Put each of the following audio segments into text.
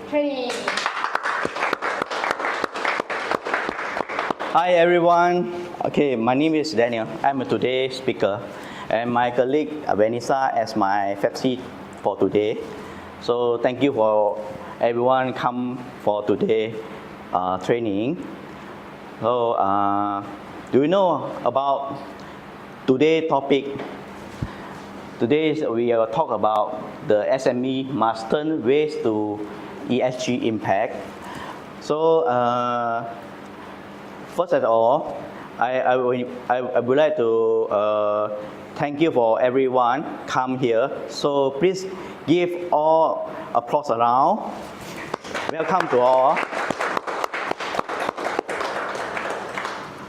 training. Hi everyone. Okay, my name is Daniel. I'm today's speaker, and my colleague Vanessa as my FEPC for today. So thank you for everyone come for today training. So do you know about today's topic? Today we will talk about the SME must turn waste to ESG impact. So first of all, I would like to thank you for everyone come here. So please give all applause around. Welcome to all.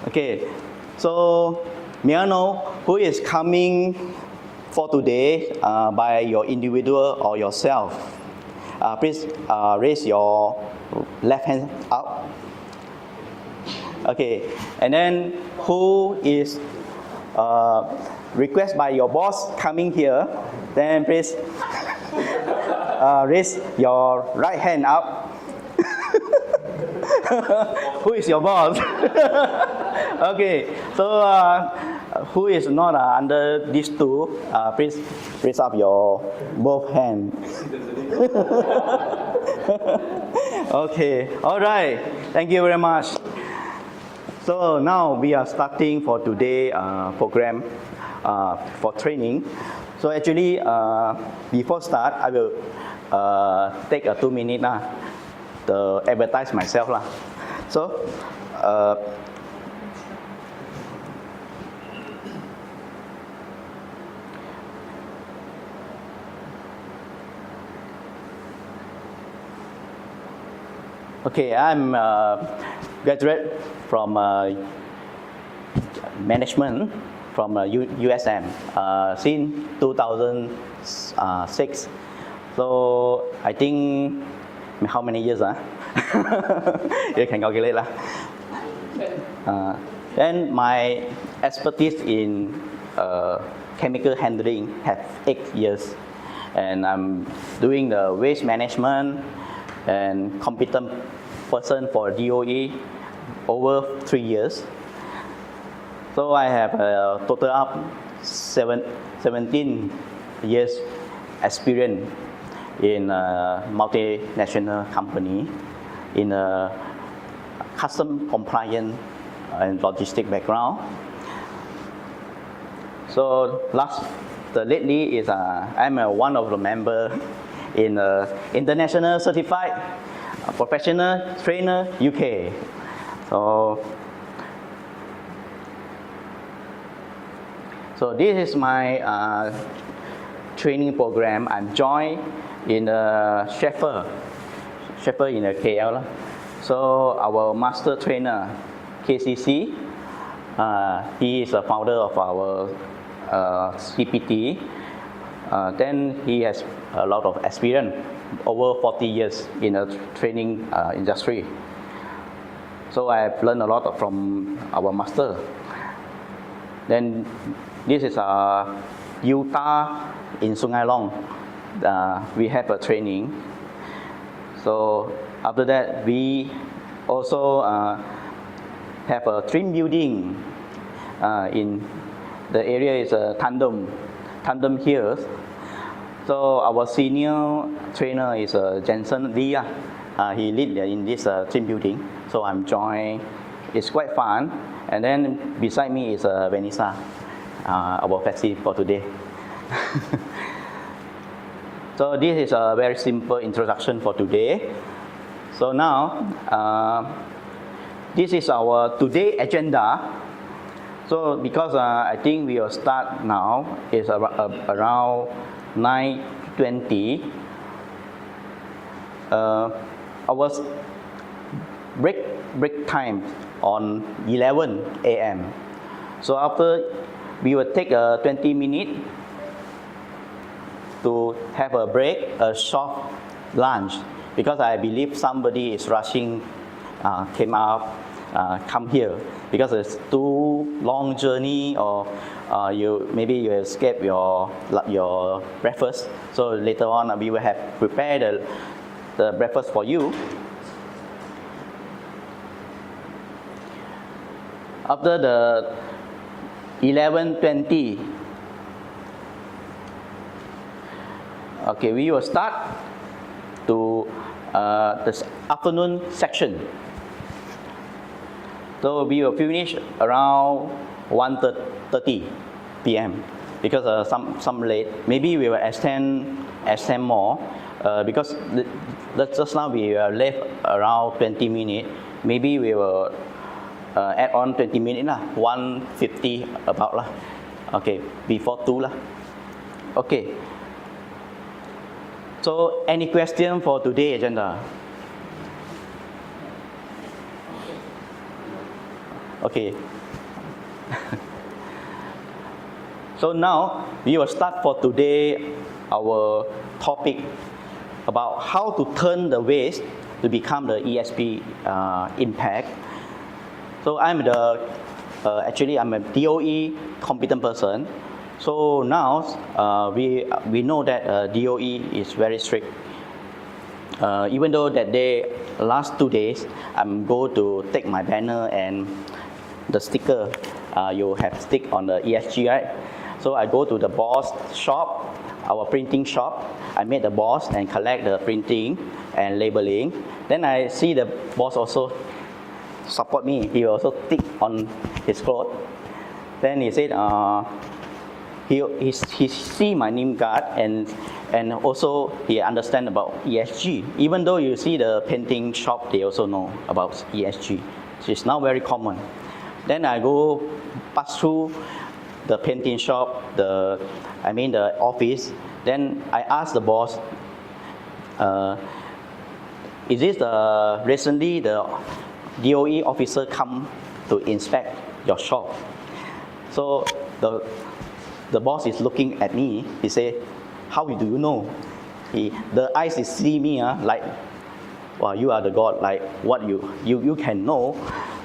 Okay, so may I know who is coming for today by your individual or yourself? Please raise your left hand up. Okay, and then who is requested by your boss coming here? Then please raise your right hand up. Who is your boss? Okay, so who is not under these two? Please raise up your both hands. Okay, all right. Thank you very much. So now we are starting for today program for training. So actually, before start, I will take a 2 minutes to advertise myself lah. So. Okay, I'm graduate from management from USM since 2006. So I think how many years? You can calculate lah. Then my expertise in chemical handling have 8 years, and I'm doing the waste management and competent person for DOE over 3 years. So I have a total of 17 years experience in a multinational company in a custom compliance and logistic background. So lately is I'm one of the member in International Certified Professional Trainer UK. So this is my training program. I'm joined in Shepherd in KL. So our master trainer KCC, he is a founder of our CPT. Then he has a lot of experience, over 40 years in the training industry. So I have learned a lot from our master. Then this is Utah in Sungai Long. We have a training. So after that, we also have a team building in the area is Tandem Hills. So our senior trainer is Jensen Lee. He lead in this team building. So I'm joined. It's quite fun. And then beside me is Vanessa, our FEPC for today. So this is a very simple introduction for today. So now, this is our today agenda. So because I think we will start now, it's around 9:20. Our break time on 11 a.m. So after we will take a 20 minutes to have a break, a short lunch, because I believe somebody is rushing, come here because it's too long journey, or maybe you escape your breakfast. So later on we will have prepared the breakfast for you. After the 11:20, okay, we will start to this afternoon section. So we will finish around 1:30 p.m. because some late. Maybe we will extend more because just now we left around 20 minutes. Maybe we will add on 20 minutes lah, 1:50 about lah. Okay, before 2 lah. Okay. So any question for today agenda? Okay. So now we will start for today our topic about how to turn the waste to become the ESP impact. So I'm actually I'm a DOE competent person. So now we know that DOE is very strict. Even though that day, last 2 days, I'm going to take my banner and the sticker you have stick on the ESG, right? So I go to the boss shop, our printing shop. I meet the boss and collect the printing and labeling. Then I see the boss also support me. He also stick on his clothes. Then he said, he see my name card and also he understand about ESG. Even though you see the painting shop, they also know about ESG. So it's now very common. Then I go pass through the painting shop, the office. Then I ask the boss, is this recently the DOE officer come to inspect your shop? So the boss is looking at me. He say, how do you know? The eyes is see me like, wow, you are the God. Like what you can know.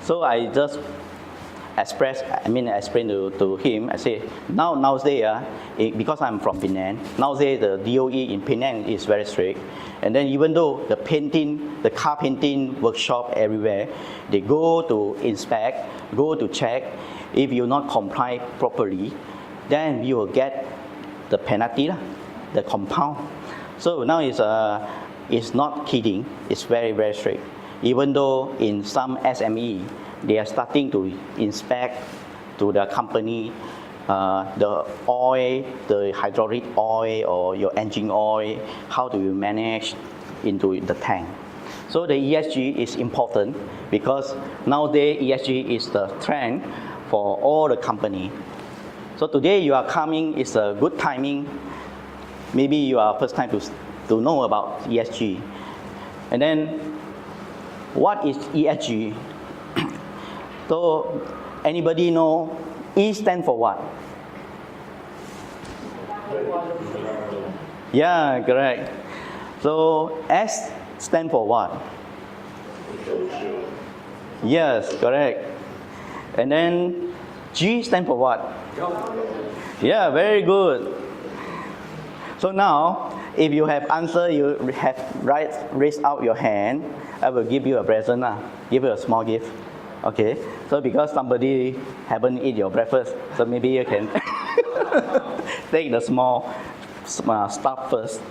So I just explain to him. I say nowadays because I'm from Penang. Nowadays the DOE in Penang is very strict. And then even though the car painting workshop everywhere, they go to inspect, go to check. If you not comply properly, then you will get the penalty, the compound. So now it's not kidding. It's very, very strict. Even though in some SME, they are starting to inspect to the company the oil, the hydraulic oil or your engine oil, how do you manage into the tank. So the ESG is important because nowadays ESG is the trend for all the company. So today you are coming is a good timing. Maybe you are first time to know about ESG. And then what is ESG? So anybody know E stand for what? Yeah, correct. So S stand for what? Yes, correct. And then G stand for what? Yeah, very good. So now, if you have answer, you have raise out your hand. I will give you a present, give you a small gift. Okay. So because somebody haven't eat your breakfast, so maybe you can take the small stuff first.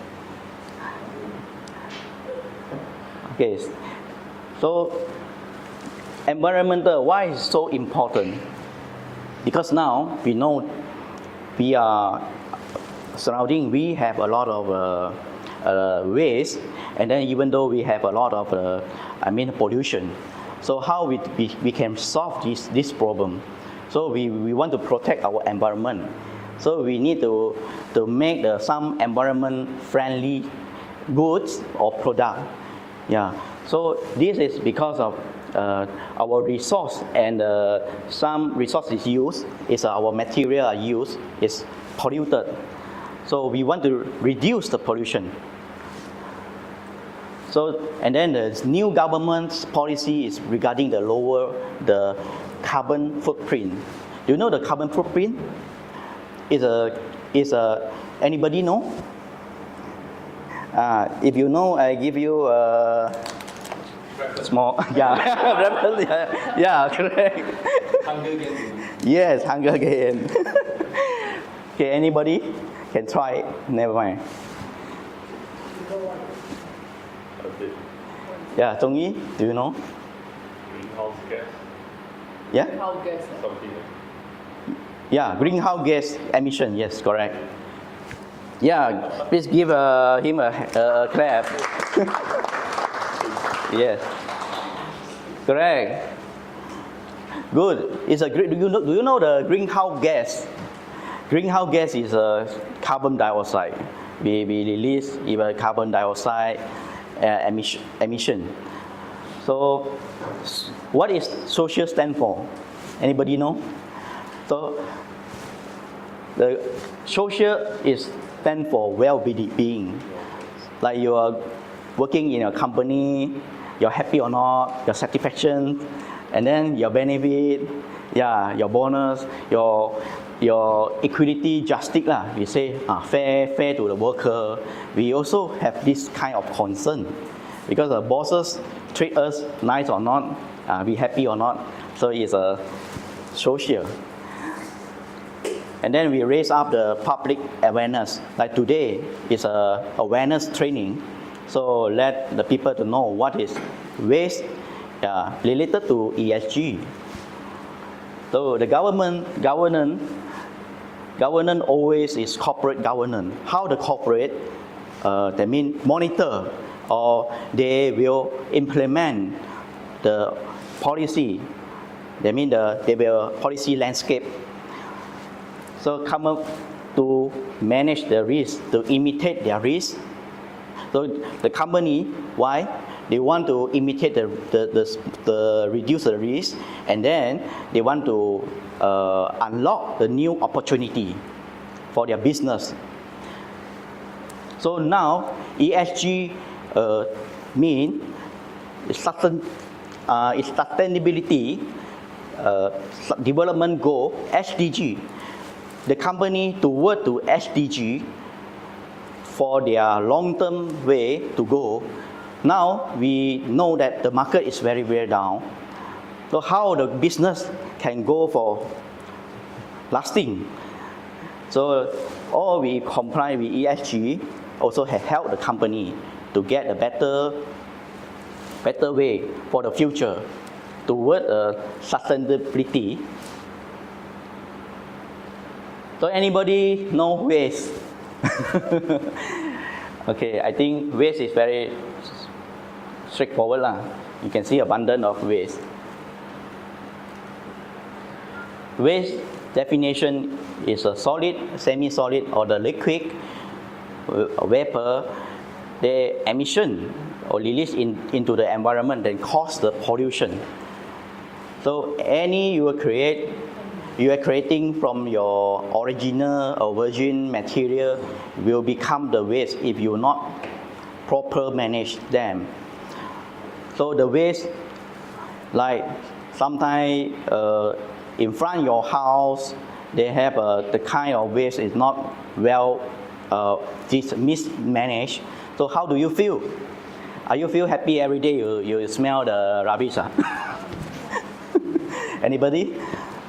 Okay. So environmental, why is so important? Because now we know we are surrounding, we have a lot of waste, and then even though we have a lot of pollution. So how we can solve this problem? So we want to protect our environment. So we need to make some environment friendly goods or product. Yeah. So this is because of our resource and some resources used is our material used is polluted. So we want to reduce the pollution. So and then the new government's policy is regarding the lower the carbon footprint. Do you know the carbon footprint? Is anybody know? If you know, I give you a small, yeah, yeah, correct. Hunger Games. Yes, Hunger Game. Okay, anybody can try it. Never mind. Okay. Yeah, Zhongyi, do you know? Greenhouse gas. Yeah? How guess? Something. Yeah, greenhouse gas emission. Yes, correct. Yeah, please give him a clap. Yes, correct. Good. It's a great. Do you know the greenhouse gas? Greenhouse gas is a carbon dioxide. We release even carbon dioxide emission. So, what is social stand for? Anybody know? So, the social is stand for well-being. Like you are working in a company, you're happy or not, your satisfaction, and then your benefit, yeah, your bonus, your equality justice lah. We say fair to the worker. We also have this kind of concern because the bosses treat us nice or not, we happy or not. So it's a social. And then we raise up the public awareness. Like today is a awareness training. So let the people to know what is waste related to ESG. So the governance always is corporate governance. How the corporate, that means monitor or they will implement the policy. That means they will policy landscape. So come up to manage the risk, to imitate their risk. So the company, why? They want to imitate the reduce the risk, and then they want to unlock the new opportunity for their business. So now ESG mean sustainability development goal SDG. The company toward to SDG for their long-term way to go. Now we know that the market is very, very down. So how the business can go for lasting? So all we comply with ESG also have helped the company to get a better way for the future toward sustainability. So anybody know waste? Okay, I think waste is very straightforward lah. You can see abundance of waste. Waste definition is a solid, semi-solid, or the liquid, vapor. The emission or release into the environment then cause the pollution. So you are creating from your original or virgin material will become the waste if you not proper manage them. So the waste, like sometimes in front of your house, they have the kind of waste is not well mismanaged. So how do you feel? Are you feel happy every day you smell the rubbish? Anybody?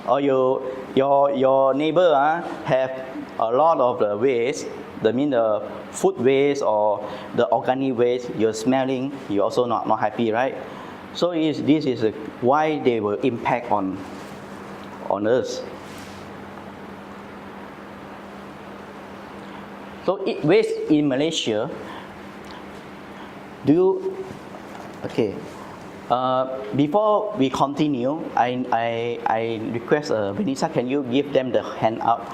Or your neighbor have a lot of the waste, that means the food waste or the organic waste, you're smelling, you're also not happy, right? So this is why they will impact on us. So waste in Malaysia, before we continue, I request Vanessa, can you give them the hand up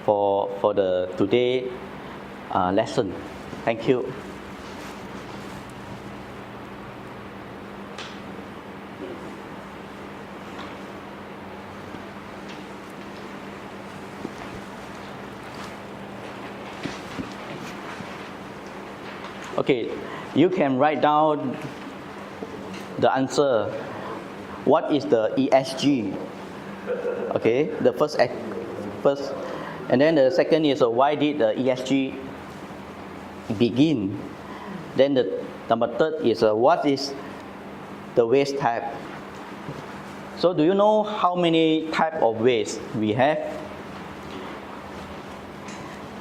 for the today lesson? Thank you. Okay, you can write down the answer. What is the ESG? Okay, the first, and then the second is why did the ESG begin? Then the number third is what is the waste type. So do you know how many type of waste we have?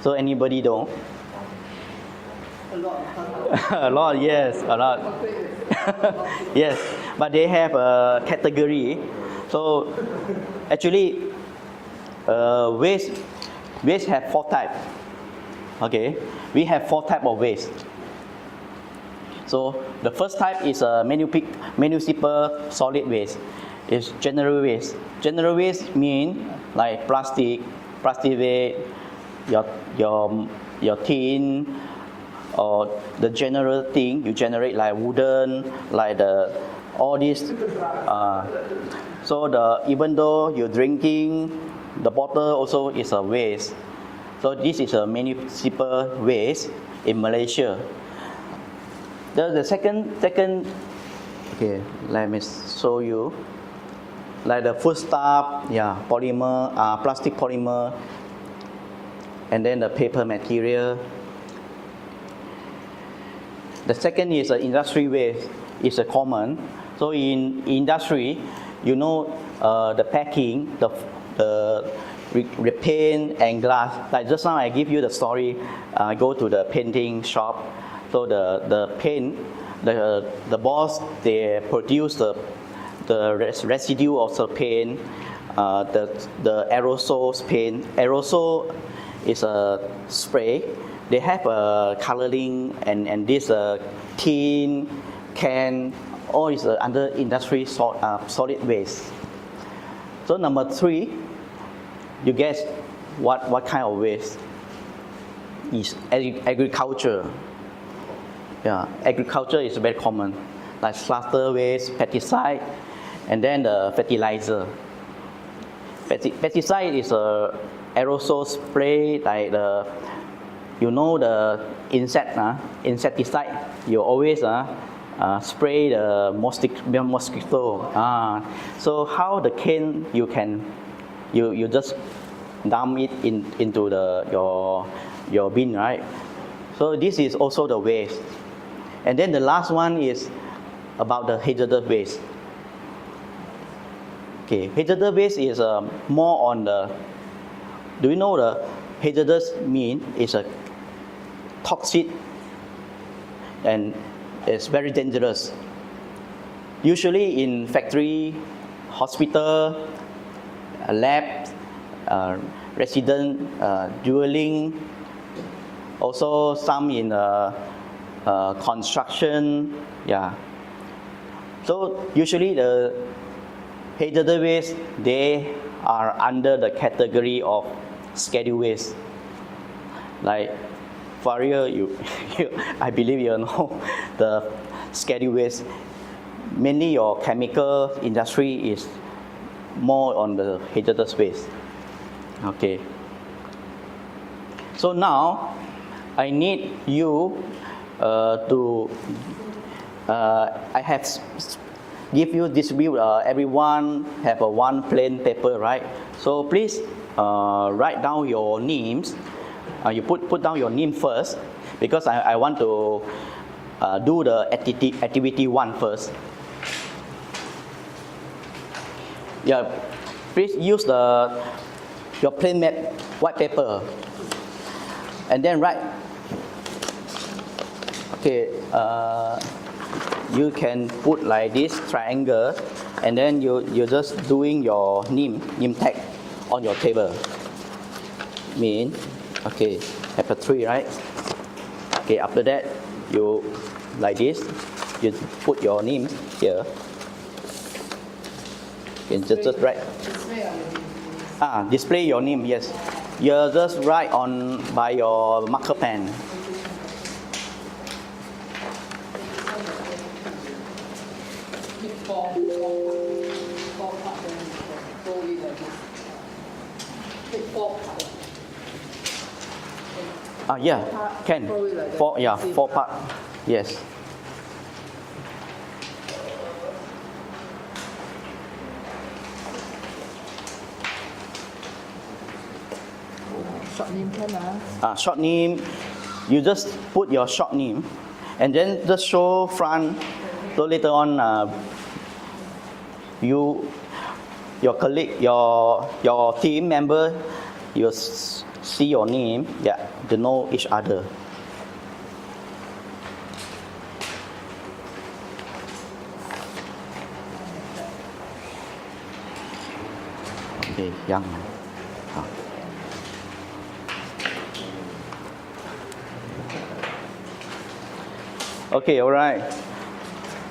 So anybody know? A lot. A lot, yes, a lot. Yes, but they have a category. So actually, waste have 4 types. Okay, we have 4 types of waste. So the first type is a municipal solid waste. It's general waste. General waste mean like plastic waste, your tin, or the general thing you generate like wooden, like all this. So even though you're drinking, the bottle also is a waste. So this is a municipal waste in Malaysia. The second, okay, let me show you. Like the foodstuff, yeah, polymer, plastic polymer, and then the paper material. The second is industry waste. It's a common. So in industry, you know, the packing, the paint and glass. Like just now I give you the story. I go to the painting shop. So the paint, the boss, they produce the residue of the paint, the aerosol paint. Aerosol is a spray. They have a coloring and this tin, can, all is under industry solid waste. So number 3, you guess what kind of waste? Is agriculture. Yeah, agriculture is very common, like slaughter waste, pesticide, and then the fertilizer. Pesticide is a aerosol spray, like the insecticide. You always spray the mosquito. So how the cane you just dump it into your bin, right? So this is also the waste. And then the last one is about the hazardous waste. Okay, hazardous waste is more on the. Do you know the hazardous mean is a toxic and it's very dangerous. Usually in factory, hospital, lab, resident dwelling, also some in construction. Yeah. So usually the hazardous waste, they are under the category of scheduled waste. Like Faria, I believe you know the scheduled waste. Mainly your chemical industry is more on the hazardous waste. Okay. So now I need you to. I have give you distribute. Everyone have a one plain paper, right? So please write down your names. You put down your name first, because I want to do the activity 1 first. Yeah, please use your plain white paper, and then write. Okay, you can put like this triangle, and then you just doing your name tag on your table. Mean, okay, have a 3, right? Okay, after that you like this, you put your name here. You just write. Display your name, yes. You just write on by your marker pen. Yeah, can. 4 part. Yes. Short name can Short name, you just put your short name, and then just show front. So later on, your colleague, your team member, you see your name, yeah, to know each other. Okay, young. Okay, all right.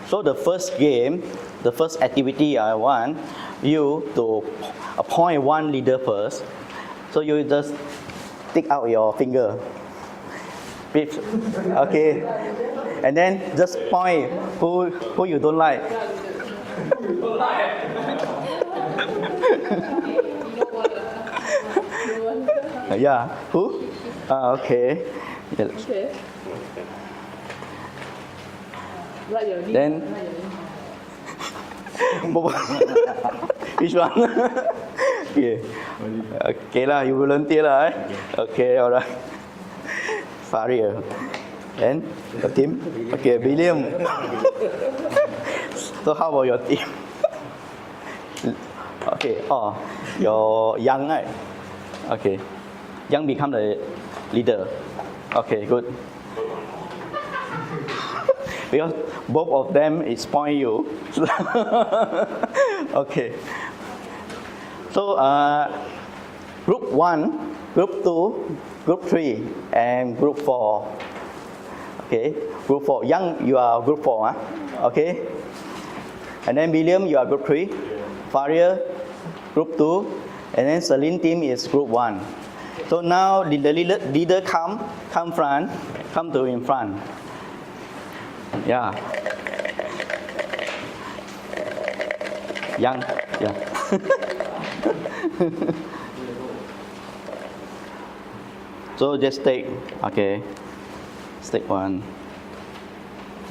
So the first game, the first activity I want you to appoint one leader first. So you just stick out your finger. Okay. And then just point who you don't like. Yeah, who? Okay. Okay. Write your name. Then which one? Okay. Okay lah, you volunteer lah. Okay, alright. Faria. And your team? Okay, William. So how about your team? Okay, oh, your Young, right? Okay. Young become the leader. Okay, good. Because both of them is point you. Okay. So group 1, group 2, group 3, and group 4. Okay. Group 4. Young, you are group 4. Huh? Okay. And then William, you are group 3. Faria, group 2. And then Celine team is group 1. So now the leader come to in front. Yeah. Young, yeah. So just take, okay. Take one.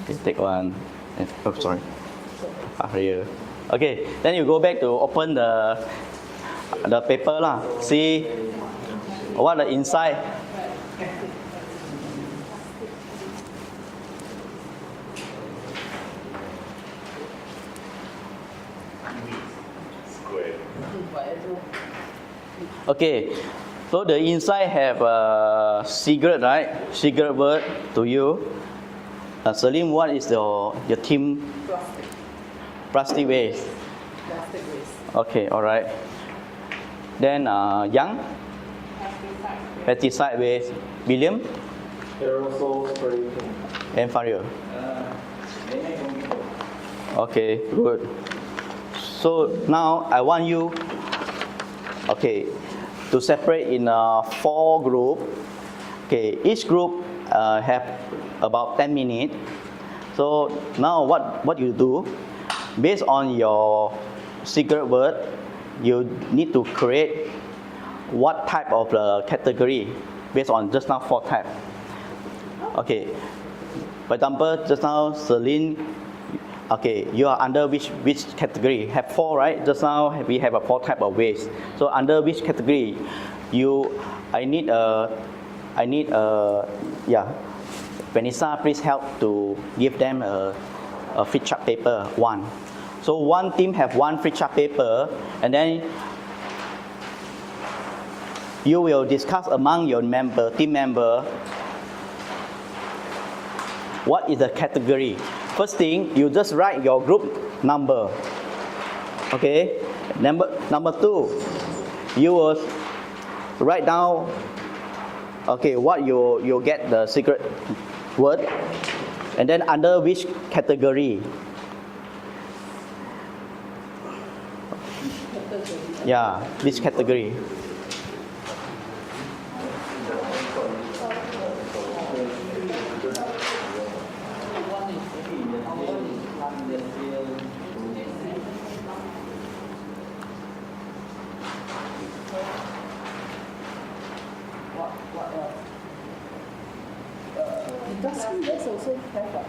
Okay, take one. Oh, sorry. Here. Okay, then you go back to open the paper lah. See what the inside. Okay, so the inside have a secret, right? Secret word to you. Celine, what is your team? Plastic waste. Plastic waste. Okay, all right. Then Young? Pesticide waste. William? Aerosol spray. And Fario? Okay, good. So now I want you, okay, to separate in 4 groups. Okay, each group have about 10 minutes. So now what you do, based on your secret word, you need to create what type of category based on just now 4 types. Okay, for example, just now Celine, okay, you are under which category? Have 4, right? Just now we have a 4 type of waste. So under which category? I need yeah. Vanessa, please help to give them a flip chart paper 1. So one team have 1 flip chart paper, and then you will discuss among your team member, what is the category. First thing, you just write your group number. Okay. Number 2, you will write down, okay, what you get the secret word, and then under which category. Yeah, which category. What else? Dustbin waste also have a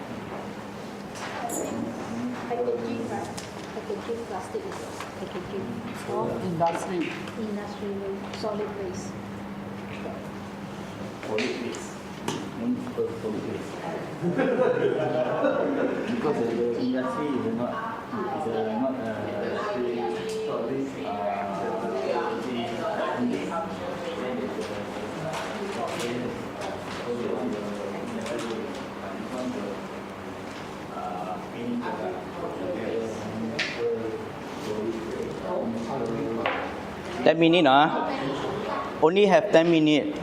Packaging, right? Packaging, plastic is packaging. industry. Industry waste, solid waste. Solid waste. Solid waste. Because the industry is not Ten minutes, only have 10 minutes.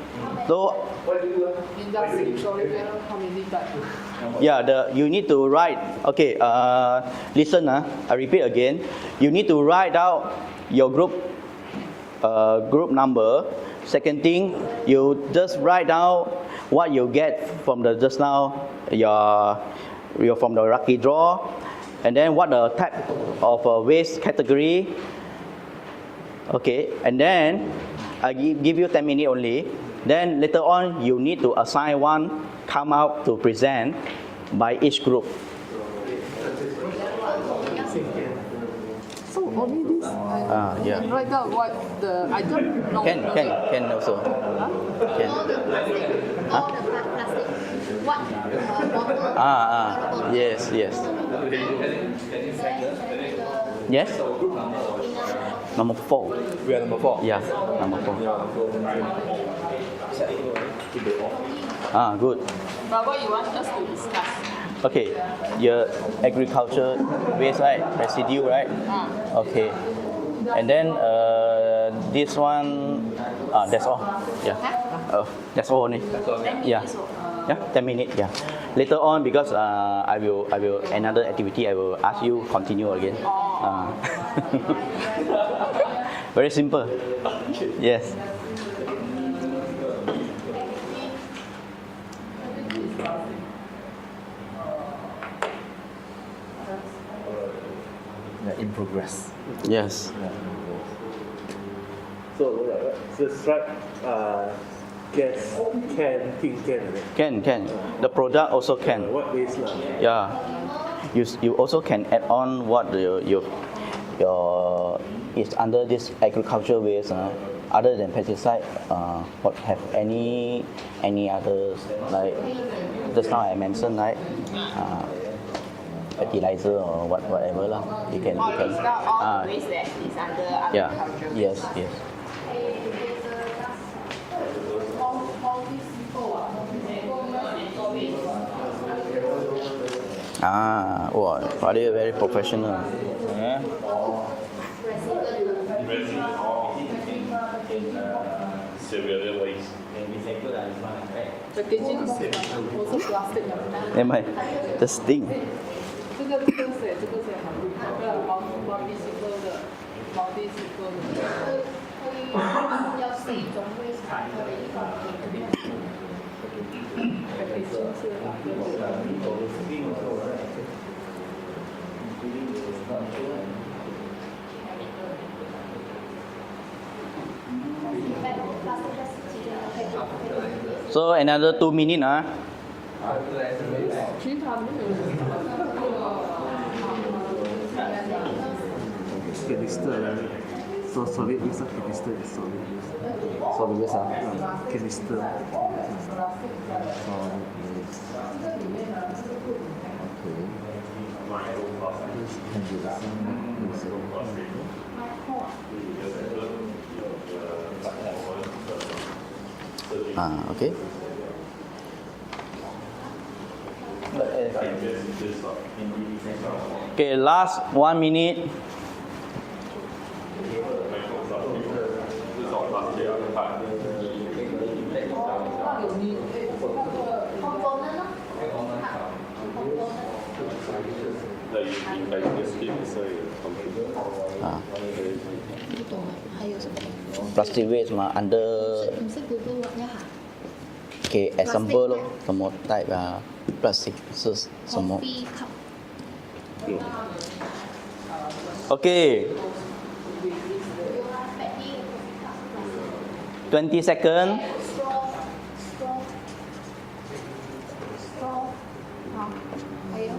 So Industry, sorry, how many time? yeah, you need to write. Okay, listen. I repeat again. You need to write out your group number. Second thing, you just write down what you get from the just now your from the lucky draw, and then what the type of waste category. Okay, and then I give you 10 minutes only. Then later on, you need to assign one come out to present by each group. So only this, Yeah. write down what the item? No, Can also. Can. All the plastic. What? Bottle. Yes. Yes. Number 4. We are number 4. Yeah, number 4. Good. But what you want us to discuss? Okay, your agriculture waste, right? Residue, right? Okay. And then this one, that's all. Yeah. That's all only. Yeah. Yeah, 10 minutes. Yeah. Later on, because I will another activity. I will ask you continue again. Very simple. Yes. In progress. Yes. So stripe gas can. Can. The product also can. What waste lah? Yeah. You also can add on what your is under this agriculture waste. Other than pesticide, what have any others like just now I mentioned, right? Fertilizer or whatever lah. You can. All the waste that is under Yeah. agriculture. Yes. Wow, probably very professional. Yeah. Packaging also plastic. Never mind. Just think. 这个是那个 multi-cycle 的 multi-cycle 的。要是一种为什么的一种 packaging 是So another 2 minutes. 其他没有。 Canister. So solid waste canister is solid waste. Solid waste. Canister. Okay. Okay, last 1 minute. Plastic waste mà under 唔識 Google 一下。 Okay, example 咯，什麼 type plastic 是什麼 Coffee cup。 Okay, 20 seconds. Straw。好，还有。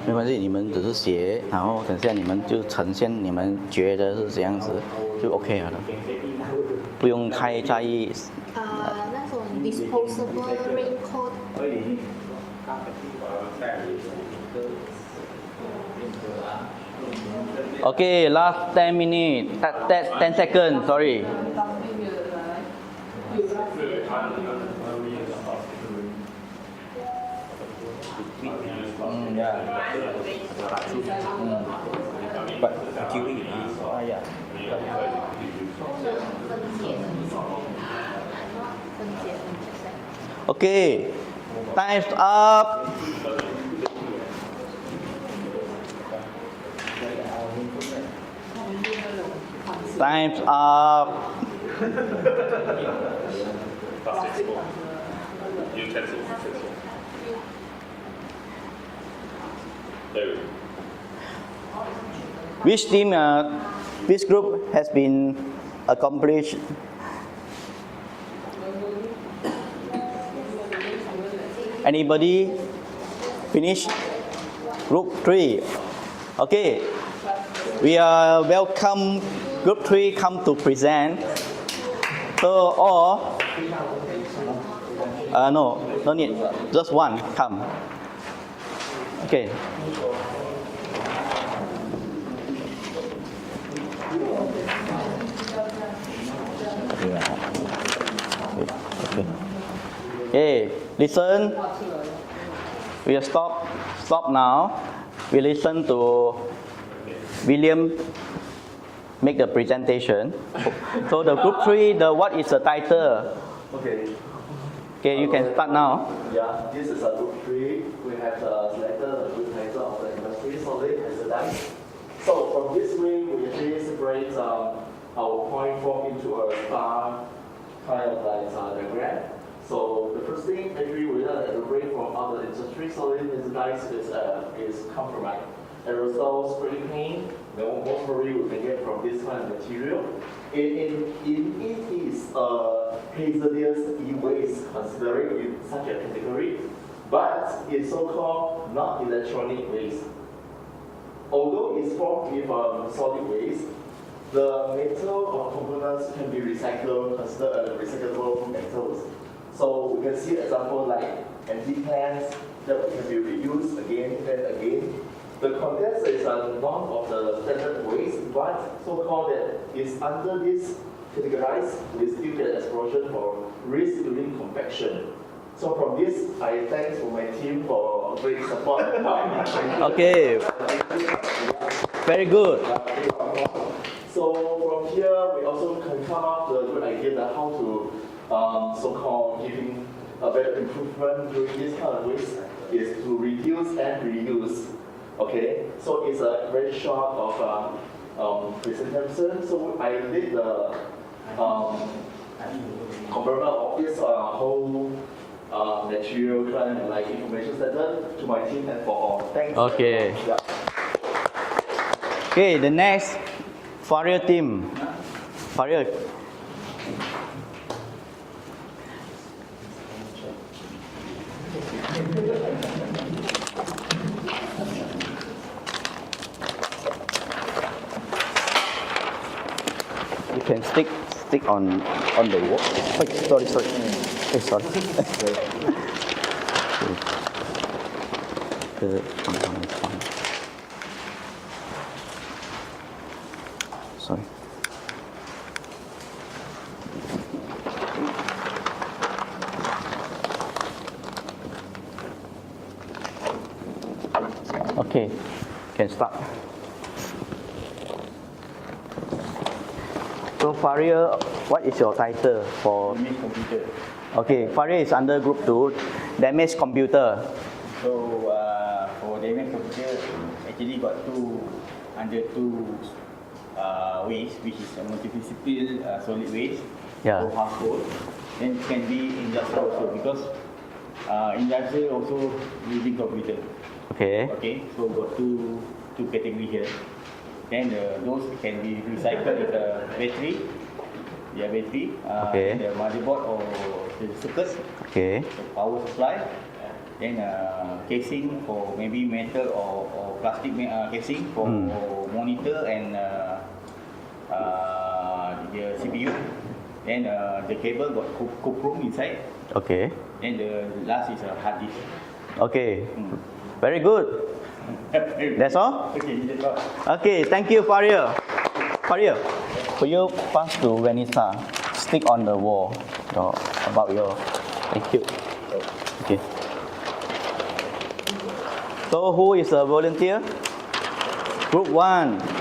没关系，你们只是写，然后等下你们就呈现你们觉得是怎样子，就 OK 了的。不用太在意。那种 disposable raincoat。Okay, last 10 minutes, 10 seconds, sorry. But queuing yeah. Okay, time's up. Time's up. Which team, which group has been accomplished? Anybody finish? Group 3. Okay. We are welcome group 3 come to present. So or no need. Just one come. Okay. Okay, listen. We will stop now. We listen to William make the presentation. So the group 3, what is the title? Okay, you can start now. Yeah, this is a group 3. We have selected a good title of the industry solid as a dice. So from this way, we actually separate our point form into a star kind of like diagram. So the first thing actually we elaborate from other industry solid as a dice is come from like aerosol spray paint. The most probably we can get from this kind of material. It is hazardous e-waste considering in such a category, but it's so-called not electronic waste. Although it's formed with solid waste, the metal or components can be recycled, considered recyclable metals. So we can see example like empty cans that can be reused again and again. The contents is none of the standard waste, but so-called that is under this categorized, we still get explosion for risk during compaction. So from this, I thanks for my team for great support. Okay, very good. So from here, we also can come up with a good idea that how to so-called giving a better improvement during this kind of waste is to reduce and reuse. Okay, so it's a very short of presentation. So I did the comparison of this whole material kind of like information center to my team and for all. Thanks. Okay. Yeah. Okay, the next Faria team. Faria. You can stick on the wall. Oh, sorry. Hey, sorry. Sorry. Okay, can start. So Faria, what is your title for? Damaged computer. Okay, Faria is under group 2, damaged computer. So for damaged computer, actually got under two waste, which is a multiphysical solid waste Yeah. for household. Then it can be industrial also because industrial also using computer. Okay. Okay, so got two category here. Then those can be recycled with the battery, Okay. the motherboard or the circuit, Okay. the power supply, then casing for maybe metal or plastic casing for monitor and the CPU, Then the cable got chrome inside. Okay. And the last is a hard disk. Okay. Very good. That's all? Okay, that's all. Okay, thank you, Faria. Faria, could you pass to Vanessa? Stick on the wall about your. Thank you. Okay. So, who is a volunteer? Group 1.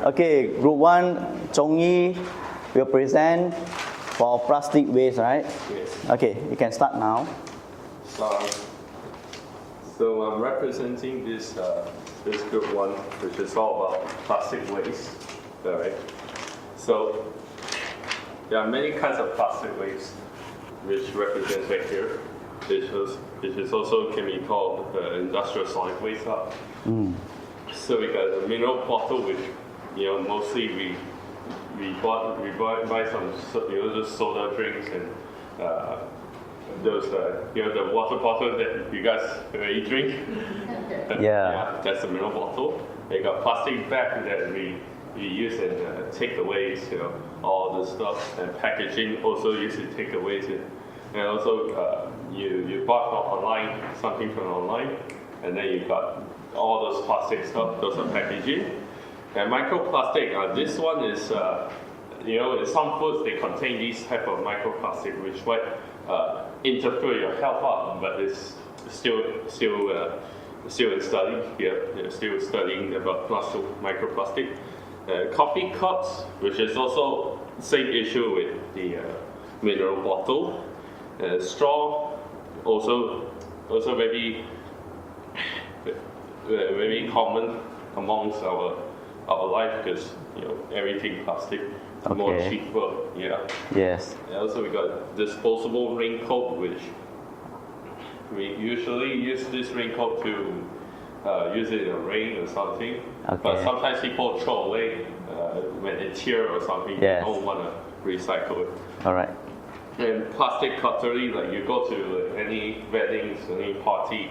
Okay, group 1, Chong Yi will present for plastic waste, right? Yes. Okay, you can start now. So I'm representing this group 1, which is all about plastic waste. All right. So there are many kinds of plastic waste, which represents right here, which is also can be called industrial solid waste. So we got a mineral bottle, which mostly we buy some those soda drinks and those the water bottle that you guys already drink. Yeah. That's a mineral bottle. They got plastic bag that we use in takeaways, all the stuff, and packaging also used to takeaways, and also you bought online something from online, and then you got all those plastic stuff. Those are packaging. And microplastic, this one is, in some foods they contain these type of microplastic which might interfere your health out, but it's still in study. They're still studying about microplastic. Coffee cups, which is also same issue with the mineral bottle. Straw, also very common amongst our life, because everything plastic more cheaper. Yes. And also we got disposable raincoat, which we usually use this raincoat to use it in the rain or something. Okay. But sometimes people throw away when they tear or something. Yes. They don't want to recycle it. All right. And plastic cutlery, like you go to any weddings, any party,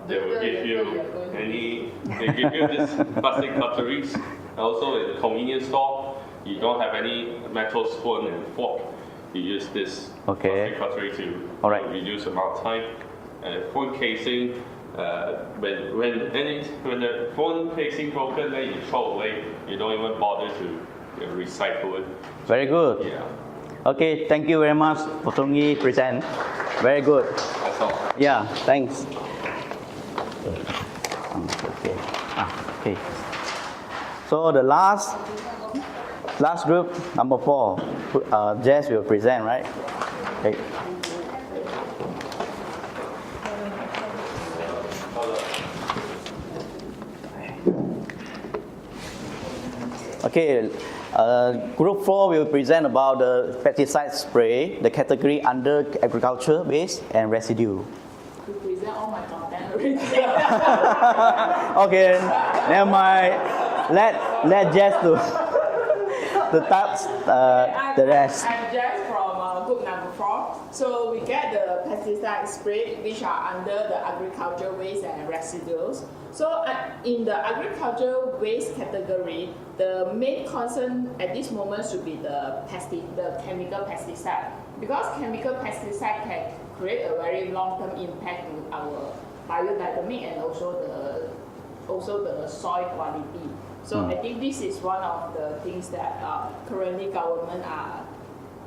they will give you this plastic cutleries. Also in the convenience store, you don't have any metal spoon and fork. You use this plastic cutlery to reduce the amount of time. And phone casing, when the phone casing broken, then you throw away. You don't even bother to recycle it. Very good. Yeah. Okay, thank you very much for Chong Yi present. Very good. That's all. Yeah, thanks. Okay. So the last group, number 4, Jess will present, right? Okay. Okay, group 4 will present about the pesticide spray, the category under agriculture waste and residue. You present all my content already. Okay, never mind. Let Jess to touch the rest. I'm Jess from group number 4. So we get the pesticide spray, which are under the agriculture waste and residuals. So in the agriculture waste category, the main concern at this moment should be the chemical pesticide, because chemical pesticide can create a very long-term impact to our biodynamic and also the soil quality. So I think this is one of the things that currently government are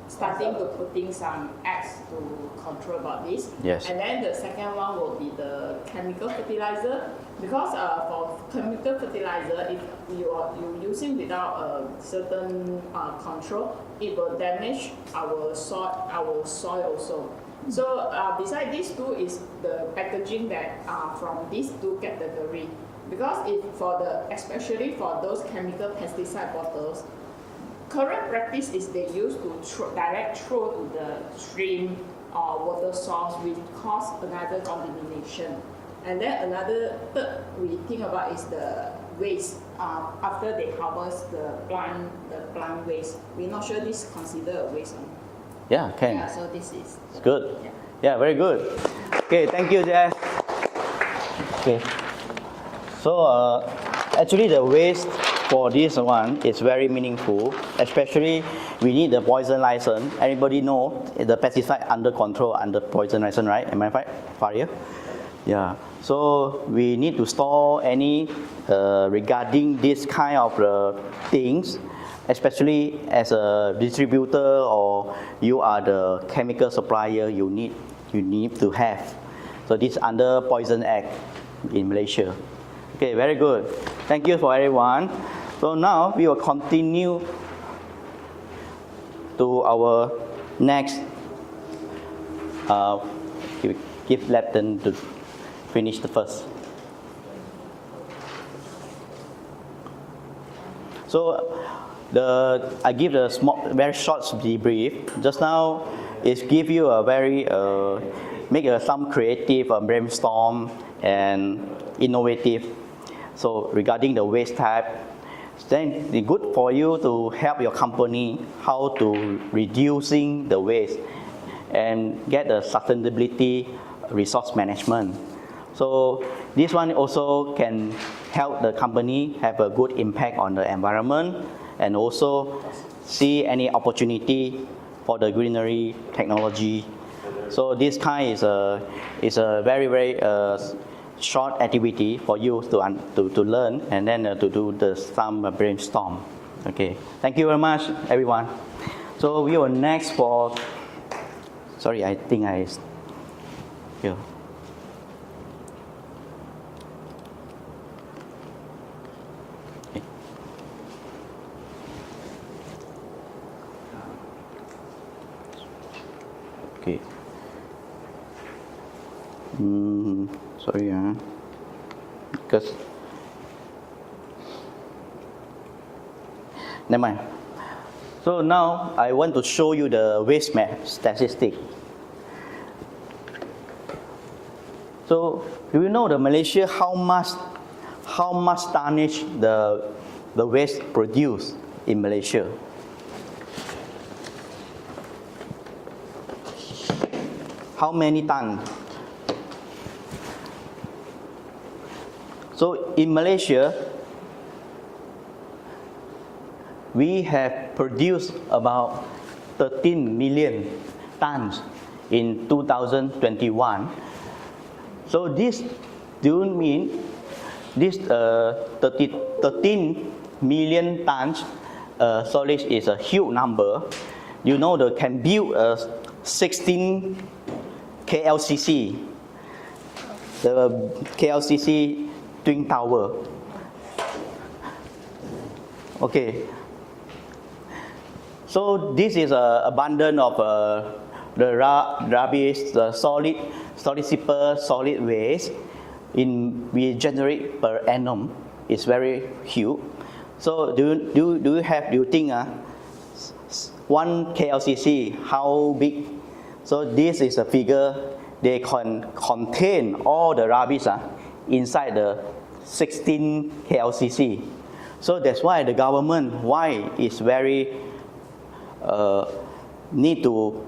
starting to putting some acts to control about this. Yes. And then the second one will be the chemical fertilizer, because for chemical fertilizer, if you're using without a certain control, it will damage our soil also. So beside these two is the packaging that from these two categories. Because especially for those chemical pesticide bottles, current practice is they used to direct throw to the stream or water source, which cause another contamination. And then another third we think about is the waste after they harvest the plant waste. We're not sure this is considered a waste or not. Yeah, can. Yeah, so this is. It's good. Yeah, very good. Okay, thank you, Jess. Okay. So actually the waste for this one is very meaningful, especially we need the poison license. Everybody know the pesticide under control under poison license, right? Am I right, Faria? Yeah. So we need to store any regarding this kind of things, especially as a distributor or you are the chemical supplier. You need to have. So this under Poison Act in Malaysia. Okay, very good. Thank you for everyone. So now we will continue to our next. Give Lapton to finish the first. So I give a very short debrief. Just now is give you a very make some creative brainstorm and innovative. So regarding the waste type, then it's good for you to help your company how to reducing the waste and get the sustainability resource management. So this one also can help the company have a good impact on the environment and also see any opportunity for the greenery technology. So this kind is a very short activity for you to learn and then to do some brainstorm. Okay, thank you very much, everyone. So we will next for. Sorry, I think I. Here. Okay. Sorry, because never mind. So now I want to show you the waste statistic. So do you know the Malaysia how much tonnage the waste produced in Malaysia? How many tons? So in Malaysia, we have produced about 13 million tons in 2021. So this do mean this 13 million tons solid is a huge number. You know they can build a 16 KLCC, the KLCC Twin Tower. Okay. So this is an abundance of the rubbish, the solid waste we generate per annum is very huge. So do you think one KLCC how big? So this is a figure. They can contain all the rubbish inside the 16 KLCC. So that's why the government is very need to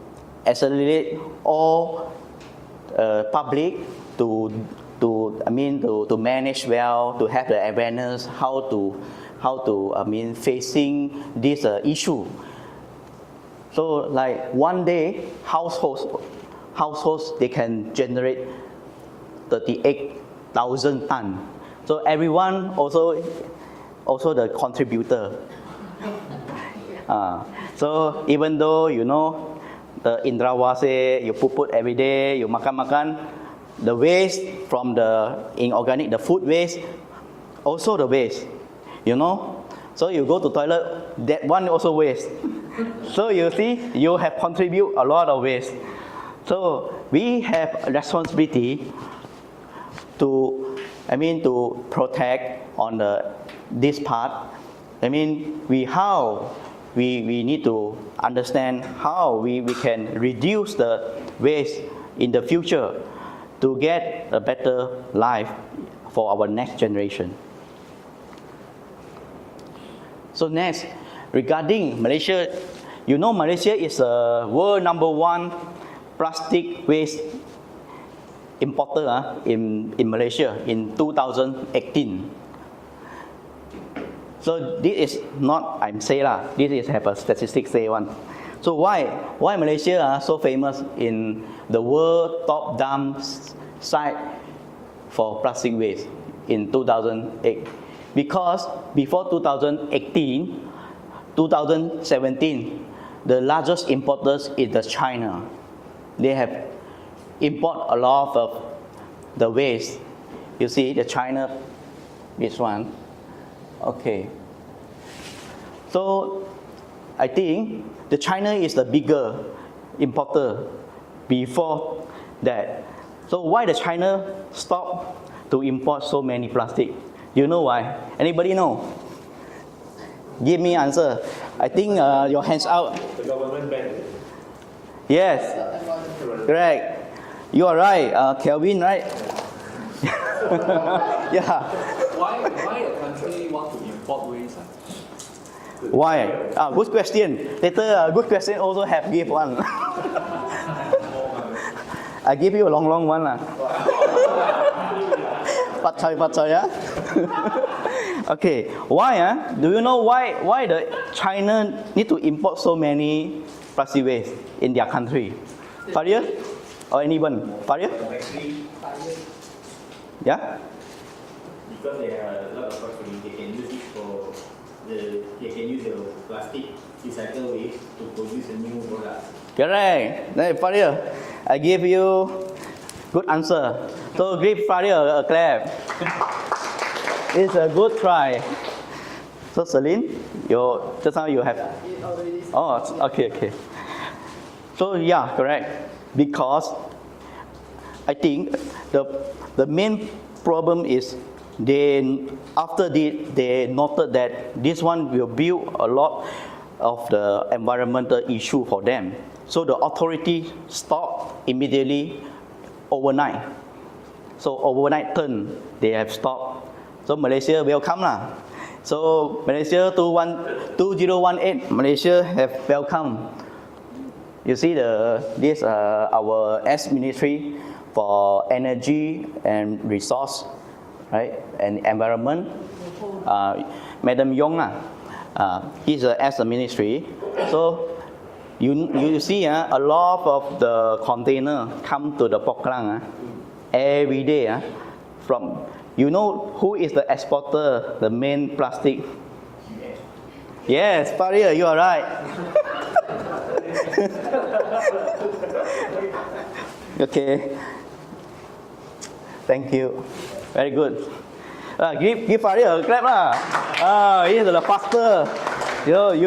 accelerate all public to manage well, to have the awareness how to facing this issue. So like one day households they can generate 38,000 tons. So everyone also the contributor. So even though you know the Indrawase you put every day, you makan, the waste from the inorganic, the food waste, also the waste, you know. So you go to toilet, that one also waste. So you see, you have contribute a lot of waste. So we have a responsibility to protect on this part. We need to understand how we can reduce the waste in the future to get a better life for our next generation. So next, regarding Malaysia, you know Malaysia is a world #1 plastic waste importer in Malaysia in 2018. So this is not I'm say lah. This is have a statistic say one. So why Malaysia so famous in the world top dump site for plastic waste in 2008? Because before 2018, 2017, the largest importers is the China. They have import a lot of the waste. You see the China, this one. Okay. So I think the China is the bigger importer before that. So why the China stop to import so many plastic? You know why? Anybody know? Give me answer. I think your hands out. The government ban. Yes, correct. You are right, Kelvin, right? Yeah. Why a country want to import waste? Why? Good question. Later, good question also have give one. I give you a long one lah. Pat choy, yeah. Okay. Why? Do you know why the China need to import so many plastic waste in their country? Faria or anyone? Faria? Actually, Yeah. because there are a lot of factories, they can use it for they can use the plastic recycle waste to produce a new product. Correct. Hey, Faria, I give you good answer. So give Faria a clap. It's a good try. So Celine, just now you have. It already Oh, okay. So yeah, correct. Because I think the main problem is they noted that this one will build a lot of the environmental issue for them. So the authority stopped immediately overnight. So overnight turn, they have stopped. So Malaysia welcome lah. So Malaysia 2018, Malaysia have welcome. You see this our ex-ministry for energy and resource, right, and environment, Madam Yong he's as a ministry. So you see a lot of the container come to the Pok Klang every day from. You know who is the exporter, the main plastic? Yes, Faria, you are right. Okay. Thank you. Very good. Give Faria a clap lah. He is the faster. You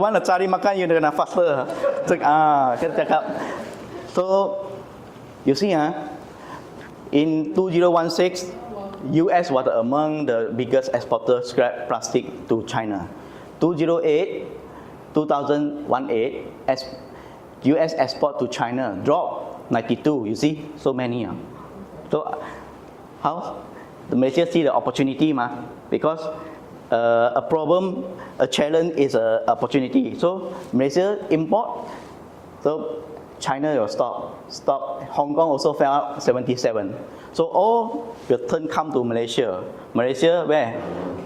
want to cari makan, you gonna faster. Kita cakap. So you see in 2016. US was among the biggest exporters scrap plastic to China. 2018, US export to China dropped 92. You see, so many. So how the Malaysia see the opportunity because a problem, a challenge is an opportunity. So Malaysia import, so China will stop. Hong Kong also fell out 77. So all the turn come to Malaysia. Malaysia where?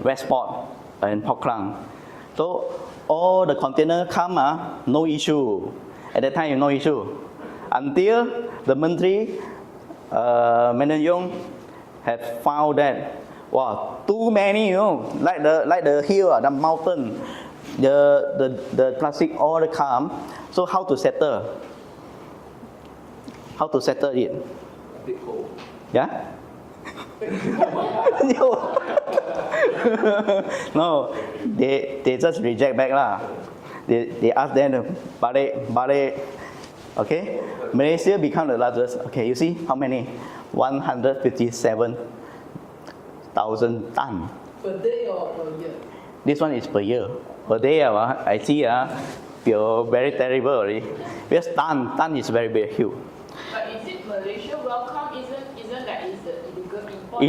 Westport and Pok Klang. So all the container come, no issue. At that time, no issue. Until the Menteri, Madam Yong, had found that, wow, too many, like the hill, the mountain, the plastic all come. So how to settle? How to settle it? Big hole. Yeah? No, they just reject back lah. They ask them to balik. Okay? Malaysia become the largest. Okay, you see how many? 157,000 tons. per day or per year? This one is per year. Per day, I see, feel very terrible already. Because ton is very big, huge. But is it Malaysia welcome? Isn't that is the illegal import?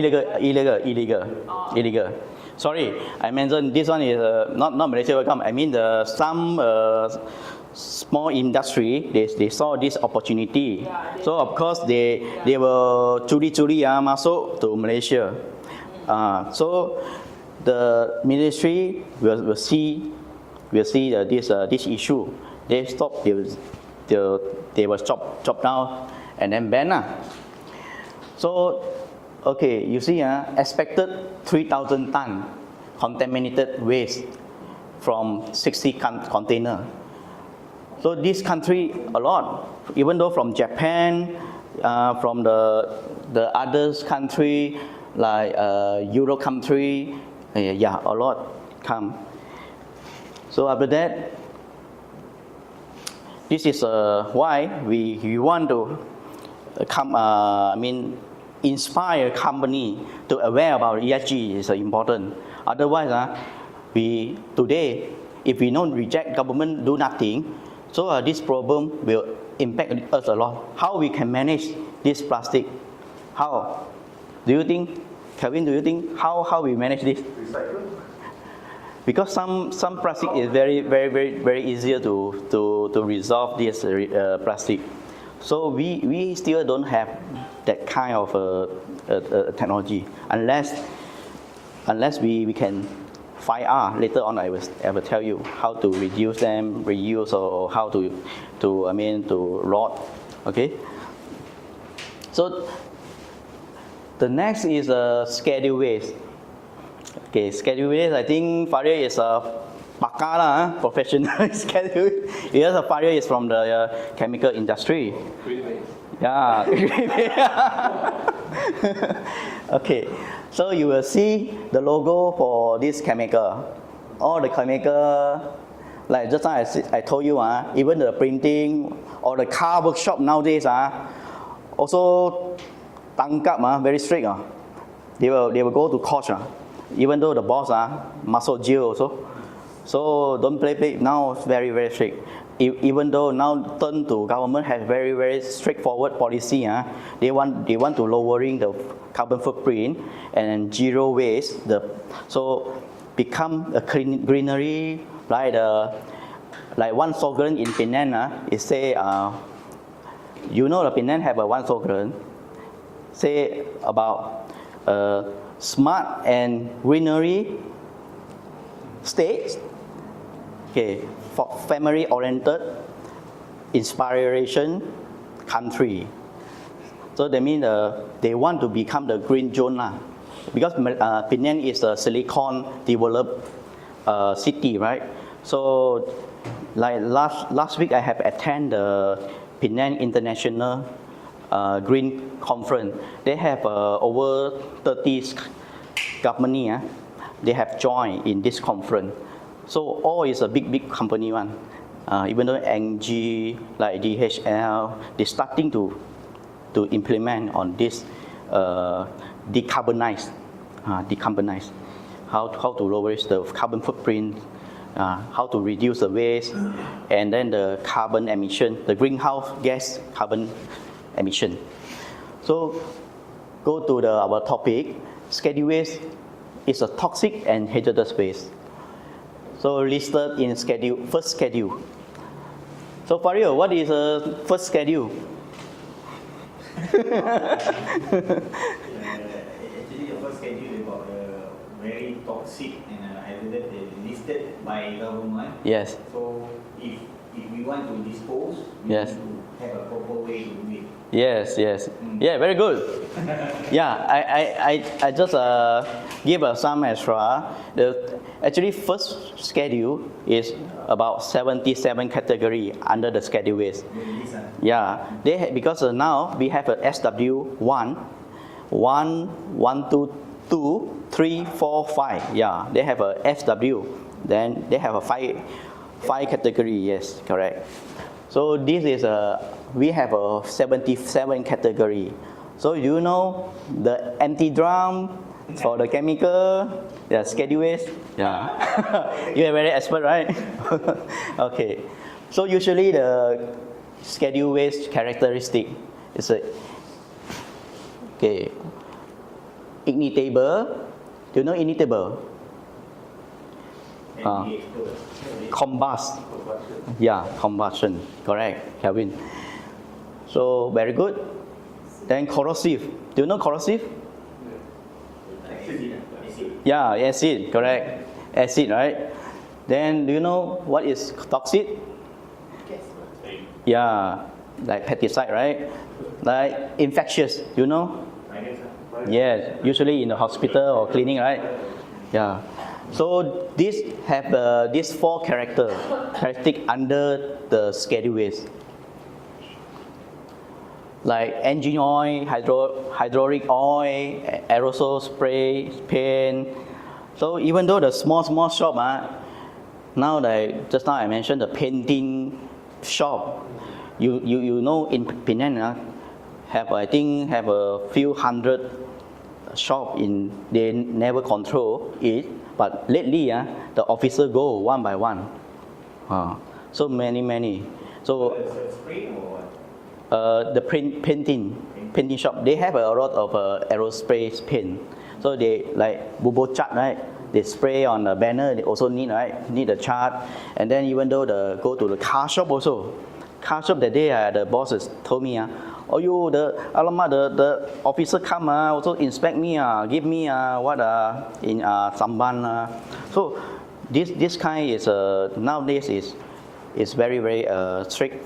Illegal. Oh. Illegal. Sorry, I mentioned this one is not Malaysia Welcome. I mean some small industry, they saw this opportunity. Yeah, So of course they will curi-curi masuk to Malaysia. So the ministry will see this issue. They stop, they will chop down and then ban. So okay, you see, expected 3,000 ton contaminated waste from 60 container. So this country a lot, even though from Japan, from the others country like Euro country, yeah, a lot come. So after that, this is why we want to inspire company to aware about ESG is important. Otherwise, today, if we don't reject government, do nothing, so this problem will impact us a lot. How we can manage this plastic? How? Do you think, Kevin? Do you think how we manage this? Recycle? Because some plastic is very easier to resolve this plastic. So we still don't have that kind of technology unless we can find out. Later on I will tell you how to reduce them, reuse, or how to rot. Okay. So the next is schedule waste. Okay, schedule waste. I think Faria is a pakar professional schedule. Yes, Faria is from the chemical industry. Green waste. Yeah. Okay, so you will see the logo for this chemical. All the chemical, like just now I told you, even the printing or the car workshop nowadays, also tangkap, very strict. They will go to court, even though the boss muscle jail also. So don't play. Now it's very strict. Even though now turn to government has very straightforward policy, they want to lowering the carbon footprint and zero waste. So become a greenery, like one slogan in Penang. It say, the Penang have a one slogan, say about smart and greenery states. Okay, for family-oriented, inspiration country. So that means they want to become the green zone because Penang is a silicon developed city, right? So like last week I have attended the Penang International Green Conference. They have over 30 companies. They have joined in this conference. So all is a big company one. Even though NG, like DHL, they're starting to implement on this decarbonize. How to lower the carbon footprint, how to reduce the waste, and then the carbon emission, the greenhouse gas carbon emission. So go to our topic. Schedule waste is a toxic and hazardous waste. So listed in first schedule. So Fario, what is the first schedule? Actually, the first schedule is about very toxic and hazardous listed by government. Yes. So if we want to dispose, we Yes. need to have a proper way to do it. Yes. Yeah, very good. Yeah, I just give some extra. Actually, first schedule is about 77 category under the schedule waste. Yeah, because now we have a SW 1, 2, 3, 4, 5. Yeah, they have a SW. Then they have a five category. Yes, correct. So this is we have a 77 category. So you know the empty drum for the chemical, the schedule waste. Yeah, you are very expert, right? Okay. So usually the schedule waste characteristic is ignitable. Do you know ignitable? and be exposed. Combust. Yeah, combustion. Correct, Kelvin. So very good. Then corrosive. Do you know corrosive? Yeah, acid. Correct. Acid, right? Then do you know what is toxic? Yeah, like pesticide, right? Like infectious. Do you know? Yes, usually in the hospital or clinic, right? Yeah. So these have these four characteristic under the schedule waste, like engine oil, hydraulic oil, aerosol spray, paint. So even though the small shop, now like just now I mentioned the painting shop, you know in Penang, have I think have a few hundred shop in, they never control it, but lately the officer go one by one. So many. So the painting shop, they have a lot of aerospace paint. So they like bubo chart, right? They spray on the banner. They also need the chart. And then even though go to the car shop also. Car shop that day, the bosses told me, oh you the officer come also inspect me, give me what in samban. So this kind is nowadays is very strict.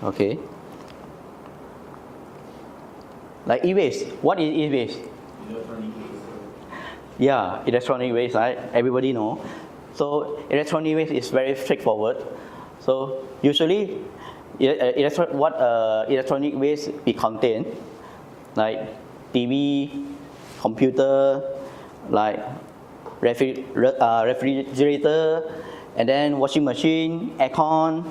Okay. Like e-waste. What is e-waste? Yeah, electronic waste, right? Everybody know. So electronic waste is very straightforward. So usually, electronic waste it contain, like TV, computer, like refrigerator, and then washing machine, aircon.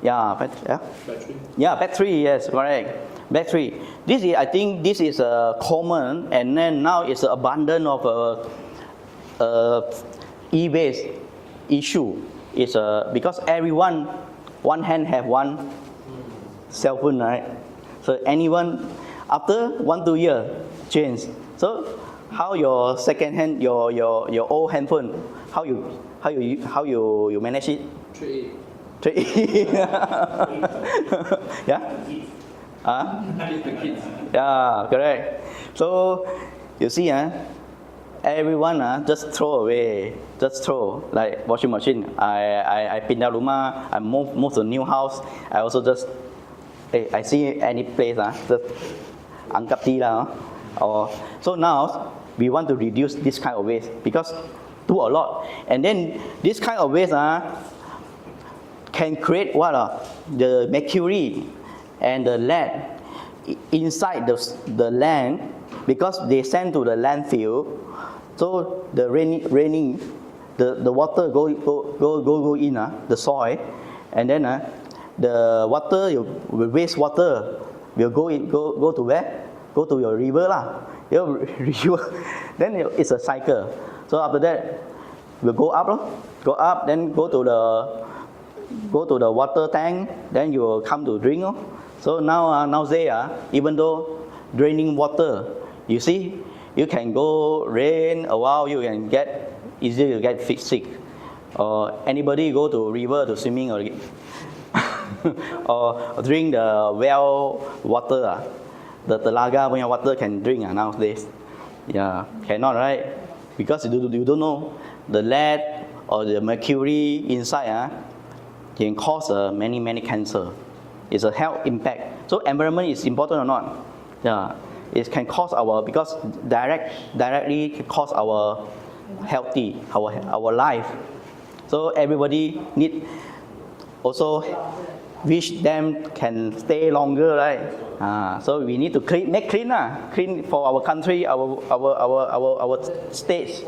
Battery. Yes, correct. Battery. This is, I think, this is common, and then now it's abundant of e-waste issue. It's because everyone, one hand have one cell phone, right? So anyone after 1-2 years change. So how your second hand, your old handphone, how you manage it? Trade. Yeah. Yeah, correct. So you see, everyone just throw away, like washing machine. I pindah rumah, I move to a new house. I also just, I see any place, just angkat ti lah. So now we want to reduce this kind of waste because do a lot, and then this kind of waste can create what the mercury and the lead inside the land, because they send to the landfill. So the raining, the water go in the soil, and then the water, waste water will go to where? Go to your river lah. River. Then it's a cycle. So after that, will go up, then go to the water tank, then you will come to drink. So nowadays, even though draining water, you see, you can go rain a while, you can get easily get sick. Or anybody go to river to swimming or drink the well water, the telaga punya water can drink nowadays. Yeah, cannot, right? Because you don't know the lead or the mercury inside can cause many cancer. It's a health impact. So environment is important or not? Yeah, it can cause because directly can cause our healthy, our life. So everybody need also wish them can stay longer, right? So we need to make clean for our country, our states.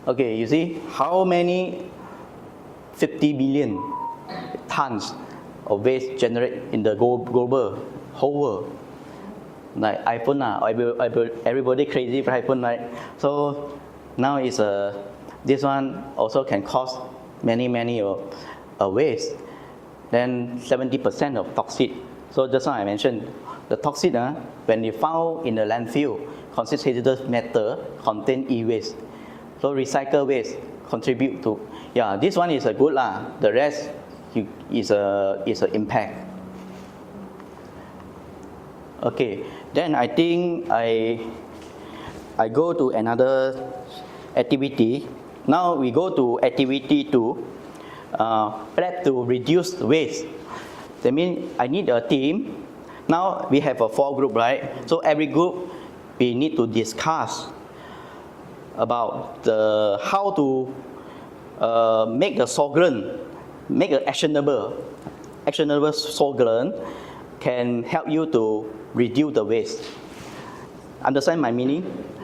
Okay, you see how many 50 billion tons of waste generated in the global whole world. Like iPhone, everybody crazy for iPhone, right? So now it's this one also can cause many waste. Then 70% of toxic. So just now I mentioned the toxic when you found in the landfill, consists hazardous matter, contain e-waste. So recycle waste contribute to, yeah, this one is a good lah. The rest is a impact. Okay, then I think I go to another activity. Now we go to activity 2, plan to reduce waste. That means I need a team. Now we have a 4 group, right? So every group we need to discuss about how to make the slogan, make an actionable slogan can help you to reduce the waste. Understand my meaning?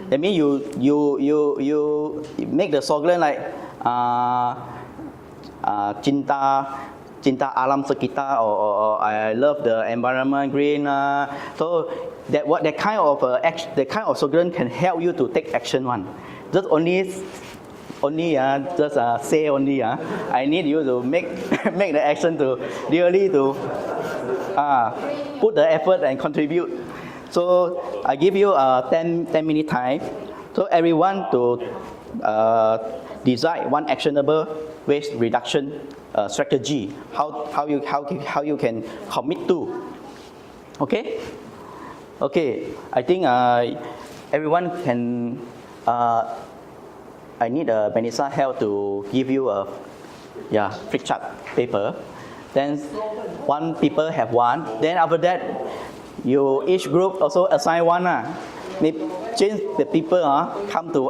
That means you make the slogan like cinta alam sekitar, or I love the environment, green. So that kind of slogan can help you to take action one. Just only just say only. I need you to make the action to really to put the effort and contribute. So I give you 10-minute time. So everyone to decide one actionable waste reduction strategy. How you can commit to. Okay. Okay. I think everyone can. I need Vanessa help to give you a flip chart paper. Then one people have one. Then after that, each group also assign one. Change the people come to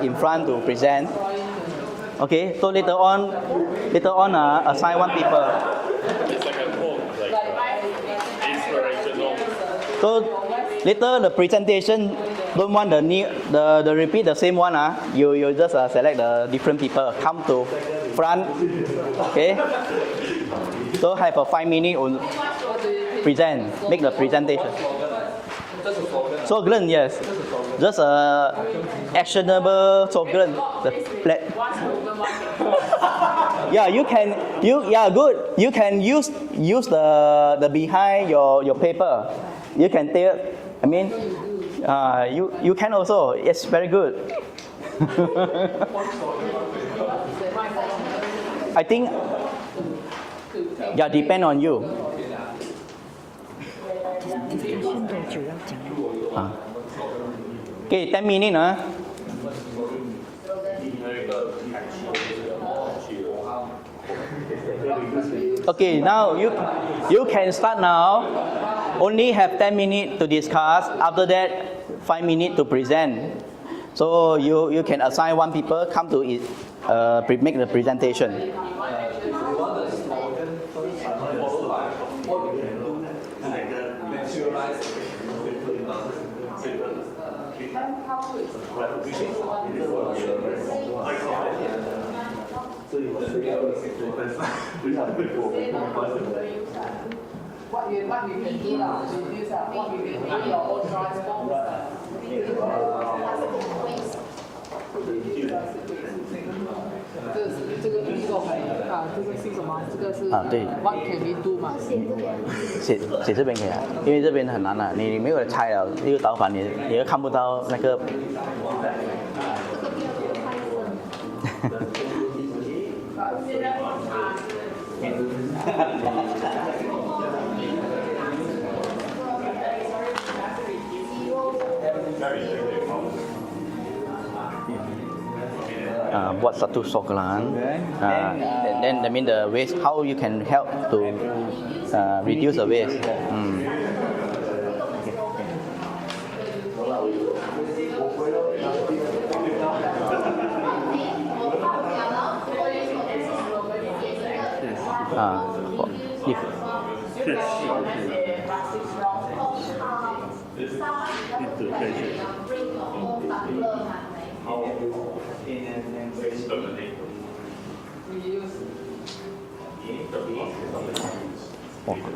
in front to present. Okay. So later on, assign one people. It's like a quote, like inspirational. So later the presentation don't want the repeat the same one. You just select the different people come to front. Okay. So have a 5 minutes on present, make the presentation. Slogan, yes. Just a actionable slogan. Yeah, good. You can use the behind your paper. You can tell. I mean, you can also. It's very good. I think. Yeah, depend on you. Okay, 10 minutes. Okay, now you can start now. Only have 10 minutes to discuss. After that, 5 minutes to present. So you can assign one people come to it, make the presentation. What you can do now, reduce what you can do your own transport.这个第一个这个是什么？这个是对 What can we do 嘛？写这边可以啊，因为这边很难啊，你没有拆了一个导板，你又看不到那个。Buat satu slogan. Then I mean the waste. How you can help to reduce the waste.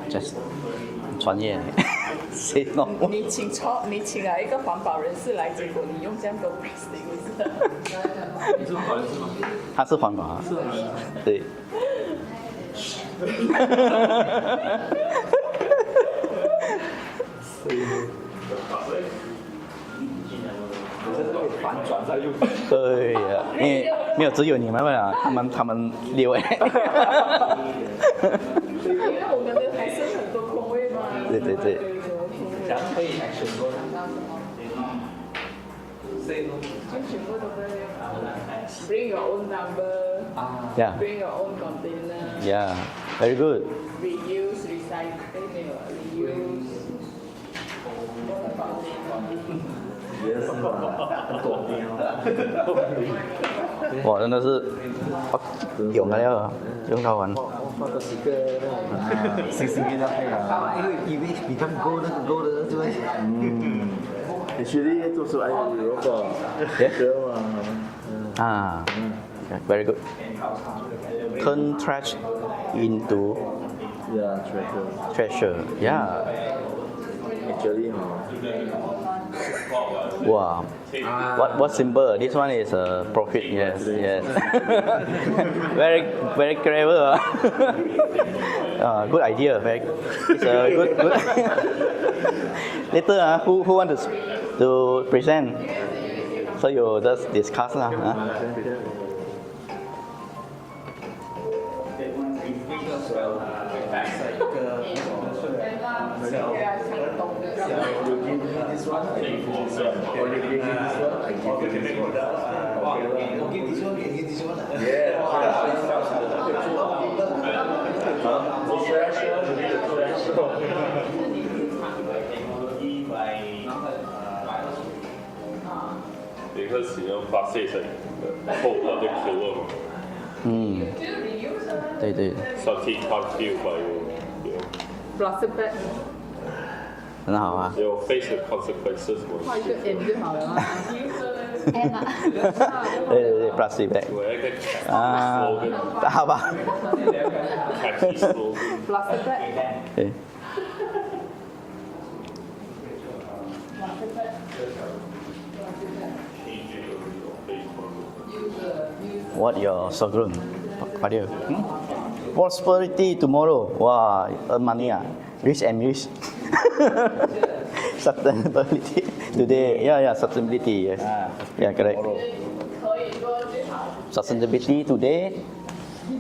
Just 专业，say no。你请了一个环保人士来，结果你用这样多 plastic， 你是环保人士吗？他是环保啊，对。可是会反转再右转。对呀，因为没有只有你们了，他们溜哎。因为我们的还是很多空位嘛。对对对。这样可以 action 过。Say no。全部都会。Bring your own number. Yeah. Bring your own container. Yeah. Very good. Reuse, recycle, reuse. 哇，真的是用了了，用到完。放个几个那种星星给他配啊，因为以为比他们高那个高的对不对？Actually 做出来如果 Very good. Turn trash into treasure. Yeah. Actually Wow. What symbol? This one is a profit. Yes. Yes. very clever. Good idea. It's a good. Later, who want to present? So you just discuss lah. this one, I give you this one. Or you give me this one, I give you this one. Give this one, give this one. Yeah. Because plastic is a whole other killer. 对对， Something can't feel by Plastic bag. 很好啊。 you'll face the consequences. 画一个 M 就好了嘛。M 啊，对 plastic bag 我要一个啊 slogan，好吧。 catchy slogan。 Plastic bag. 对。What your slogan, Fadil? Prosperity tomorrow. Wah, earn money ah. Rich and rich. Sustainability today. Yeah, sustainability. Yes. Yeah, correct. Sustainability today,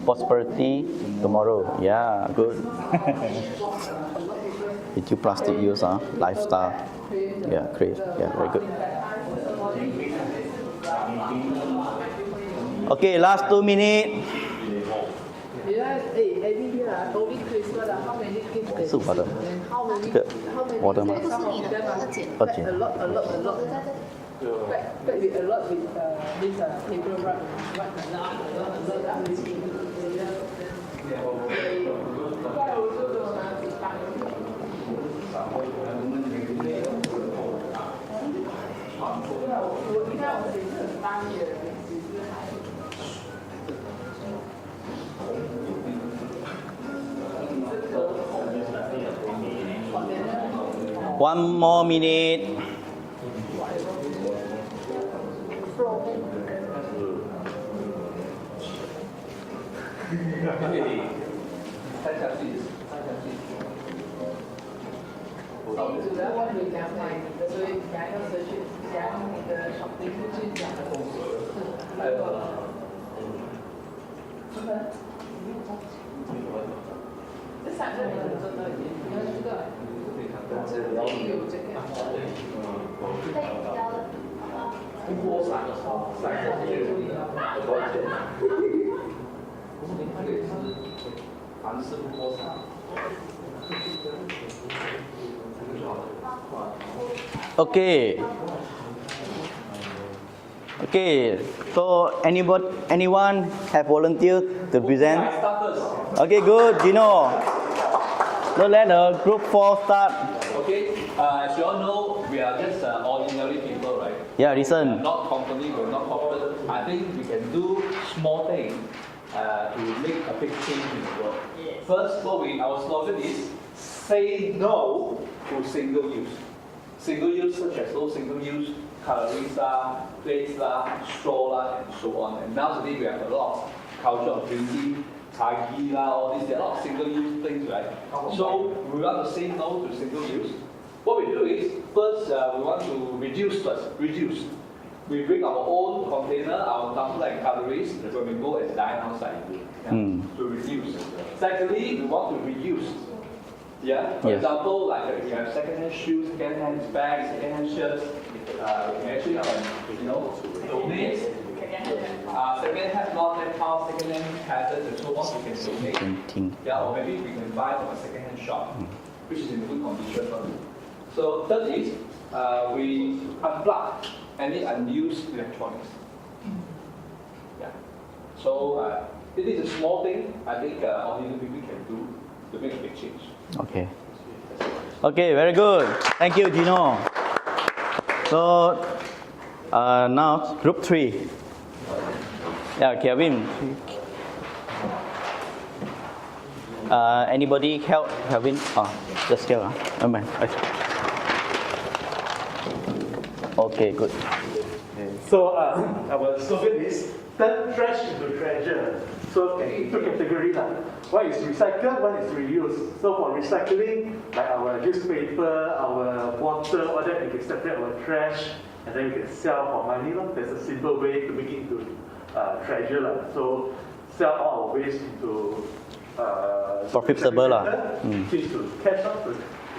prosperity tomorrow. Yeah, good. Reduce plastic use, lifestyle. Yeah, great. Yeah, very good. Okay, last 2 minutes. Every year, only Christmas, how many kids they 是我的， and how many 这个 how many 我的吗？ 不是你的，二姐。二姐 a lot, a lot, a lot. 在这。 Back with a lot with this table rug, a lot. 1 more minute. Okay. Okay. So anyone have volunteered to present? Okay, good. Gino. So let the group 4 start. Okay, as you all know, we are just ordinary people, right? Yeah, listen. Not company, we're not corporate. I think we can do small things to make a big change in the world. First, our slogan is say no to single use. Single use such as those single use calories, plates, straw, and so on. And nowadays we have a lot of culture of drinking, Chagi, all these, there are a lot of single use things, right? So we want to say no to single use. What we do is, first we want to reduce first, reduce. we bring our own container, our tumbler and cutleries when we go and dine outside. To reduce. Secondly, we want to reuse. Yeah. For Yes. example, like if you have second-hand shoes, second-hand bags, second-hand shirts, you can actually donate. Second-hand non-metal, second-hand patterns and so on, we can donate. Painting. Yeah, or maybe we can buy from a second-hand shop, which is in good condition. So third is we unplug any unused electronics. Yeah. So it is a small thing. I think ordinary people can do to make a big change. Okay. Okay, very good. Thank you, Gino. So now group 3. Yeah, Kelvin. Anybody help Kelvin? Oh, just here. Oh, man. Okay, good. So our slogan is turn trash into treasure. So two categories. One is recycle, one is reuse. So for recycling, like our newspaper, our water, all that, we can separate our trash and then we can sell for money. There's a simple way to make it into treasure. So sell all our waste into Profitable lah. change to cash to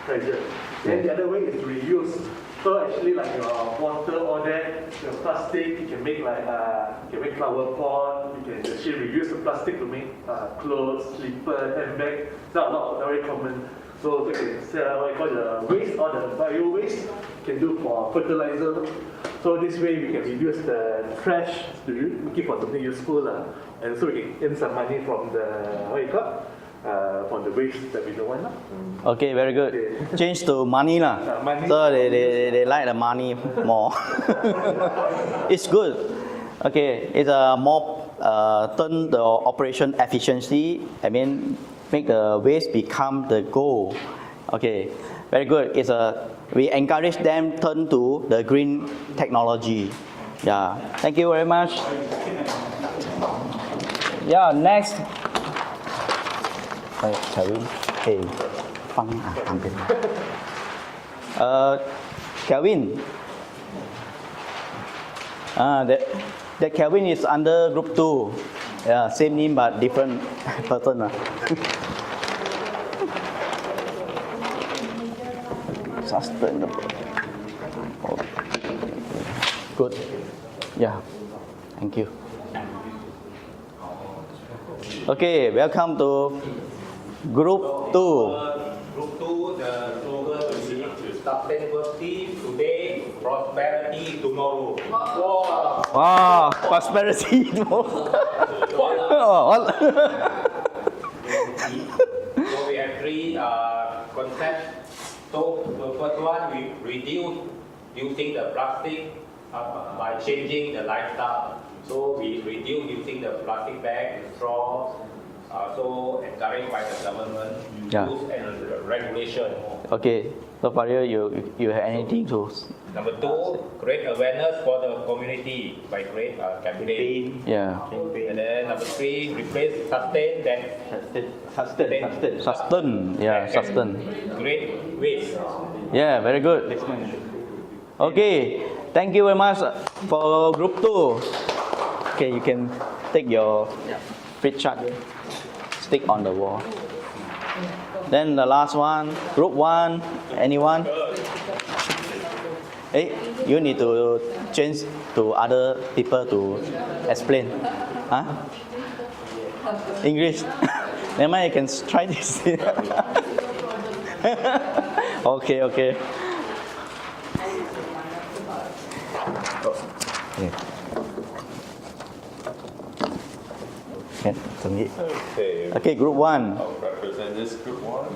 treasure. Then the other way is reuse. So actually, like your water, all that, your plastic, you can make like you can make flower pot. You can actually reuse the plastic to make clothes, slipper, handbag. That's a lot, very common. So you can sell what you call the waste or the bio waste. You can do for fertilizer. So this way we can reduce the trash to make it for something useful, and so we can earn some money from the what you call. From the waste that we don't want. Okay, very good. Change to money lah. Money. So they like the money more. It's good. Okay, it's a more turn the operation efficiency. I mean, make the waste become the goal. Okay, very good. It's we encourage them turn to the green technology. Yeah, thank you very much. Yeah, next. Kelvin, hey, Kelvin. That Kelvin is under group 2. Yeah, same name but different person. Sustainable. Good. Yeah. Thank you. Okay, welcome to Group 2. Group 2, the slogan is sustainability today, prosperity tomorrow. Wow, prosperity. So we have 3 concepts. So the first one, we reduce using the plastic by changing the lifestyle. So we reduce using the plastic bag, straw. So encouraged by the government rules and regulation. Okay, so Faria, you have anything to? Number 2, create awareness for the community by create a campaign. Yeah. And then number 3, replace sustain. Yeah, sustain. Create waste. Yeah, very good. Okay, thank you very much for group 2. Okay, you can take your flip chart, stick on the wall. Then the last one, group 1, anyone? Hey, you need to change to other people to explain. Huh? English. Never mind, you can try this. Okay. Okay. Okay, group 1. I'll represent this group 1.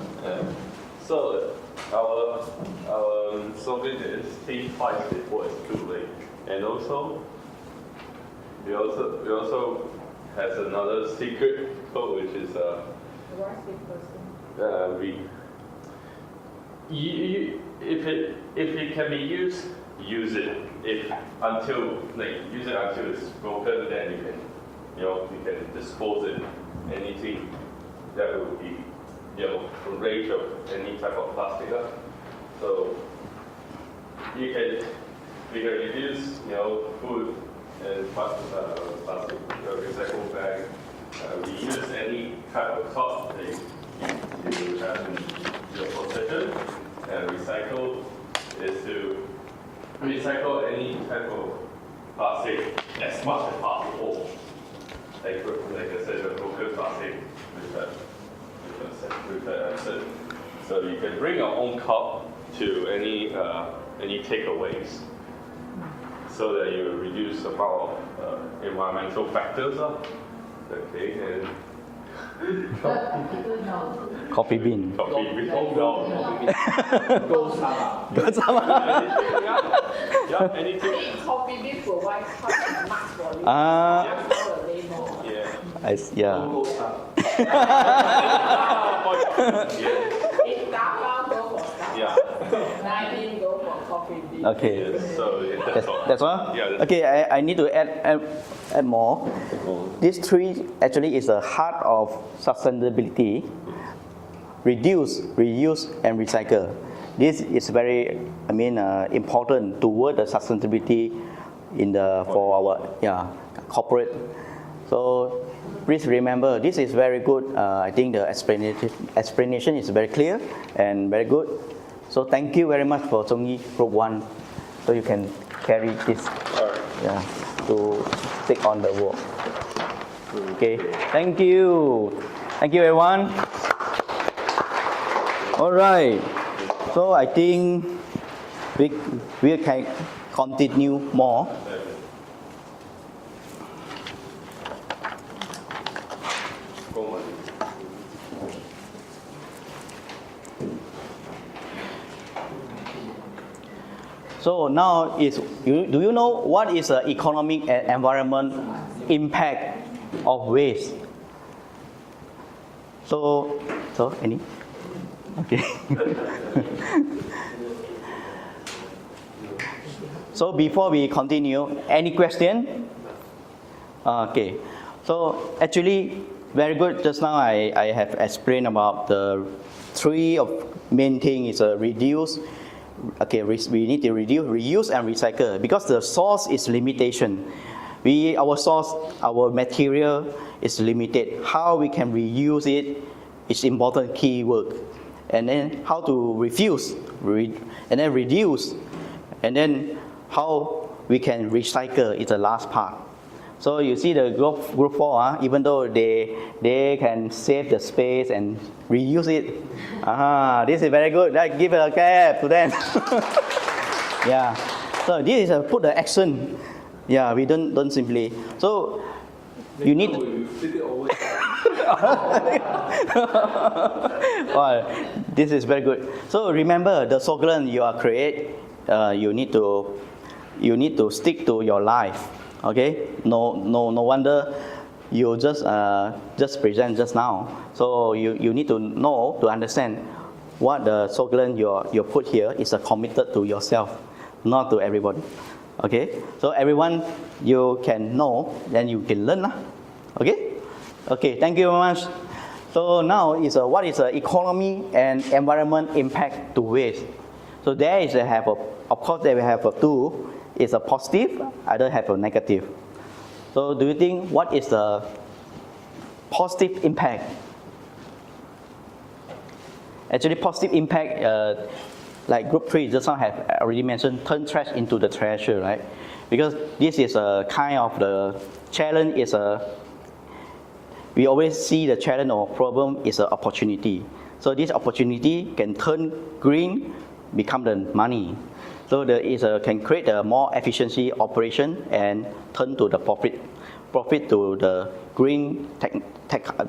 So our slogan is think twice before it's too late. And also we also has another secret code, which is if it can be used, use it. Use it until it's broken, then you can dispose it. Anything that will be a range of any type of plastic. So you can we can reduce, food and plastic recycle bag. We use any type of cup that you have in your possession, and recycle is to recycle any type of plastic as much as possible. Like I said, the local plastic with that. So you can bring your own cup to any takeaways, so that you reduce the amount of environmental factors. Okay, and Coffee bean. coffee bean. No. Go sama. Yeah, anything. Big coffee bean provide quite much for you. Ah, For the label. Yeah. yeah. Go sama. Yeah. If Starbucks go for Starbucks. Yeah. 19 go for coffee bean. Okay. Yes, so that's all. That's all? Yeah. Okay, I need to add more. This three actually is the heart of sustainability. Reduce, reuse, and recycle. This is very, important toward the sustainability for our corporate. So please remember, this is very good. I think the explanation is very clear and very good. So thank you very much for Zhongyi Group 1. So you can carry this to take on the work. Okay, thank you. Thank you everyone. All right. So I think we can continue more. So now do you know what is the economic and environment impact of waste? So any? Okay. So before we continue, any question? Okay. So actually, very good. Just now I have explained about the three of main thing is reduce. Okay, we need to reduce, reuse, and recycle because the source is limitation. Our material is limited. How we can reuse it is important key work. And then how to refuse, and then reduce, and then how we can recycle is the last part. So you see the group 4, even though they can save the space and reuse it. This is very good. Give a clap to them. Yeah. So this is put the action. Yeah, we don't simply. So you need. Well, this is very good. So remember the slogan you are create. You need to stick to your life. Okay. No wonder you just present just now. So you need to know to understand what the slogan you put here is committed to yourself, not to everybody. Okay. So everyone you can know, then you can learn. Okay. Okay. Thank you very much. So now is what is the economy and environment impact to waste? So there is of course they will have two. It's a positive, either have a negative. So do you think what is the positive impact? Actually, positive impact, like group 3 just now have already mentioned, turn trash into the treasure, right? Because this is a kind of the challenge we always see the challenge or problem is an opportunity. So this opportunity can turn green, become the money. So there can create a more efficiency operation and turn to the profit to the green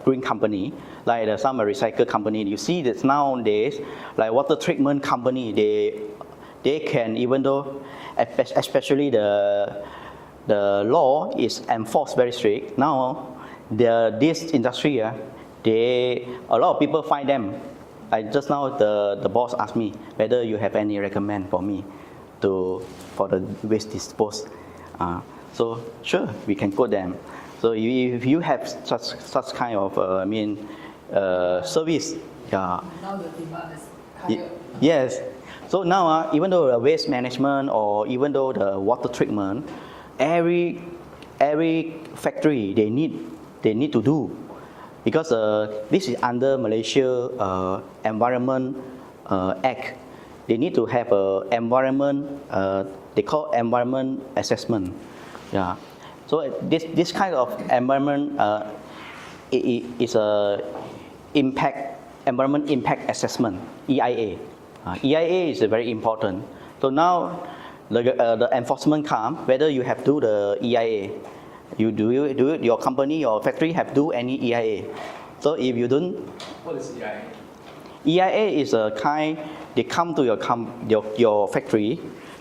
green company, like some recycle company. You see that nowadays, like water treatment company, they can, even though especially the law is enforced very strict. Now this industry, a lot of people find them. Like just now the boss asked me whether you have any recommend for me for the waste dispose. So sure, we can quote them. So if you have such kind of service, Now the demand is higher. yes. So now, even though the waste management or even though the water treatment, every factory they need to do, because this is under Malaysia Environment Act. They need to have a environment. They call environment assessment. Yeah. So this kind of environment is a environment impact assessment, EIA. EIA is very important. So now the enforcement comes, whether you have to do the EIA, you do it, your company or factory have to do any EIA. So if you don't, What is EIA? EIA is a kind, they come to your factory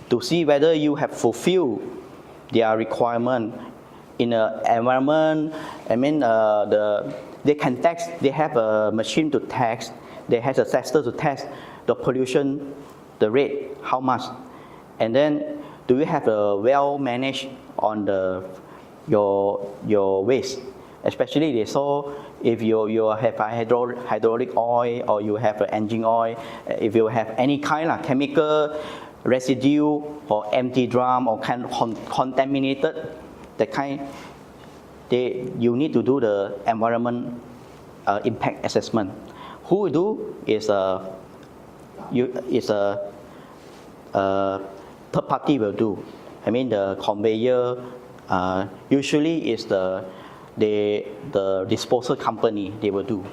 to see whether you have fulfilled their requirement in the environment. I mean, they can test, they have a machine to test, they have a tester to test the pollution, the rate, how much. And then, do you have a well managed on your waste? Especially they saw if you have hydraulic oil or you have an engine oil, if you have any kind of chemical residue or empty drum or contaminated, that kind, you need to do the environment impact assessment. Who will do is a third party will do. I mean the conveyor usually is the disposal company, they will do.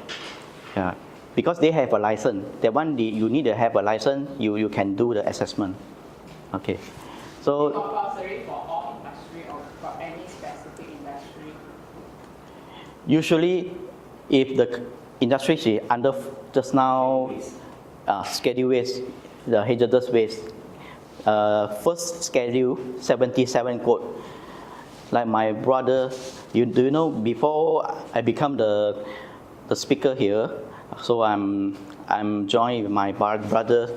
Yeah. Because they have a license. That one you need to have a license, you can do the assessment. Okay. So Compulsory for all industry or for any specific industry? usually if the industry is under just now schedule waste, the hazardous waste, first schedule 77 code. Like my brother, do you know, before I become the speaker here, so I'm joined with my brother.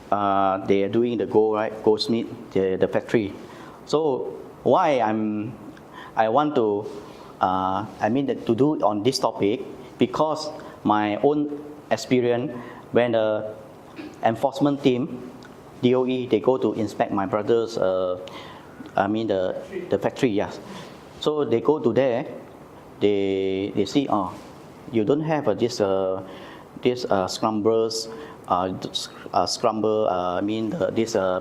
They are doing the Goldsmith, the factory. So why I want to to do on this topic, because my own experience when the enforcement team, DOE, they go to inspect my brother's the factory, yes. So they go to there, they see, you don't have this scrambers, this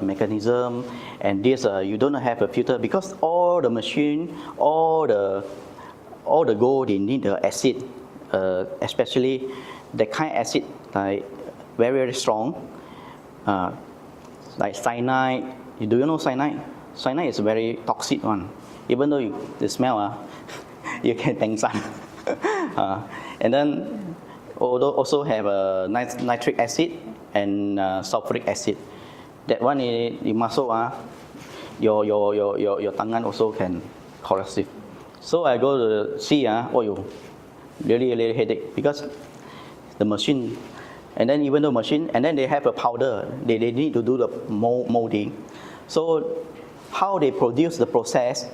mechanism, and this you don't have a filter, because all the machine, all the gold, they need the acid, especially the kind of acid like very, very strong, like cyanide. Do you know cyanide? Cyanide is a very toxic one. Even though the smell, you can think some. And then also have nitric acid and sulfuric acid. That one you muscle, your tangan also can corrosive. So I go to see, really headache, because the machine, and then even the machine, and then they have a powder, they need to do the molding. So how they produce the process,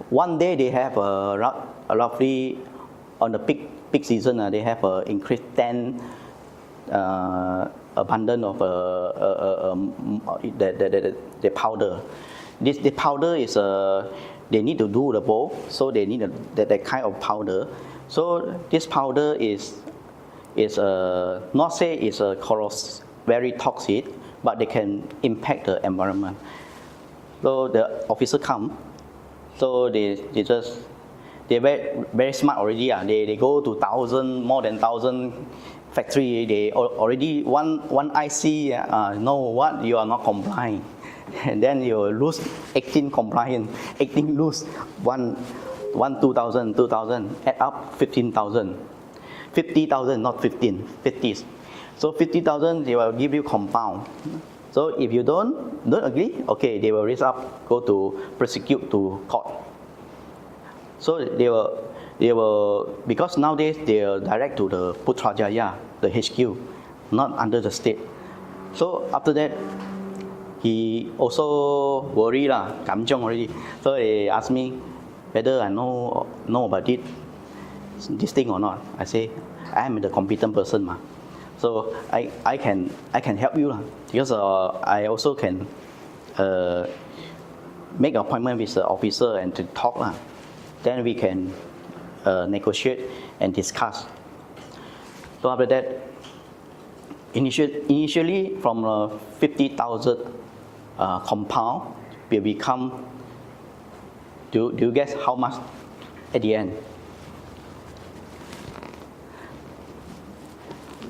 one day they have roughly on the peak season, they have increased 10 abundance of the powder. The powder is they need to do the bowl, so they need that kind of powder. So this powder is not say it's very toxic, but they can impact the environment. So the officer come, so they're very smart already. They go to more than 1,000 factory. They already one IC know what you are not complying, and then you lose 18 compliant, 18 lose 2,000, add up 15,000, 50,000, not 15, 50. So 50,000 they will give you compound. So if you don't agree, okay, they will raise up, go to prosecute to court. So they will because nowadays they are direct to the Putrajaya, the HQ, not under the state. So after that, he also worried kamjong already. So he asked me whether I know about this thing or not. I say I am the competent person, ma. So So I can help you lah, because I also can make an appointment with the officer and to talk lah. Then we can negotiate and discuss. So after that, initially from 50,000 compound will become. Do you guess how much at the end?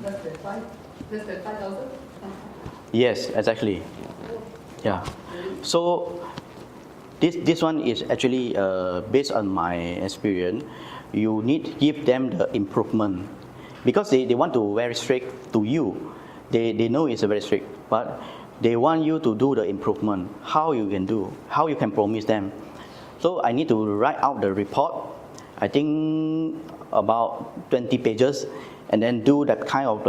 Less than 5,000? Yes, exactly. Yeah. So this one is actually based on my experience. You need to give them the improvement, because they want to very strict to you. They know it's very strict, but they want you to do the improvement. How you can do? How you can promise them? So I need to write out the report. I think about 20 pages, and then do that kind of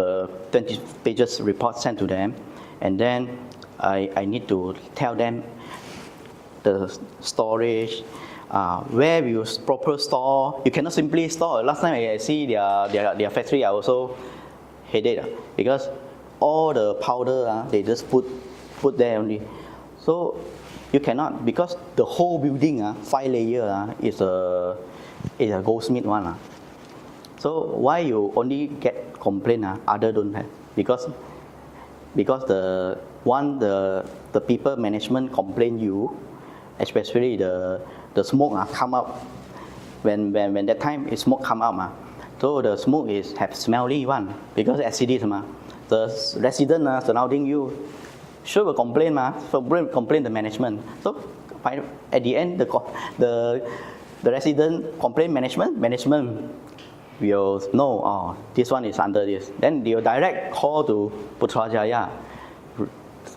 20 pages report sent to them, and then I need to tell them the storage, where we use proper store. You cannot simply store. Last time I see their factory, I also headache, because all the powder they just put there only. So you cannot, because the whole building 5 layer is a goldsmith one. So why you only get complaint? Other don't have, because the people management complain you, especially the smoke come up when that time is smoke come up. So the smoke have smelly one, because acidic the resident surrounding you sure will complain complain the management. So at the end the resident complain management will know, this one is under this. Then they will direct call to Putrajaya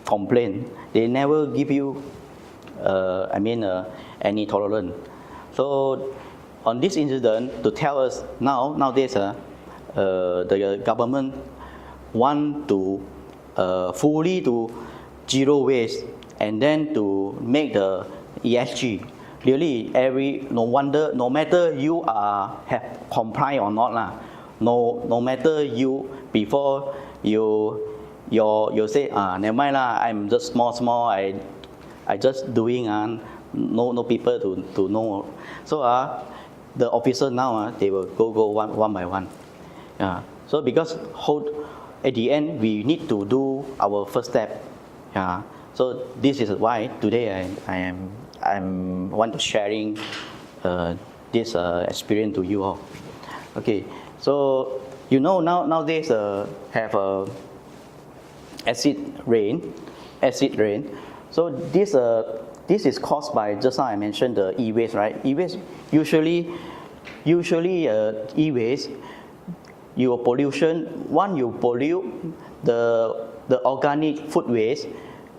complain. They never give you any tolerance. So on this incident, to tell us nowadays the government want to fully to zero waste, and then to make the ESG. Really, no matter you have comply or not no matter you before you say never mind I'm just small I just doing no people to know. So the officer now they will go one by one. So because at the end we need to do our first step. So this is why today I'm want to sharing this experience to you all. Okay, so nowadays have acid rain. So this is caused by, just now I mentioned the e-waste, right? E-waste usually e-waste, your pollution. One, you pollute the organic food waste.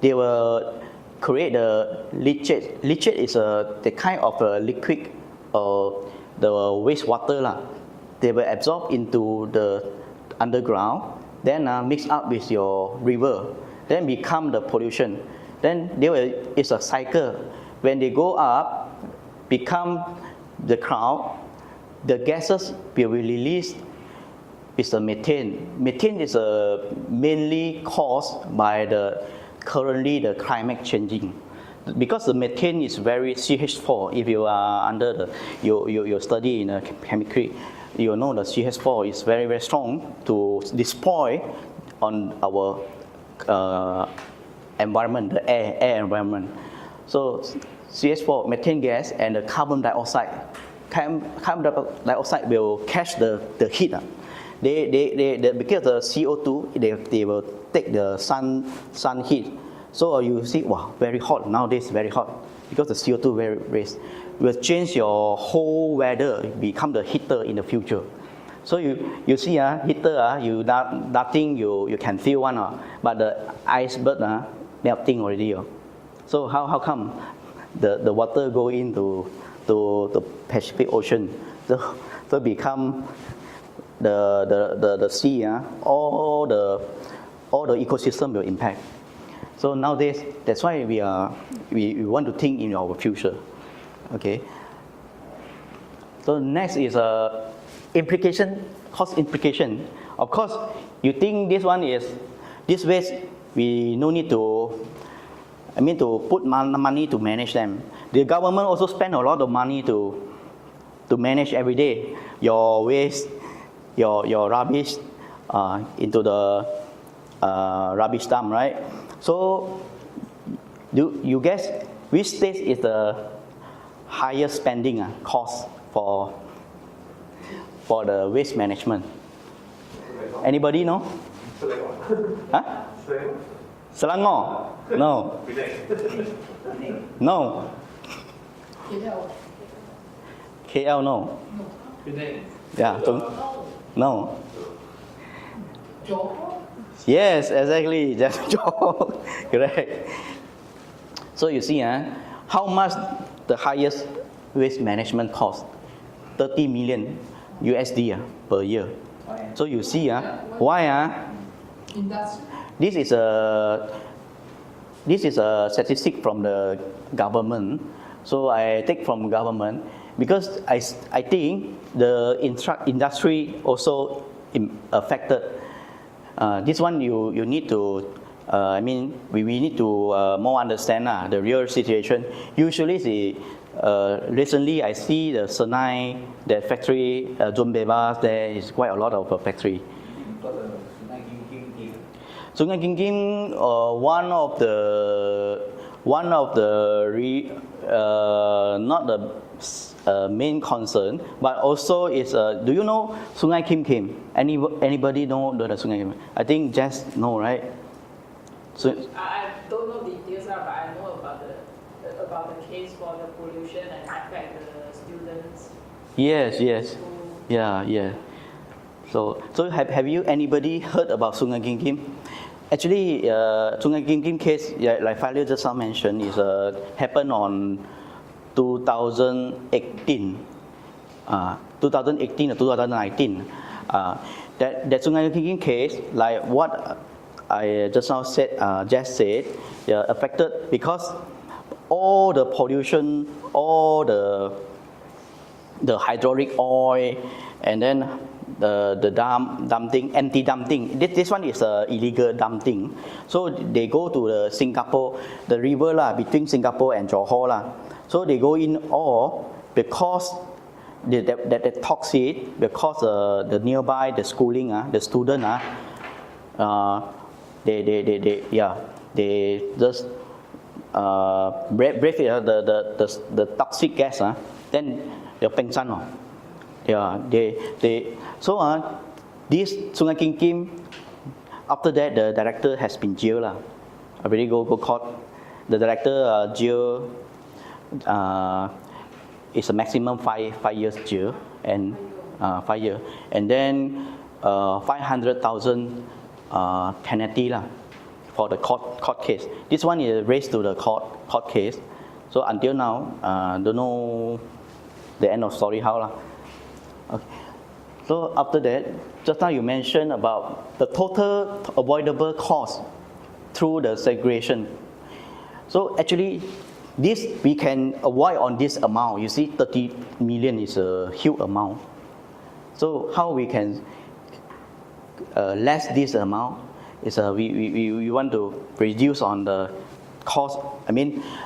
They will create the leachate. Leachate is the kind of liquid, the wastewater They will absorb into the underground, then mix up with your river, then become the pollution. Then it's a cycle. When they go up, become the cloud, the gases will be released. It's the methane. Methane is mainly caused by currently the climate changing, because the methane is very CH4. If you are under your study in chemistry, you know the CH4 is very, very strong to destroy on our environment, the air environment. So CH4, methane gas, and the carbon dioxide. Carbon dioxide will catch the heat. They because the CO2 they will take the sun heat. So you see, wow, very hot nowadays, very hot, because the CO2 very raised. Will change your whole weather, become the heater in the future. So you see heater you nothing you can feel one but the iceberg melting already. So how come the water go into the Pacific Ocean? So become the sea, all the ecosystem will impact. So nowadays, that's why we want to think in our future. Okay. So next is implication, cost implication. Of course, you think this one is, this waste, we no need to, to put money to manage them. The government also spend a lot of money to manage every day your waste, your rubbish into the rubbish dump, right? So, you guess which state is the highest spending cost for the waste management? Anybody know? Huh? Selangor? No. No. KL, no. Yeah. No. Yes, exactly. Just Johor. Correct. So you see, how much the highest waste management cost? 30 million USD per year. So you see, why? This is a statistic from the government. So I take from government because I think the industry also affected. This one you need to. We need to more understand the real situation. Usually, recently I see the Senai, the factory, Zon Bebas, there is quite a lot of factory. Sungai King, one of the not the main concern, but also is do you know Sungai Kim? Anybody know the Sungai Kim? I think just know, right? So, I don't know details, but I know about the case for the pollution and affect the students. Yes. Yeah. So have you anybody heard about Sungai Kim? Actually, Sungai Kim case, like Falia just mentioned, is happened on 2018 or 2019. That Sungai Kim case, like what I just said, affected because all the pollution, all the hydraulic oil, and then the dumping, anti-dumping. This one is illegal dumping. So they go to the Singapore, the river between Singapore and Johor. So they go in all because the toxic, because the nearby, the schooling, the student, they just breathe the toxic gas, then they're peng san. So this Sungai Kim, after that the director has been jailed. Already go court. The director jail is a maximum 5 years jail and 5 years, and then 500,000 penalty for the court case. This one is raised to the court case. So until now, don't know the end of story how. Okay. So after that, just now you mentioned about the total avoidable cost through the segregation. So actually, this we can avoid on this amount. You see, 30 million is a huge amount. So how we can less this amount is we want to reduce on the cost.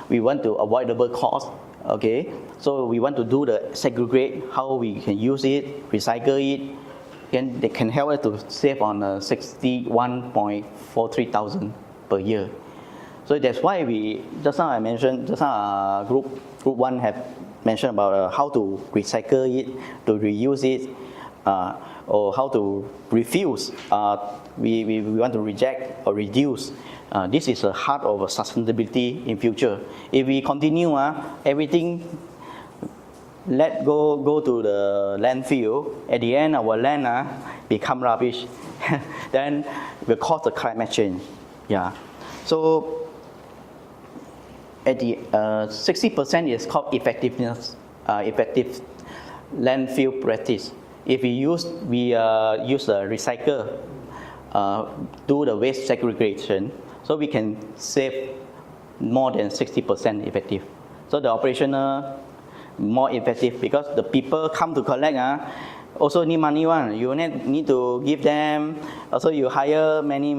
We want to avoidable cost. Okay, so we want to do the segregate, how we can use it, recycle it, and they can help us to save on 61.43 thousand per year. So that's why just now group 1 have mentioned about how to recycle it, to reuse it, or how to refuse. We want to reject or reduce. This is the heart of sustainability in future. If we continue, everything let go to the landfill, at the end our land become rubbish, then will cause the climate change. Yeah. So at the 60% is called effective landfill practice. If we use the recycle, do the waste segregation, so we can save more than 60% effective. So the operational more effective because the people come to collect, also need money one. You need to give them. Also, you hire many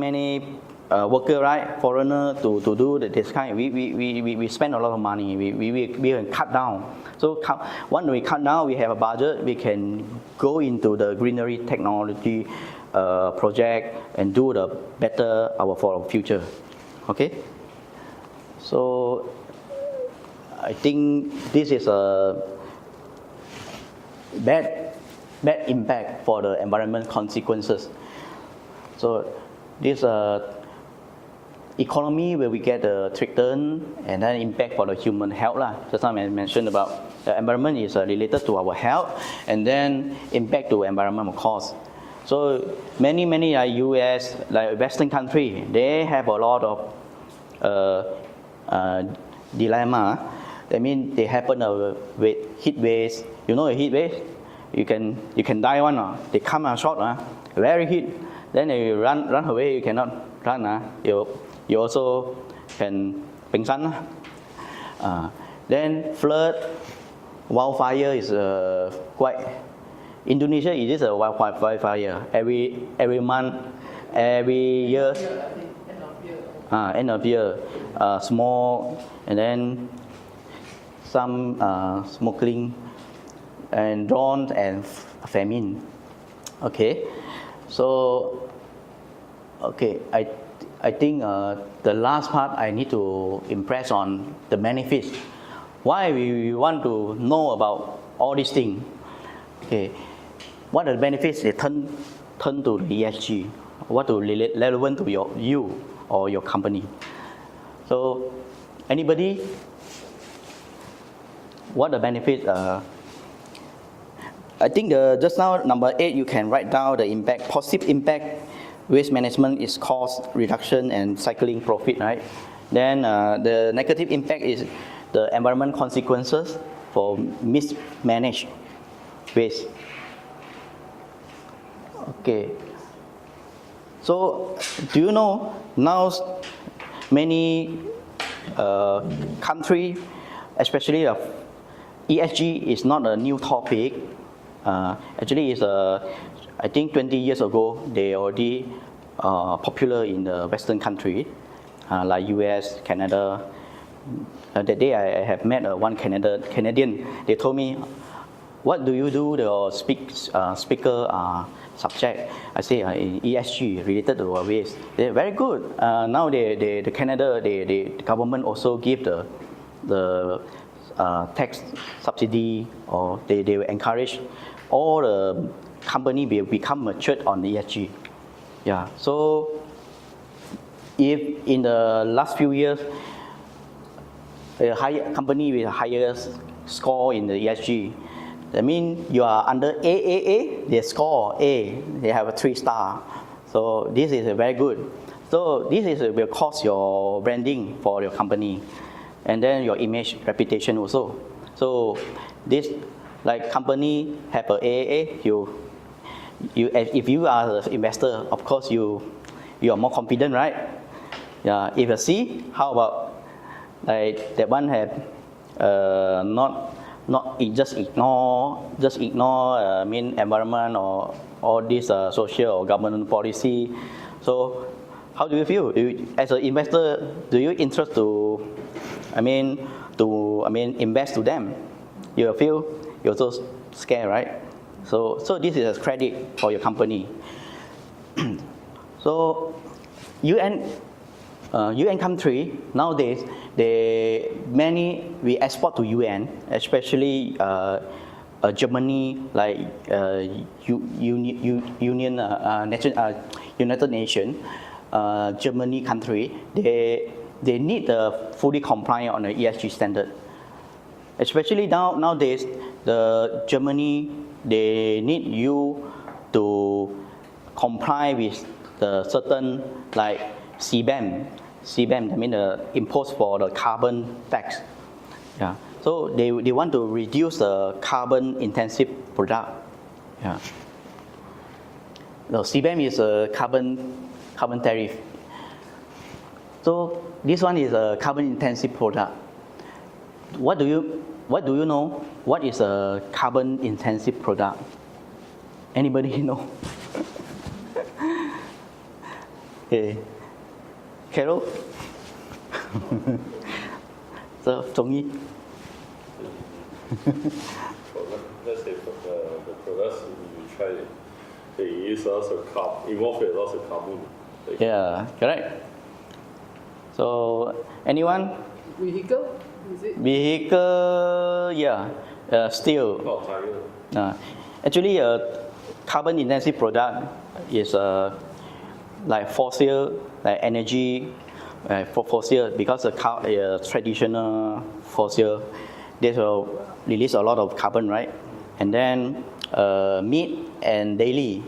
worker, right? Foreigner to do this kind. We spend a lot of money. We can cut down. So when we cut down, we have a budget. We can go into the greenery technology project and do the better for our future. Okay. So I think this is a bad impact for the environment consequences. So this economy where we get the return and then impact for the human health lah. Just now I mentioned about the environment is related to our health and then impact to environment of course. So many like US, like Western country, they have a lot of dilemma. That means they happen with heat waves. You know a heat wave? You can die one. They come short, very heat. Then you run away. You cannot run. You also can ping san. Then flood, wildfire is quite. Indonesia it is a wildfire every month, every year. End of year, smoke and then some smuggling and drought and famine. Okay, so okay, I think the last part I need to impress on the benefits. Why we want to know about all these things? Okay, what are the benefits? They turn to the ESG. What are relevant to you or your company? So, anybody? What the benefits? I think just now number 8 you can write down the impact. Positive impact. Waste management is cost reduction and cycling profit, right? Then the negative impact is the environment consequences for mismanaged waste. Okay. So, do you know now many countries, especially ESG, is not a new topic. Actually, it's I think 20 years ago they already popular in the Western country, like US, Canada. That day I have met one Canadian. They told me, "What do you do? The speaker subject?" I say ESG related to waste. They're very good. Now the Canada, the government also give the tax subsidy, or they will encourage all the company will become matured on ESG. Yeah. So if in the last few years, a higher company with a higher score in the ESG, that means you are under AAA, they score A, they have a 3-star. So this is very good. So this will cost your branding for your company, and then your image, reputation also. So this, like company have a AAA, if you are the investor, of course you are more confident, right? Yeah. If a C, how about like that one have not just ignore environment or all this social or government policy. So how do you feel? As an investor, do you interest to invest to them? You feel you're so scared, right? So this is a credit for your company. So UN country nowadays, we export to UN, especially Germany, like United Nations, Germany country. They need fully compliant on the ESG standard. Especially nowadays, the Germany, they need you to comply with the certain like CBAM, that means the impose for the carbon tax. Yeah. So they want to reduce the carbon intensive product. Yeah. No, CBAM is a carbon tariff. So this one is a carbon intensive product. What do you know? What is a carbon intensive product? Anybody know? Okay. Carol? So, Zhongyi? Let's say for the products you try it, they use lots of carbon, involve with lots of carbon. Yeah, correct. So, anyone? Vehicle, is it? Vehicle, yeah, steel. Not tire. Actually, a carbon intensive product is like fossil, like energy, fossil, because the traditional fossil, they will release a lot of carbon, right? And then meat and dairy,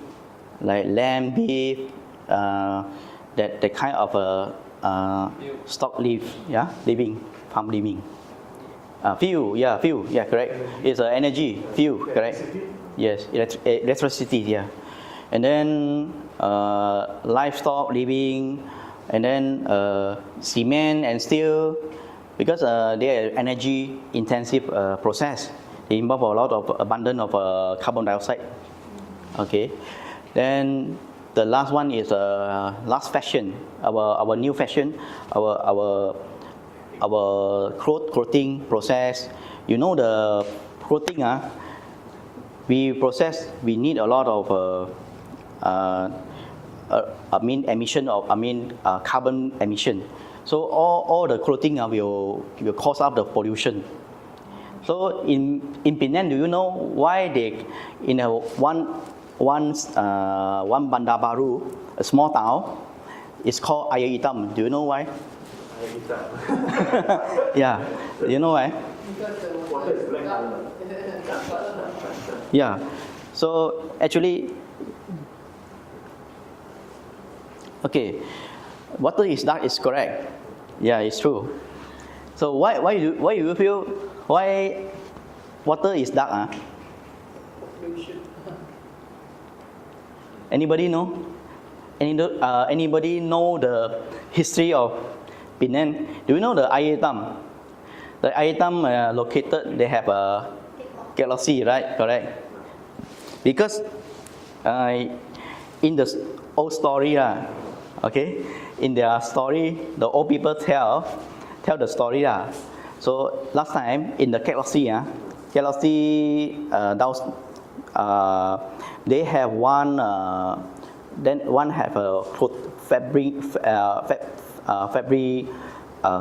like lamb, beef, that kind of stock leaf, yeah, living, farm living. Fuel, yeah, correct. It's energy, fuel, correct. Yes, electricity, yeah. And then livestock living, and then cement and steel, because they are energy intensive process. They involve a lot of abundance of carbon dioxide. Okay. Then the last one is last fashion, our new fashion, our clothing process. You know the clothing, we need a lot of carbon emission. So all the clothing will cause up the pollution. So in Penang, do you know why they in one Bandar Baru, a small town, it's called Ayer Hitam? Do you know why? Yeah, you know why? Yeah. So actually, okay, water is dark is correct. Yeah, it's true. So why you feel why water is dark? Anybody know? Anybody know the history of Penang? Do you know the Ayer Hitam? The Ayer Hitam located, they have a galaxy, right? Correct. Because in the old story, okay, in their story, the old people tell the story. So last time in the galaxy, they have one. Then one have a fabric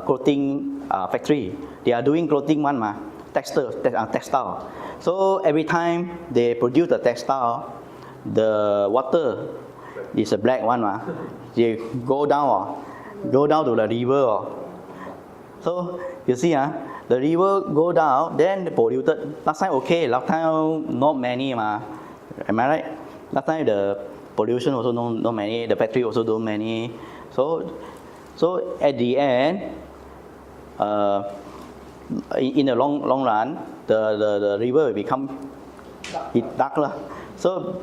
clothing factory. They are doing clothing textile. So every time they produce the textile, the water is a black one. They go down to the river. So you see, the river go down, then polluted. Last time okay, last time not many. Am I right? Last time the pollution also not many, the factory also not many. So at the end, in the long run, the river will become dark. So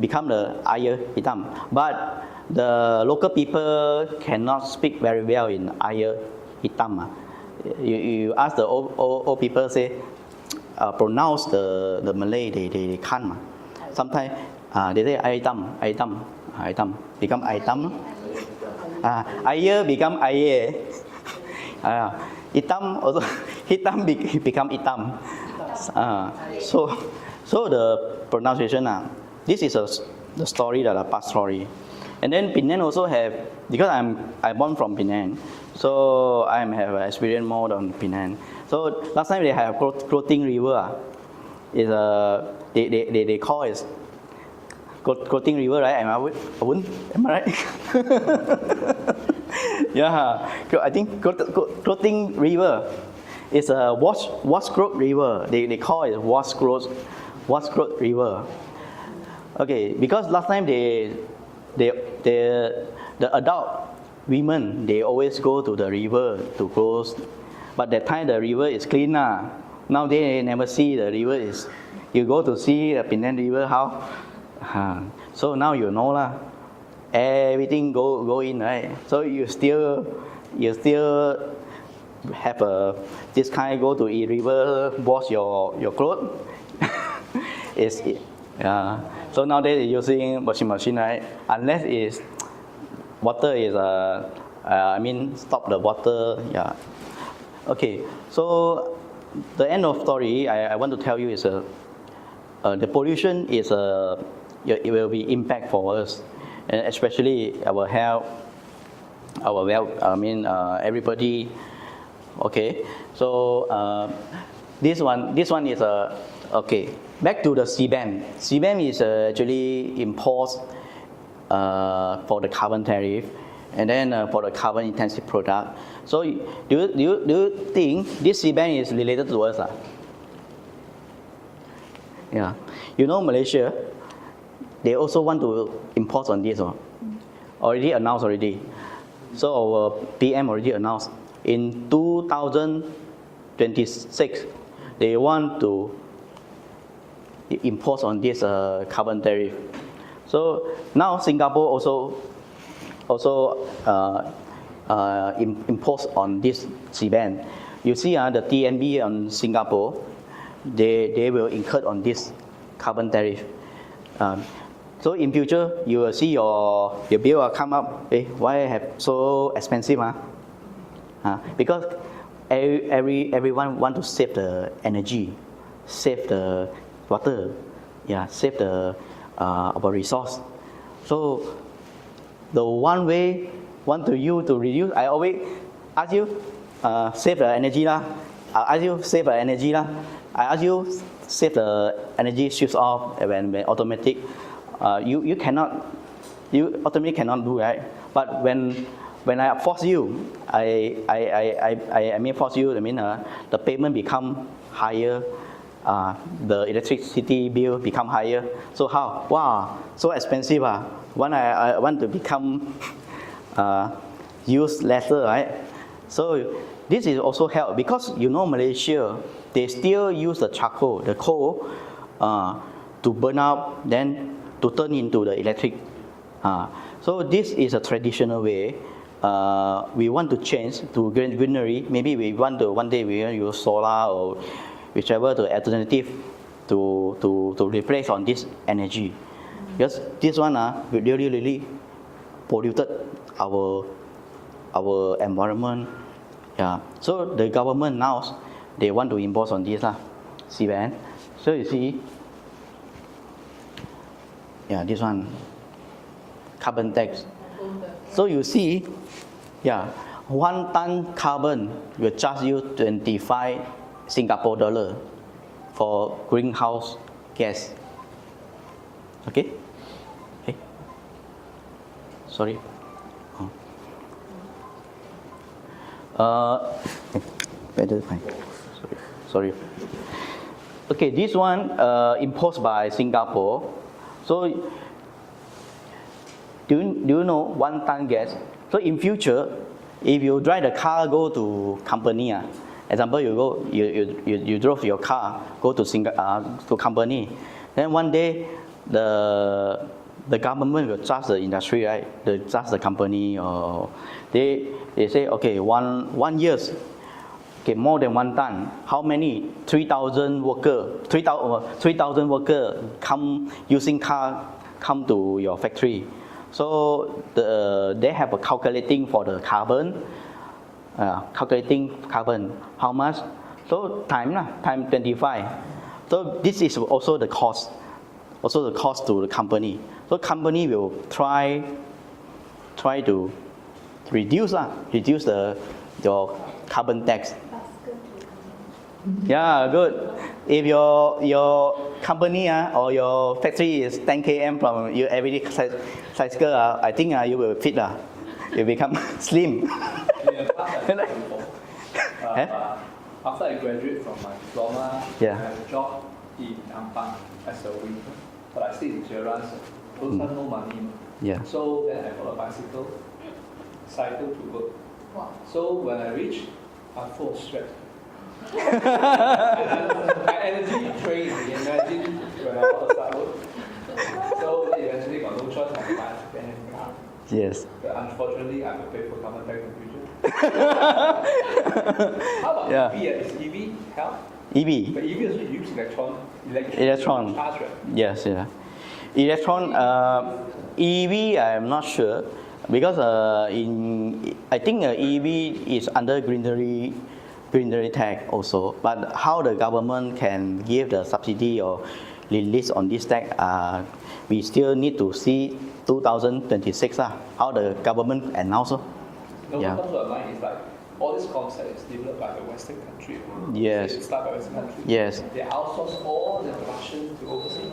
become the Ayer Hitam. But the local people cannot speak very well in Ayer Hitam. You ask the old people, say, pronounce the Malay, they can't. Sometimes they say Ayer Hitam, become Ayer Hitam. Ayer become Ayer. Hitam also, Hitam become Hitam. So the pronunciation, this is the story, the past story. And then Penang also have, because I'm born from Penang, so I have experience more on Penang. So last time they have clothing river. Is they call it clothing river, right? Am I right? Yeah, I think clothing river is a wash cloth river. They call it wash cloth river. Okay, because last time the adult women, they always go to the river to clothe, but that time the river is clean. Now they never see the river is. You go to see the Penang River how. So now you know everything go in, right? So you still have this kind, go to a river, wash your clothes. Yeah. So nowadays they're using machine, right? Unless is water is stop the water. Yeah. Okay. So the end of story I want to tell you is the pollution is it will be impact for us, and especially our health, our wealth. Everybody. Okay. So this one is okay. Back to the CBAM. CBAM is actually imposed for the carbon tariff, and then for the carbon intensive product. So do you think this CBAM is related to us? Yeah. You know Malaysia, they also want to impose on this one. Already announced already. So our PM already announced in 2026 they want to impose on this carbon tariff. So now Singapore also impose on this CBAM. You see the TNB on Singapore, they will incur on this carbon tariff. So in future you will see your bill will come up. Why have so expensive? Because everyone want to save the energy, save the water, save the our resource. So the one way want you to reduce, I always ask you save the energy lah. I ask you save the energy lah. I ask you save the energy switch off when automatic. You automatically cannot do, right? But when I force you, force you. The payment become higher. The electricity bill become higher. So how? Wow, so expensive. When I want to become use lesser, right? So this is also help because Malaysia, they still use the charcoal, the coal, to burn up, then to turn into the electric. So this is a traditional way. We want to change to greenery. Maybe we want to one day we want to use solar or whichever the alternative to replace on this energy. Because this one really polluted our environment. Yeah. So the government now they want to impose on this CBAM. So you see, this one carbon tax. So you see, 1 ton carbon will charge you 25 Singapore dollar for greenhouse gas. Okay? Sorry. Better fine. Sorry. Okay, this one imposed by Singapore. So do you know 1 ton gas? So in future, if you drive the car go to company, example you drove your car go to company, then one day the government will charge the industry, right? They charge the company, or they say okay, one years, okay, more than 1 ton. How many? 3,000 worker come using car come to your factory. So they have a calculating for the carbon, how much? So time 25. So this is also the cost to the company. So company will try to reduce your carbon tax. Yeah, good. If your company or your factory is 10 km from your everyday cycle, I think you will fit. You become slim. After I graduate from my diploma, I have a job in Ampang as a waiter, but I stay in Gerrans. Those have no money. So then I bought a bicycle, cycle to work. Wow. So when I reach, I'm full of sweat. My energy drained. Imagine when I want to start work. So they eventually got no choice. I buy a second-hand car. Yes. But unfortunately, I have to pay for carbon tax in the future. How about EV? Is EV help? EV. But EV also use Electron. charge, right? Yes, yeah. Electron, EV, I'm not sure because I think EV is under greenery tag also. But how the government can give the subsidy or release on this tag, we still need to see 2026 how the government announce. No, Yeah. what comes to my mind is like all this concept is developed by the Western country. Yes. It's started by Western country. Yes. They outsource all their production to overseas.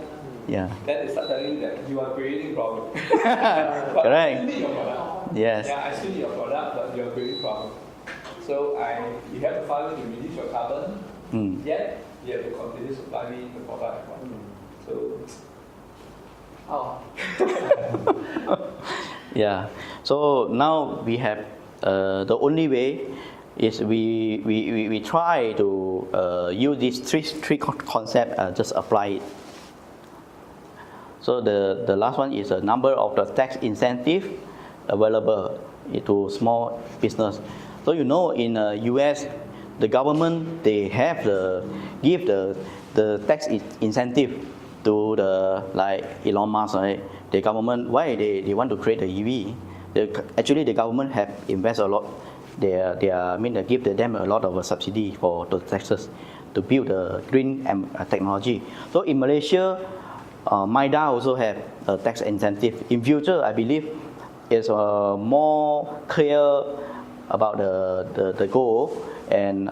Yeah. Then they start telling you that you are creating problem. But Correct. I still need your product. Yes. Yeah, I still need your product, but you are creating problem. So you have to find me to reduce your carbon. Yet you have to continue supply me the product. So, Yeah. So now we have the only way is we try to use these three concept, just apply it. So the last one is the number of the tax incentive available to small business. So you know in US, the government they have give the tax incentive to the like Elon Musk, right? The government, why they want to create the EV? Actually the government have invest a lot. They give them a lot of subsidy for the taxes to build the green technology. So in Malaysia, MIDA also have a tax incentive. In future, I believe it's more clear about the goal and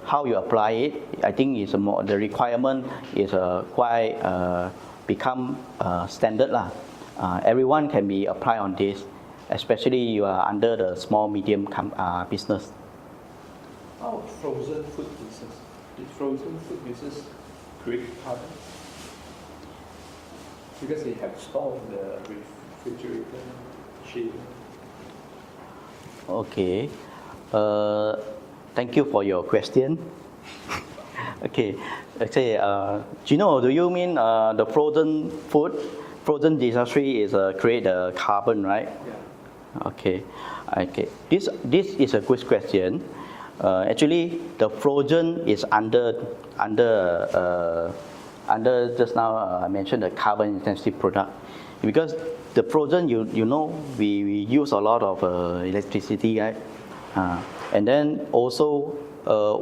how you apply it. I think it's the requirement is quite become standard lah. Everyone can be apply on this, especially you are under the small medium business. how frozen food business? Did frozen food business create carbon? Because they have stored in the refrigerator, chiller. Okay. Thank you for your question. Okay. Gino, do you mean the frozen food, frozen industry is create carbon, right? Yeah. Okay. Okay. This is a good question. Actually, the frozen is under just now I mentioned the carbon intensive product, because the frozen you know we use a lot of electricity, right? And then also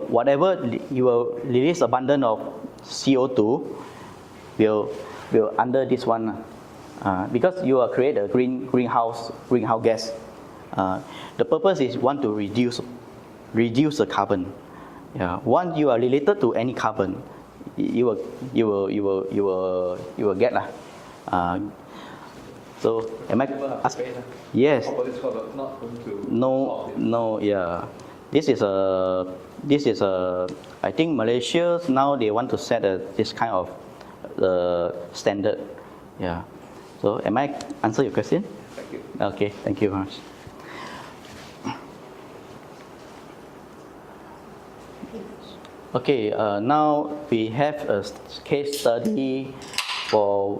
whatever you will release abundance of CO2 will under this one, because you will create a greenhouse gas. The purpose is want to reduce the carbon. Yeah. Once you are related to any carbon, you will get lah. So am I? Yes. Not going to No. Yeah. This is a. I think Malaysia now they want to set this kind of standard. Yeah. So am I answer your question? Thank you. Okay. Thank you very much. Okay, now we have a case study for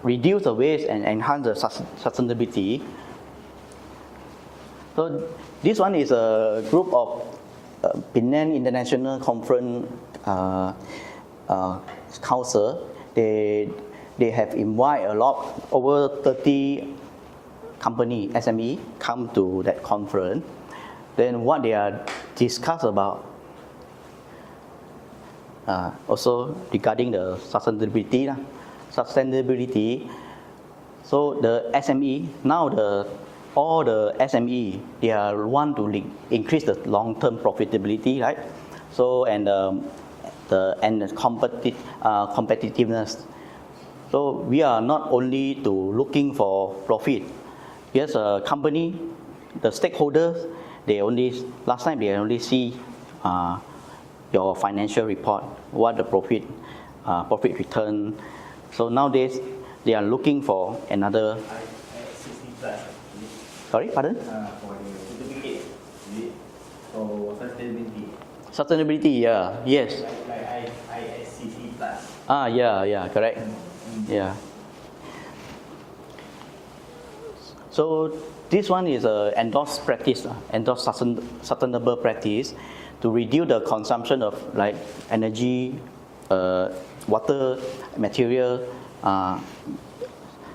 reduce the waste and enhance the sustainability. So this one is a group of Penang International Conference Council. They have invited a lot, over 30 company, SME, come to that conference. Then what they are discuss about, also regarding the sustainability. So the SME, now all the SME, they are want to increase the long-term profitability, right? So and the competitiveness. So we are not only to looking for profit. Yes, a company, the stakeholders, last time they only see your financial report, what the profit return. So nowadays they are looking for another. Sorry, pardon? For the certificate, for sustainability. Sustainability, yeah, yes. Like ISCC plus. Yeah, correct. Yeah. So this one is a endorsed practice, endorsed sustainable practice to reduce the consumption of like energy, water, material,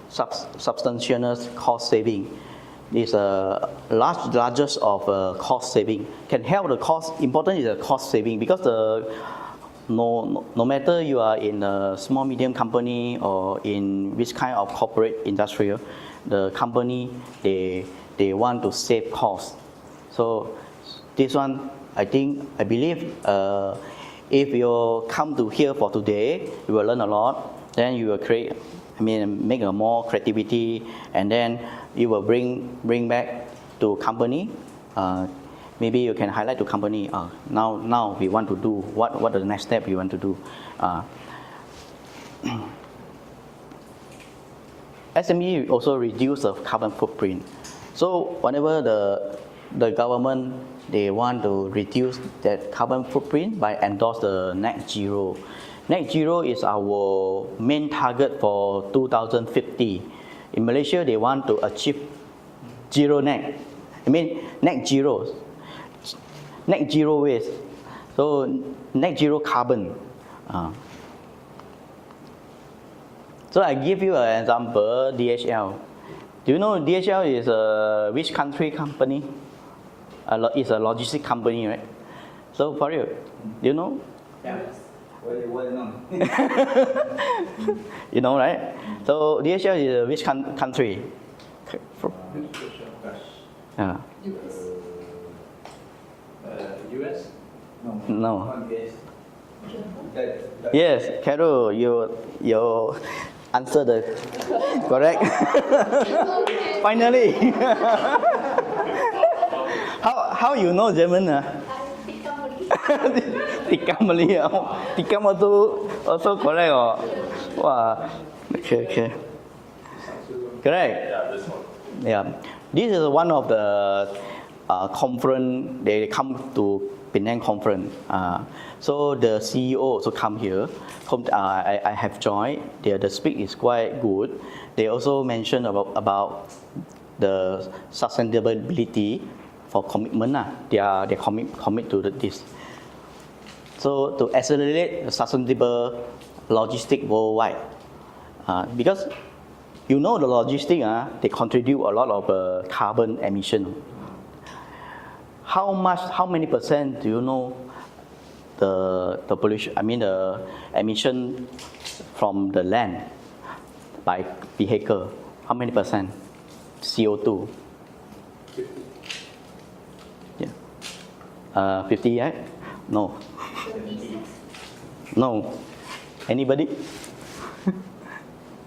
substantial cost saving. Is a largest of cost saving. Can help the cost. Important is the cost saving because no matter you are in a small medium company or in which kind of corporate industrial, the company they want to save costs. So this one I believe if you come to here for today, you will learn a lot. Then you will make a more creativity, and then you will bring back to company. Maybe you can highlight to company. Now we want to do what the next step you want to do. SME also reduce the carbon footprint. So whenever the government they want to reduce that carbon footprint by endorse the net zero. Net zero is our main target for 2050. In Malaysia, they want to achieve net zero waste. So net zero carbon. So I give you an example, DHL. Do you know DHL is a which country company? It's a logistic company, right? So for you, do you know? Yeah. Well known. You know, right? So DHL is which country? Yeah. US? No. Yes, Carol, you answer the correct. Finally. How you know German? Tikam also correct. Wow. Okay. Correct. Yeah, this one. Yeah. This is one of the conference. They come to Penang conference. So the CEO also come here. I have joined. The speak is quite good. They also mention about the sustainability for commitment. They commit to this. So to accelerate the sustainable logistics worldwide, because you know the logistics, they contribute a lot of carbon emission. How many percent do you know the pollution? The emission from the land by vehicle. How many percent? CO2. 50. Yeah. 50, right? No. 76. No. Anybody?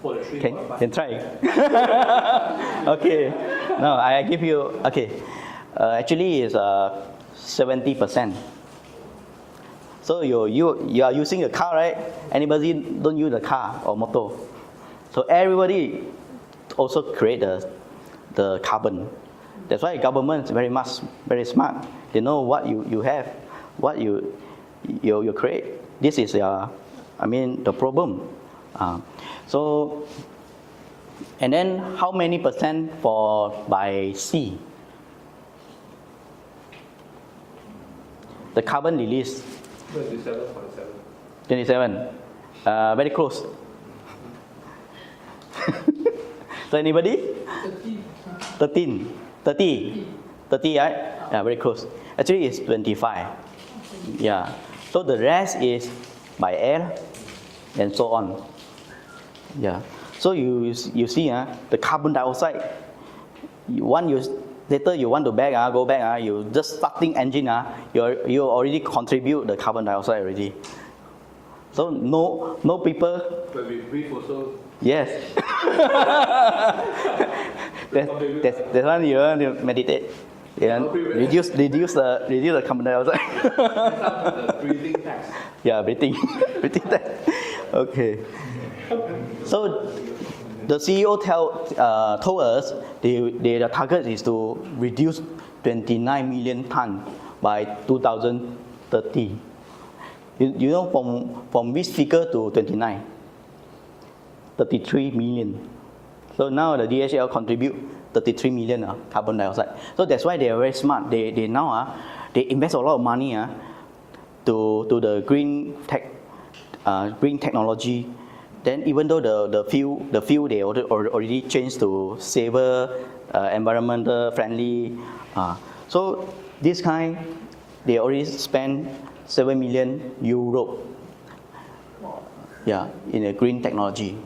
Can try. Okay. No, I give you. Okay. Actually, it's 70%. So you are using a car, right? Anybody don't use a car or motor. So everybody also create the carbon. That's why government is very smart. They know what you have, what you create. This is the problem. So, and then how many percent by sea? The carbon release. 27.7. 27. Very close. So anybody? 13. 30, right? Yeah, very close. Actually, it's 25. Yeah. So the rest is by air and so on. Yeah. So you see, the carbon dioxide. Later you want to go back. You just starting engine. You already contribute the carbon dioxide already. So no people. But we breathe also. Yes. That's one you want to meditate. Reduce the carbon dioxide. The breathing tax. Yeah, breathing tax. Okay. So the CEO told us the target is to reduce 29 million tons by 2030. You know from which figure to 29? 33 million. So now the DHL contribute 33 million carbon dioxide. So that's why they are very smart. They now they invest a lot of money to the green technology. Then even though the fuel they already changed to safer, environmental friendly. So this kind they already spend 7 million euro. Yeah, in a green technology.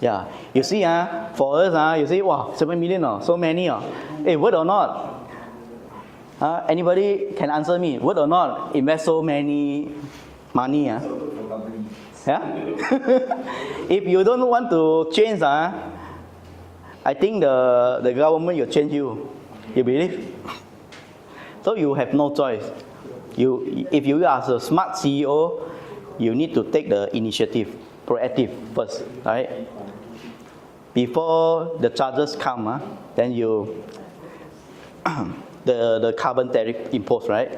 Yeah, you see for us you see, wow, 7 million so many Hey, word or not? Anybody can answer me? Word or not? Invest so many money Yeah. If you don't want to change I think the government will change you. You believe? So you have no choice. If you are a smart CEO, you need to take the initiative, proactive first, right? Before the charges come, then you the carbon tariff imposed, right?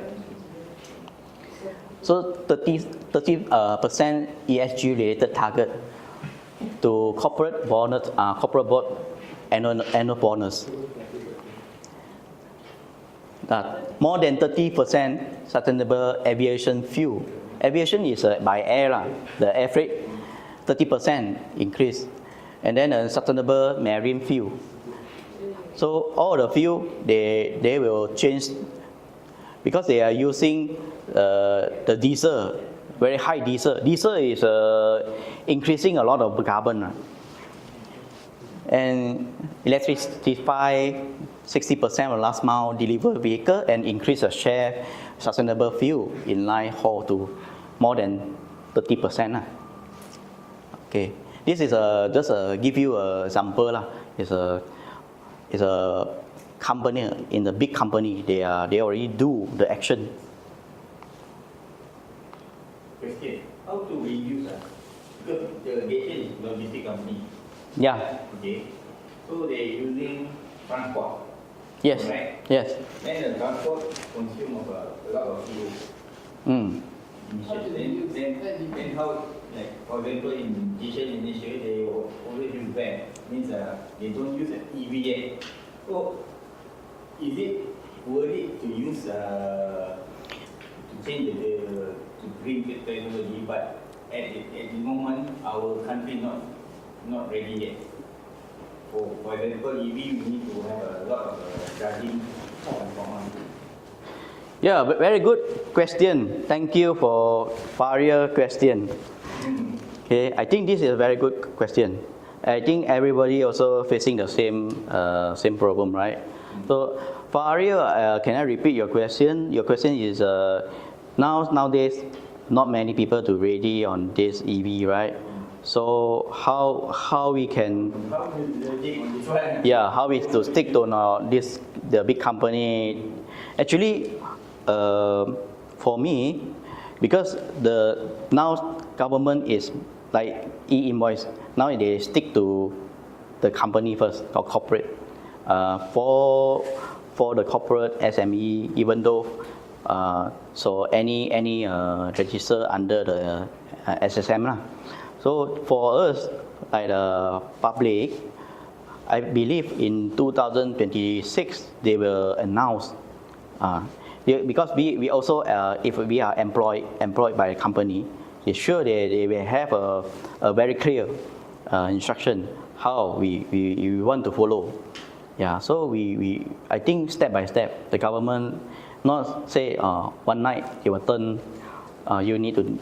So 30% ESG related target to corporate bonus, corporate board annual bonus. That more than 30% sustainable aviation fuel. Aviation is by air, the air freight, 30% increase, and then a sustainable marine fuel. So all the fuel they will change because they are using the diesel, very high diesel. Diesel is increasing a lot of carbon, and electrify 60% of last mile delivery vehicle and increase the share sustainable fuel in line haul to more than 30%. Okay, this is just give you an example. It's a company in the big company. They already do the action. Question: how to reduce? Because the Gateway is logistic company. Yeah. Okay. So they using transport. Yes. Right? Yes. Then the transport consume of a lot of fuel. Mm. Then how, like for example in Asian Indonesia, they always use van. Means they don't use an EV yet. So is it worth it to use to change to green technology? But at the moment, our country not ready yet. For example, EV, we need to have a lot of charging point. Yeah, very good question. Thank you for your question. Okay, I think this is a very good question. I think everybody also facing the same problem, right? So, Faria, can I repeat your question? Your question is nowadays not many people to ready on this EV, right? So how we can how we to stick to the big company? Actually, for me, because the now government is like e-invoice. Now they stick to the company first or corporate. For the corporate SME, even though so any register under the SSM lah. So for us, like the public, I believe in 2026 they will announce. Because we also if we are employed by a company, they will have a very clear instruction how we want to follow. Yeah, so I think step by step the government not say one night they will turn you need to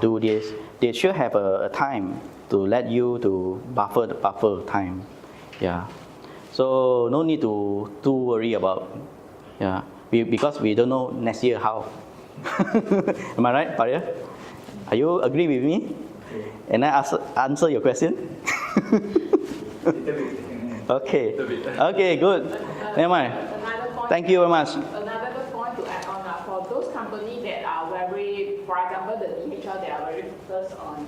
do this. They should have a time to let you to buffer time. Yeah, so no need to worry about because we don't know next year how. Am I right, Faria? Are you agree with me? And I answer your question? Okay, good. Never mind. Thank you very much. Another point to add on for those companies that are very, for example, the DHL, they are very focused on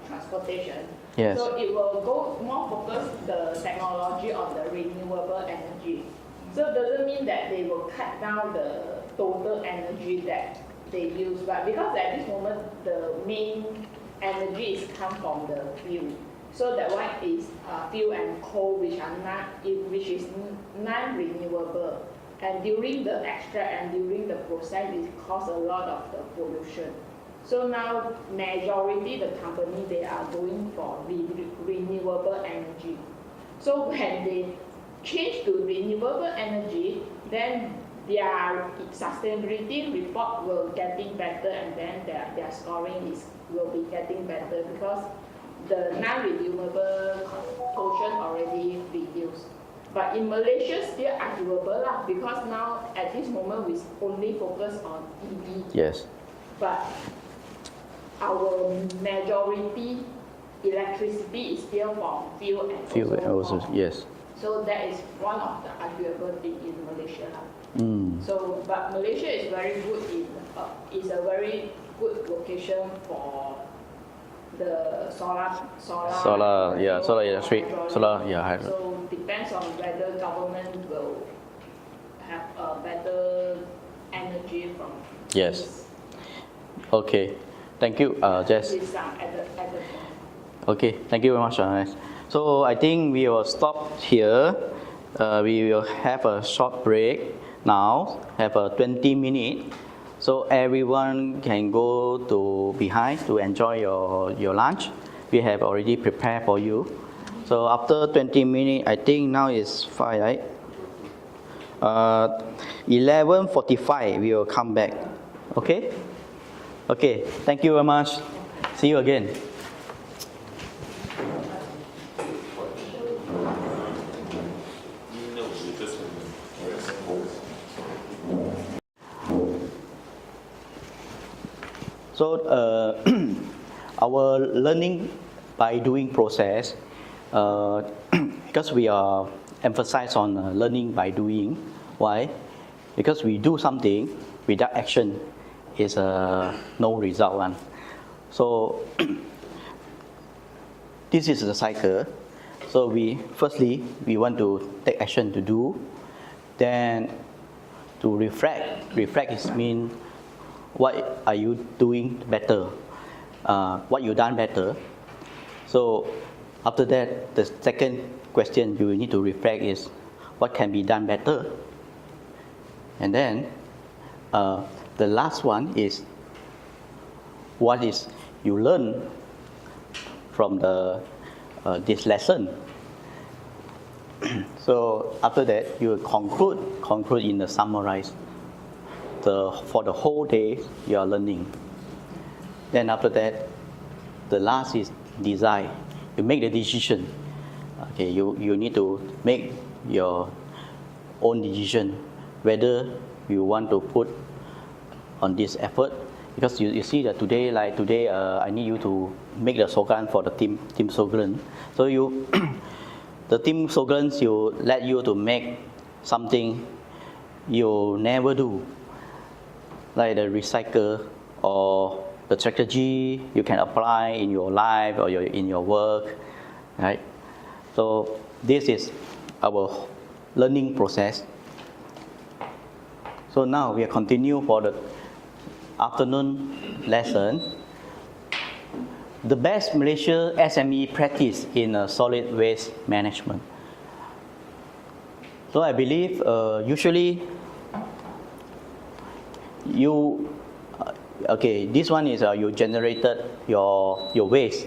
transportation. Yes. So it will go more focus the technology on the renewable energy. So it doesn't mean that they will cut down the total energy that they use, but because at this moment the main energy is come from the fuel. So that one is fuel and coal, which is non-renewable. And during the extract and during the process, it cause a lot of the pollution. So now, majority the company, they are going for renewable energy. So when they change to renewable energy, then their sustainability report will getting better, and then their scoring will be getting better because the non-renewable portion already reduced. But in Malaysia, still arguable lah, because now at this moment we only focus on EV. Yes. But our majority electricity is still from fuel and Fuel also, from- yes. So that is one of the arguable thing in Malaysia lah. So, but Malaysia is very good is a very good location for the solar solar electric, hydraulic. So depends on whether government will have a better energy from Yes. this. Okay, thank you, Jess. This at the Okay, thank you very much. So I think we will stop here. We will have a short break now, have a 20 minutes. So everyone can go to behind to enjoy your lunch. We have already prepared for you. So after 20 minutes, I think now is 5, right? 11:45, we will come back. Okay? Okay, thank you very much. See you again. So our learning by doing process, because we are emphasized on learning by doing. Why? Because we do something without action is no result one. So this is the cycle. So firstly we want to take action to do, then to reflect. Reflect is mean what are you doing better, what you done better. So after that, the second question you need to reflect is what can be done better. And then the last one is what is you learn from this lesson. So after that, you will conclude in the summarize for the whole day you are learning. Then after that, the last is design. You make the decision. Okay, you need to make your own decision whether you want to put on this effort. Because you see that today, I need you to make the slogan for the team slogan. So the team slogans, let you to make something you never do, like the recycle or the strategy you can apply in your life or in your work, right? So this is our learning process. So now we continue for the afternoon lesson. The best Malaysia SME practice in solid waste management. So I believe usually this one is you generated your waste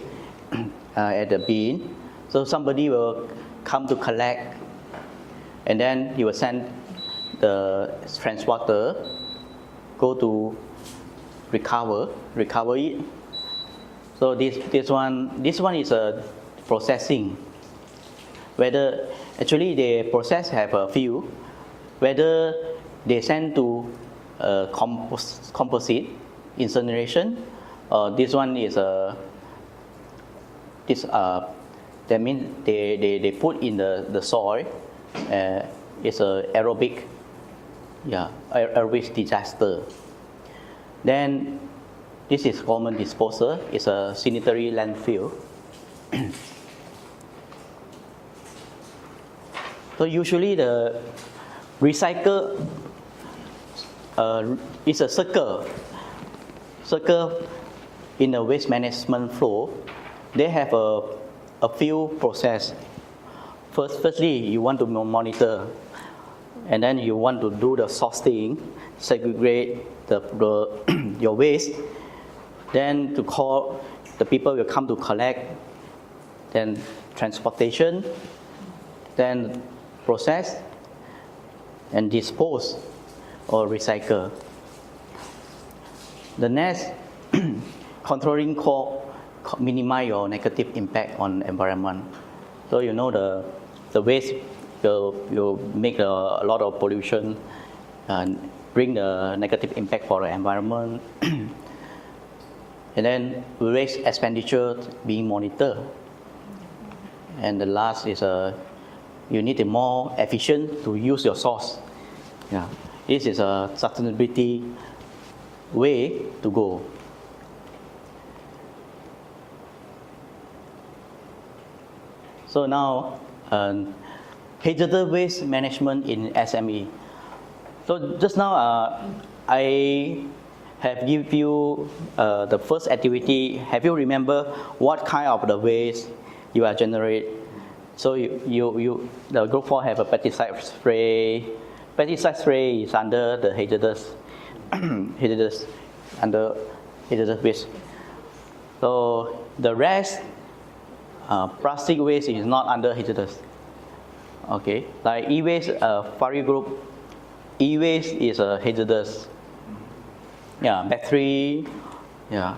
at the bin. So somebody will come to collect, and then you will send the transporter go to recover it. So this one is a processing. Whether actually the process have a few, whether they send to composite incineration, this one is that means they put in the soil. It's a aerobic disaster. Then this is common disposal. It's a sanitary landfill. So usually the recycle is a circle in the waste management flow. They have a a few process. Firstly, you want to monitor, and then you want to do the sorting, segregate your waste, then to call the people will come to collect, then transportation, then process, and dispose or recycle. The next, controlling minimize your negative impact on environment. So you know the waste will make a lot of pollution and bring the negative impact for the environment. And then waste expenditure being monitored. And the last is you need a more efficient to use your source. Yeah. This is a sustainability way to go. So now, hazardous waste management in SME. So just now, I have give you the first activity. Have you remember what kind of the waste you are generate? So the group 4 have a pesticide spray. Pesticide spray is under the hazardous, under hazardous waste. So the rest, plastic waste is not under hazardous. Okay, like e-waste, Fari group, e-waste is a hazardous. Yeah, battery, yeah,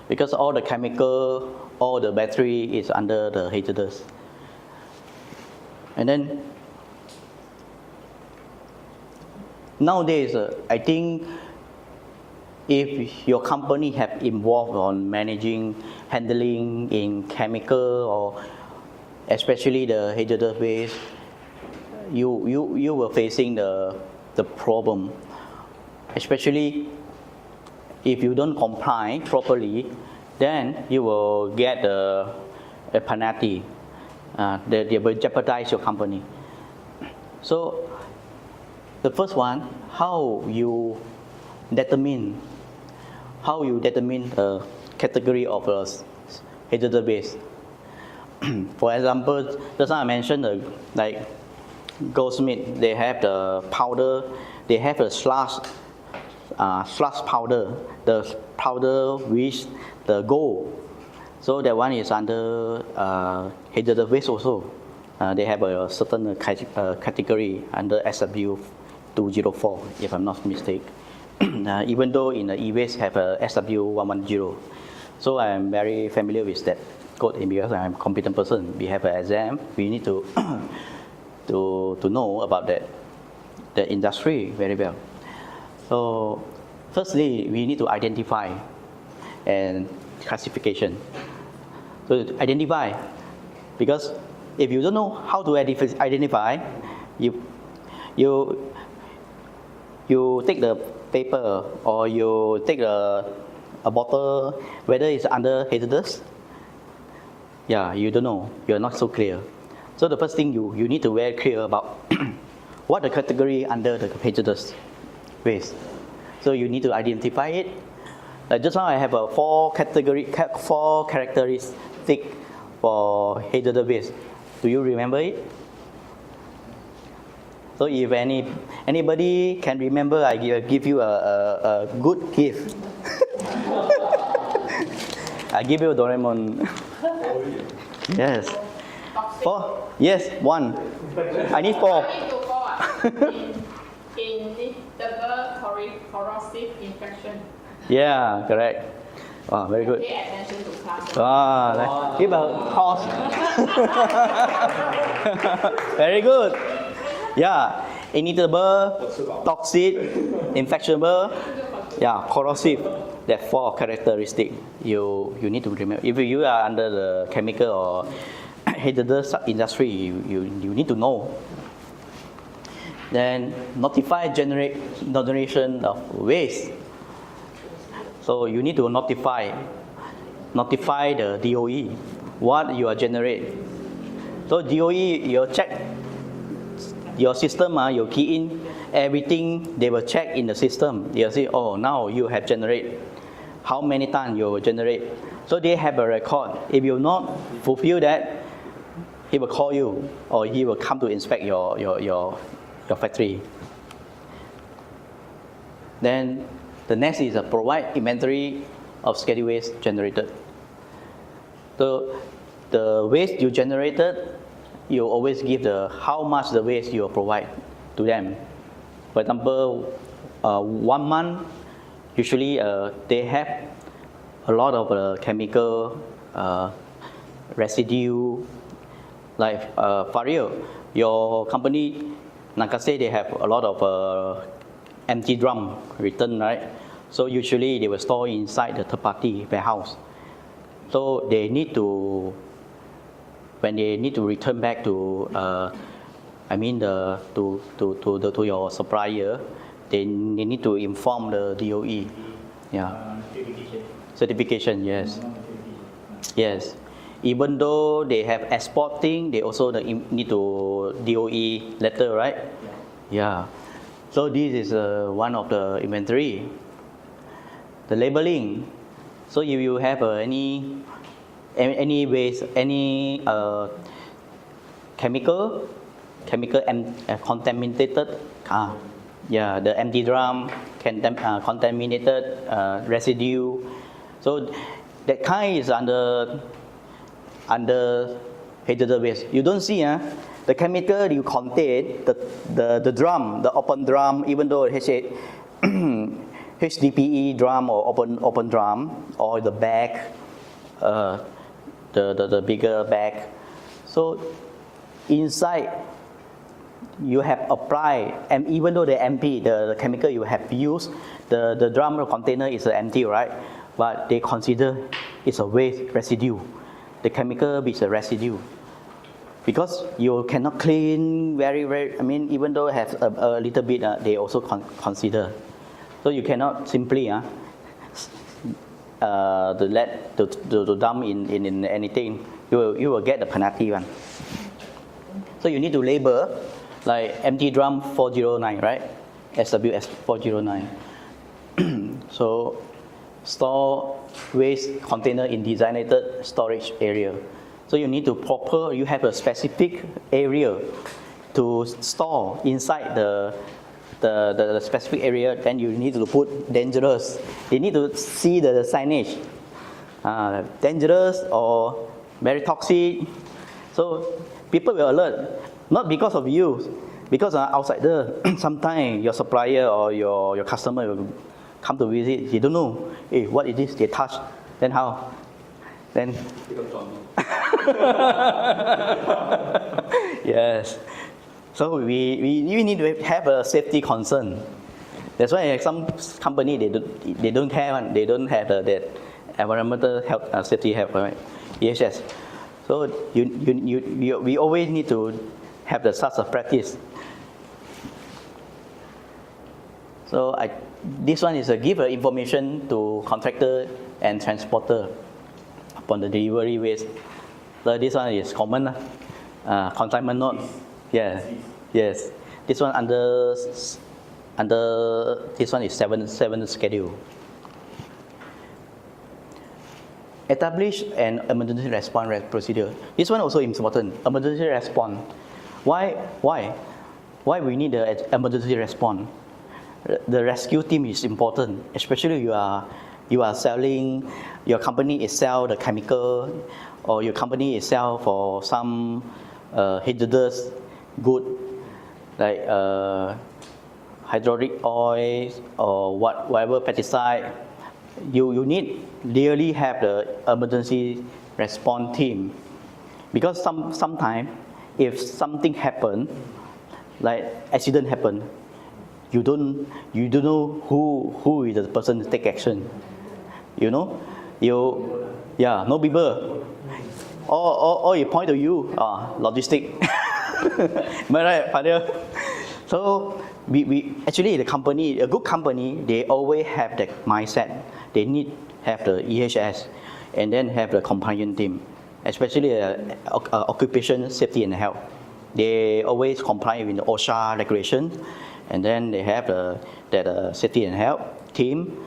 because all the chemical, all the battery is under the hazardous. And then nowadays, I think if your company have involved on managing, handling in chemical or especially the hazardous waste, you were facing the problem, especially if you don't comply properly, then you will get a penalty. They will jeopardize your company. So the first one, how you determine the category of hazardous waste. For example, just now I mentioned like Goldsmith, they have the powder, they have a slush powder, the powder with the gold. So that one is under hazardous waste also. They have a certain category under SW 204, if I'm not mistaken. Even though in the e-waste have a SW 110. So I'm very familiar with that code because I'm a competent person. We have an exam. We need to to know about the industry very well. So firstly, we need to identify and classification. So identify, because if you don't know how to identify, you take the paper or you take a bottle, whether it's under hazardous. Yeah, you don't know. You're not so clear. So the first thing you need to be very clear about what the category under the hazardous waste. So you need to identify it. Just now I have a four characteristics for hazardous waste. Do you remember it? So if anybody can remember, I give you a good gift. I give you a Doraemon. Yes. Four? Yes, one. I need four. Inevitable corrosive infection. Yeah, correct. Oh, very good. Pay attention to class. Give a pause. Very good. Yeah, inevitable, toxic, infectiable, yeah, corrosive. That four characteristics you need to remember. If you are under the chemical or hazardous industry, you need to know. Then notify generation of waste. So you need to notify the DOE what you are generate. So DOE, you check your system, you key in everything, they will check in the system. They'll say, oh, now you have generate how many tons you will generate, So they have a record. If you not fulfill that, he will call you or he will come to inspect your factory. Then the next is provide inventory of scheduled waste generated. So the waste you generated, you always give how much the waste you provide to them. For example, 1 month, usually they have a lot of chemical residue. Like for real, your company, Nakase, they have a lot of empty drum return, right? So usually they will store inside the third-party warehouse. So they need to, when they need to return back to, to your supplier, they need to inform the DOE. Yeah. Certification, yes. Yes. Even though they have exporting, they also need to DOE letter, right? Yeah. So this is one of the inventory. The labeling. So if you have any waste, any chemical contaminated, the empty drum, contaminated residue. So that kind is under hazardous waste. You don't see the chemical you contain, the drum, the open drum, even though it has HDPE drum or open drum, or the bag, the bigger bag. So inside you have applied, and even though they're empty, the chemical you have used, the drum or container is empty, right? But they consider it's a waste residue. The chemical is a residue. Because you cannot clean even though it has a little bit, they also consider. So you cannot simply to dump in anything. You will get the penalty one. So you need to label like empty drum 409, right? SWS 409. So store waste container in designated storage area. So you need to you have a specific area to store inside the specific area. Then you need to put dangerous. They need to see the signage, dangerous or very toxic. So people will alert, not because of you, because outsider. Sometimes your supplier or your customer will come to visit. They don't know, hey, what is this? They touch, then how? Then yes. So we need to have a safety concern. That's why some company they don't care. They don't have that environmental health safety health, right? EHS. So we always need to have such a practice. So this one is give information to contractor and transporter upon the delivery waste. So this one is common, consignment note. Yeah, yes. This one under this one is 7 schedule. Establish an emergency response procedure. This one also important. Emergency response. Why we need the emergency response? The rescue team is important, especially you are selling, your company is sell the chemical, or your company is sell for some hazardous good like hydraulic oil or whatever pesticide. You need really have the emergency response team, because sometimes if something happen, like accident happen, you don't know who is the person to take action. You know, no people. Or you point to you, logistic. Am I right, Father? So we actually a good company, they always have that mindset. They need have the EHS, and then have the compliance team, especially occupation safety and health. They always comply with the OSHA regulation, and then they have that safety and health team,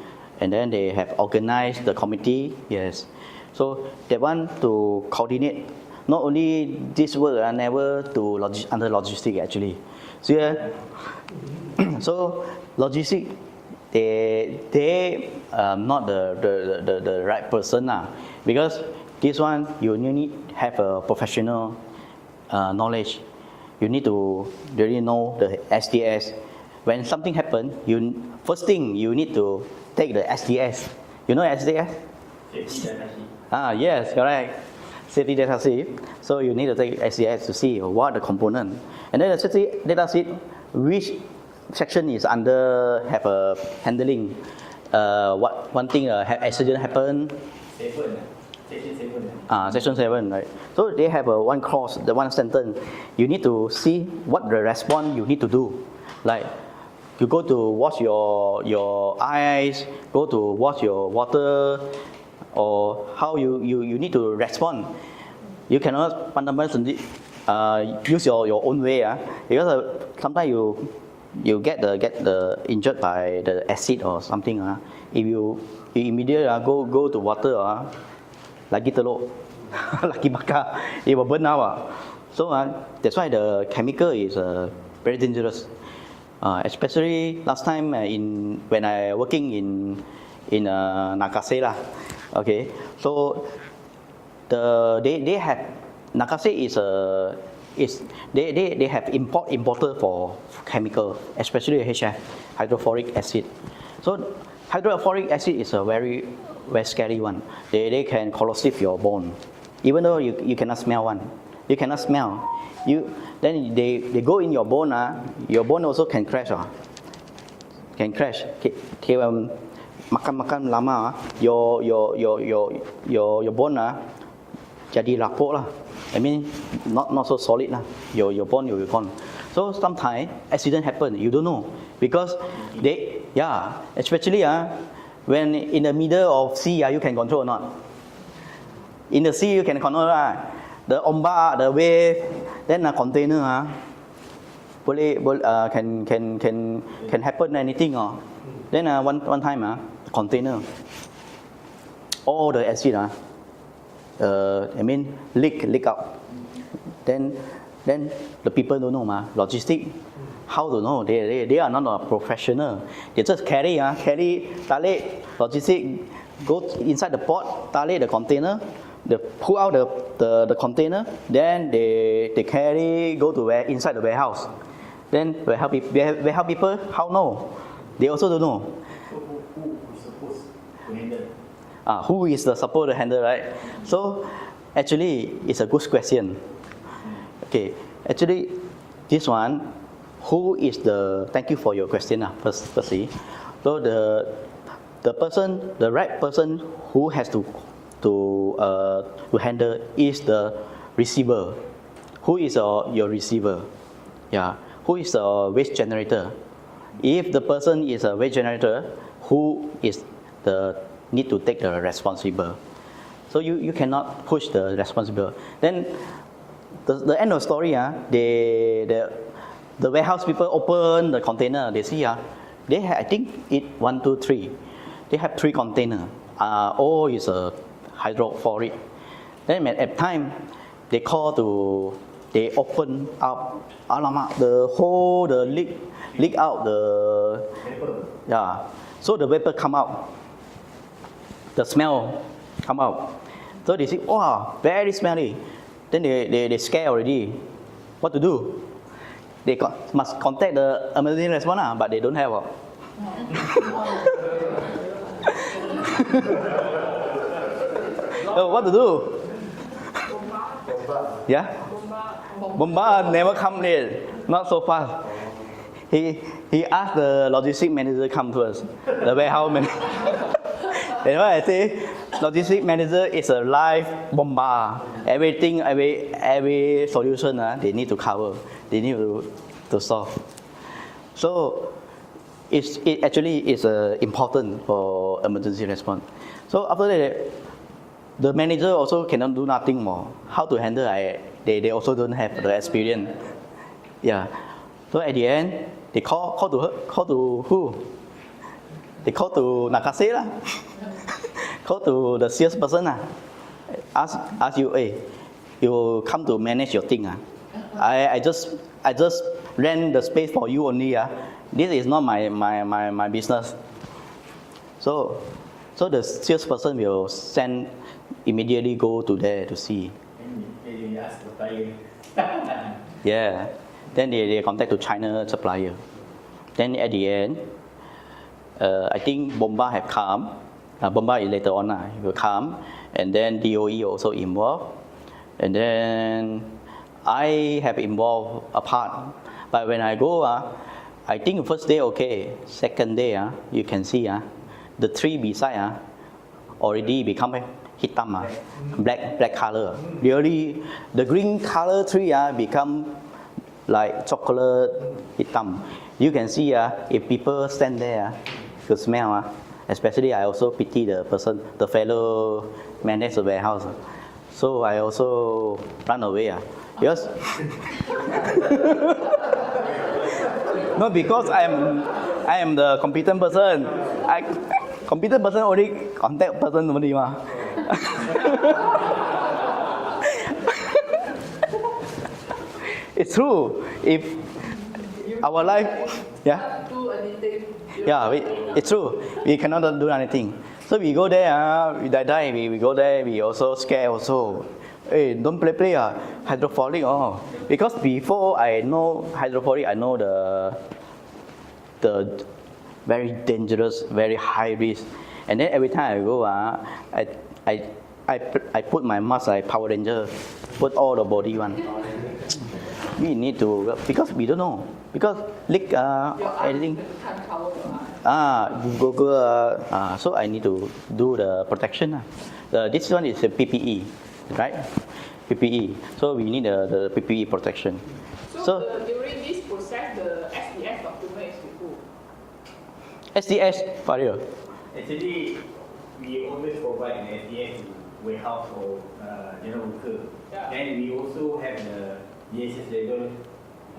and then they have organized the committee. Yes, So they want to coordinate. Not only this work, never to under logistic actually. So, so logistic, they not the right person because this one you need have a professional knowledge. You need to really know the SDS. When something happen, first thing you need to take the SDS. You know SDS? Yes, correct. Safety data sheet. So you need to take SDS to see what the component, and then the safety data sheet, which section is under have a handling. What one thing have accident happen. Section 7, right? So they have one clause, the one sentence. You need to see what the response you need to do. Like you go to wash your eyes, go to wash your water, or how you need to respond. You cannot fundamentally use your own way, because sometimes you get the injured by the acid or something. If you immediately go to water, lagi teluk, lagi bakar, it will burn out. So that's why the chemical is very dangerous. Especially last time when I working in Nakase lah. Okay, so they have Nakase they have importer for chemical, especially HF, hydrofluoric acid. So hydrofluoric acid is a very scary one. They can corrosive your bone, even though you cannot smell one. You cannot smell. Then they go in your bone. Your bone also can crash. Can crash. Makan lama, your bone jadi rapuk lah. I mean not so solid lah. Your bone will be gone. So sometimes accident happen. You don't know because especially when in the middle of sea, you can control or not? In the sea, you can control the ombak, the wave, then a container can happen anything. Then one time container, all the acid leak out. Then the people don't know logistic. How to know? They are not a professional. They just carry tarik logistic, go inside the port, tarik the container, they pull out the container, then they carry, go to inside the warehouse. Then warehouse people, how know? They also don't know. Who is supposed to handle, right? So actually it's a good question. Okay, actually this one, who is thank you for your question firstly. So the right person who has to handle is the receiver. Who is your receiver? Who is a waste generator? If the person is a waste generator, who is need to take the responsible? So you cannot push the responsible. Then the end of the story, the warehouse people open the container, they see they have, I think 1, 2, 3. They have 3 containers. All is a hydrofluoric. Then at time they open up, the leak out so the vapor come out, the smell come out. So they say, very smelly. Then they scare already. What to do? They must contact the emergency response, but they don't have. So what to do? Bomba never come there, not so fast. He asked the logistic manager come to us, the warehouse manager. That's why I say, logistic manager is a live bomba. Everything, every solution they need to cover, they need to solve. So it actually is important for emergency response. So after that, the manager also cannot do nothing more. How to handle? They also don't have the experience. So at the end, they call to who? They call to Nakase lah. Call to the salesperson ask you, hey, you come to manage your thing. I just rent the space for you only. This is not my business. So the salesperson will immediately go to there to see. And they ask the buyer. Yeah. Then they contact to China supplier. Then at the end, I think Bomba have come. Bomba is later on, he will come. And then DOE also involved. And then I have involved a part. But when I go, I think first day okay. Second day, you can see the tree beside already become hitam, black color. Really, the green color tree become like chocolate hitam. You can see if people stand there, you smell. Especially I also pity the person, the fellow manage the warehouse. So I also run away. Because no, because I am the competent person. Competent person only contact person only It's true. If our life, Do anything. it's true. We cannot do anything. So we go there, we die. We go there. We also scared also. Hey, don't play hydroponic. Because before I know hydroponic, I know the very dangerous, very high risk. And then every time I go, I put my mask like Power Ranger, put all the body one. We need to, because we don't know. Because leak anything. Can't cover your eye. Google. So I need to do the protection. This one is a PPE, right? PPE. So we need the PPE protection. So during this process, the SDS document is with who? SDS, Faria. Actually, we always provide an SDS warehouse or general worker. Yeah. Then we also have the DSS label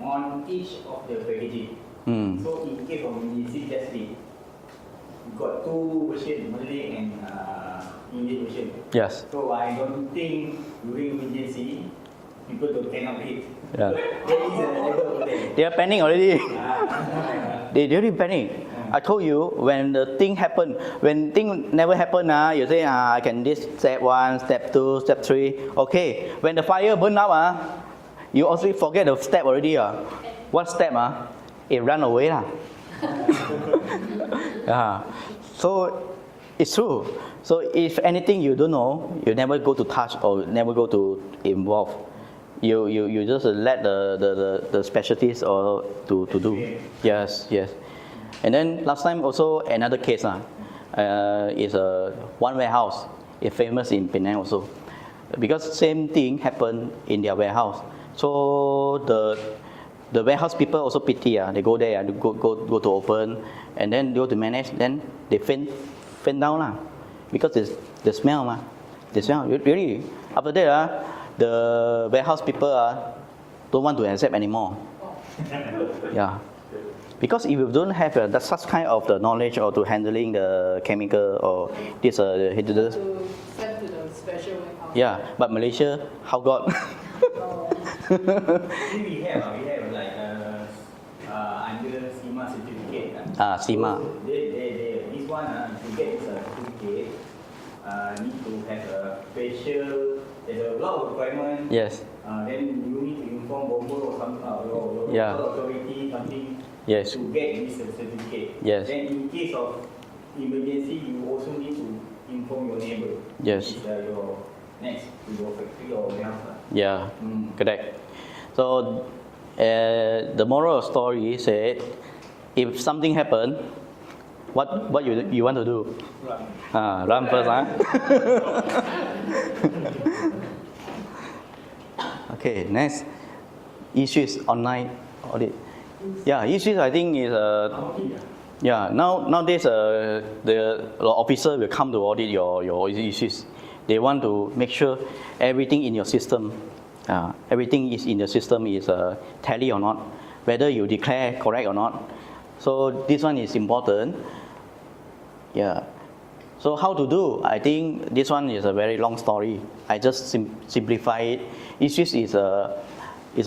on each of the packaging. So in case of emergency, just we got two versions, Malay and Indian version. Yes. So I don't think during emergency, people cannot read. Yeah. There is a label over there. They are panicking already. They really panic. I told you when the thing happen, when thing never happen, you say I can this step 1, step 2, step 3. Okay. When the fire burn up, you also forget the step already. What step? It run away. So it's true. So if anything you don't know, you never go to touch or never go to involve. You just let the specialties or to do. Yes. And then last time also another case is one warehouse. It's famous in Penang also, because same thing happened in their warehouse. So the warehouse people also pity. They go there, go to open, and then go to manage. Then they faint down because the smell. The smell really. After that the warehouse people don't want to accept anymore. Yeah. Because if you don't have such kind of the knowledge or to handling the chemical or this hazardous. To send to the special warehouse. Yeah, but Malaysia, how God? We have like under SEMA certificate. SEMA. So this one to get this certificate need to have a special. There's a lot of requirements. Yes. Then you need to inform Bomba or some your Yeah. local authority something. Yes. To get this certificate. Yes. Then in case of emergency, you also need to inform your neighbor. Yes. Which is your next to your factory or warehouse. Yeah, correct. So the moral of the story said, if something happen, what you want to do? Run. Run first, Okay, next issues online audit. Yeah, issues I think is nowadays the officer will come to audit your issues. They want to make sure everything in your system, everything is in the system is tally or not, whether you declare correct or not. So this one is important. Yeah. So how to do? I think this one is a very long story. I just simplify it. Issues is a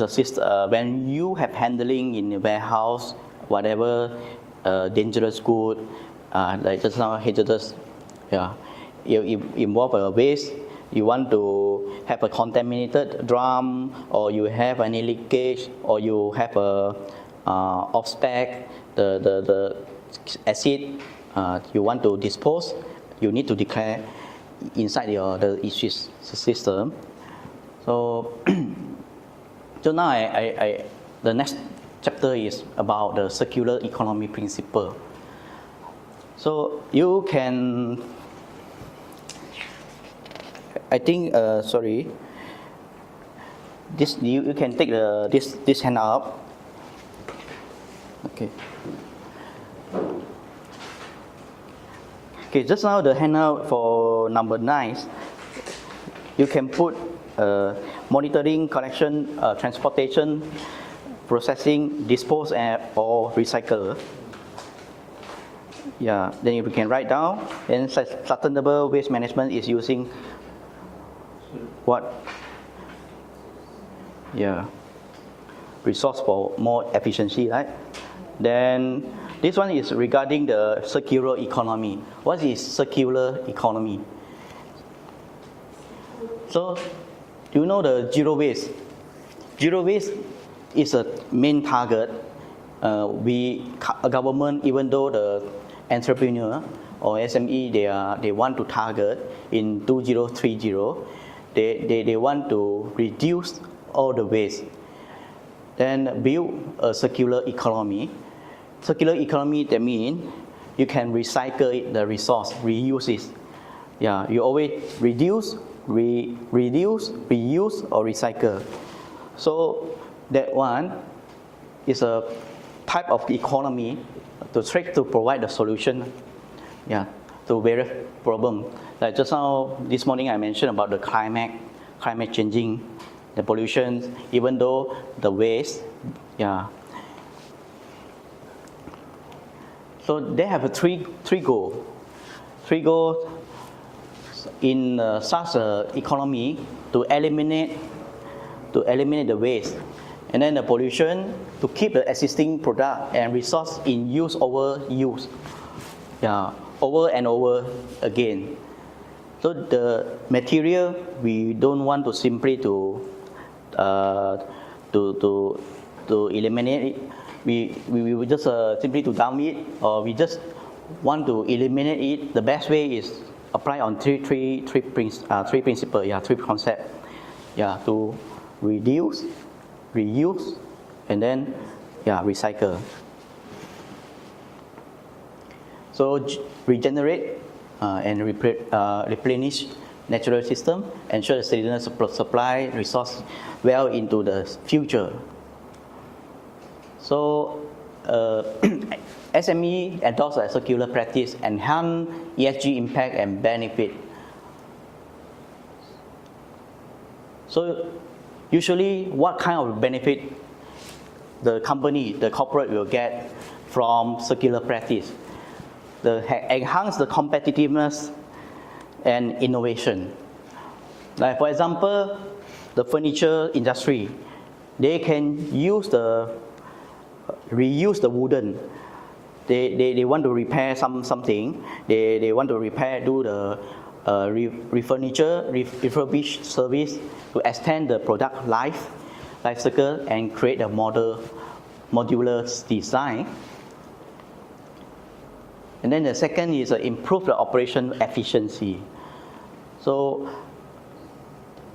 system, when you have handling in the warehouse, whatever dangerous good, like just now hazardous, yeah, you involve a waste. You want to have a contaminated drum, or you have any leakage, or you have a off spec the acid you want to dispose. You need to declare inside the issues system. So, so now the next chapter is about the circular economy principle. So you can, I think, sorry, this you can take this handout. Okay. Okay, just now the handout for number 9, you can put monitoring, collection, transportation, processing, dispose, or recycle. Yeah, then you can write down. And sustainable waste management is using what? Yeah, resource for more efficiency, right? Then this one is regarding the circular economy. What is circular economy? So, you know the zero waste. Zero waste is a main target. Government, even though the entrepreneur or SME, they want to target in 2030, they want to reduce all the waste. Then build a circular economy. Circular economy, that means you can recycle the resource, reuse it. Yeah, you always reduce, reuse, or recycle. So that one is a type of economy to try to provide the solution, yeah, to various problems. Like just now, this morning I mentioned about the climate changing, the pollution, even though the waste, yeah. So they have three goals. Three goals in such an economy to eliminate the waste, and then the pollution, to keep the existing product and resource in use over use, yeah, over and over again. So the material, we don't want to simply to eliminate it. We will just simply to dump it, or we just want to eliminate it. The best way is apply on three principles, yeah, three concepts, yeah, to reduce, reuse, and then, yeah, recycle. So regenerate and replenish natural system, ensure the steadiness supply resource well into the future. So SME endorse a circular practice, enhance ESG impact and benefit. So usually, what kind of benefit the company, the corporate will get from circular practice? Enhance the competitiveness and innovation. Like for example, the furniture industry, they can reuse the wooden. They want to repair something. They want to do the refurbish service to extend the product life cycle and create a modular design. And then the second is improve the operation efficiency. So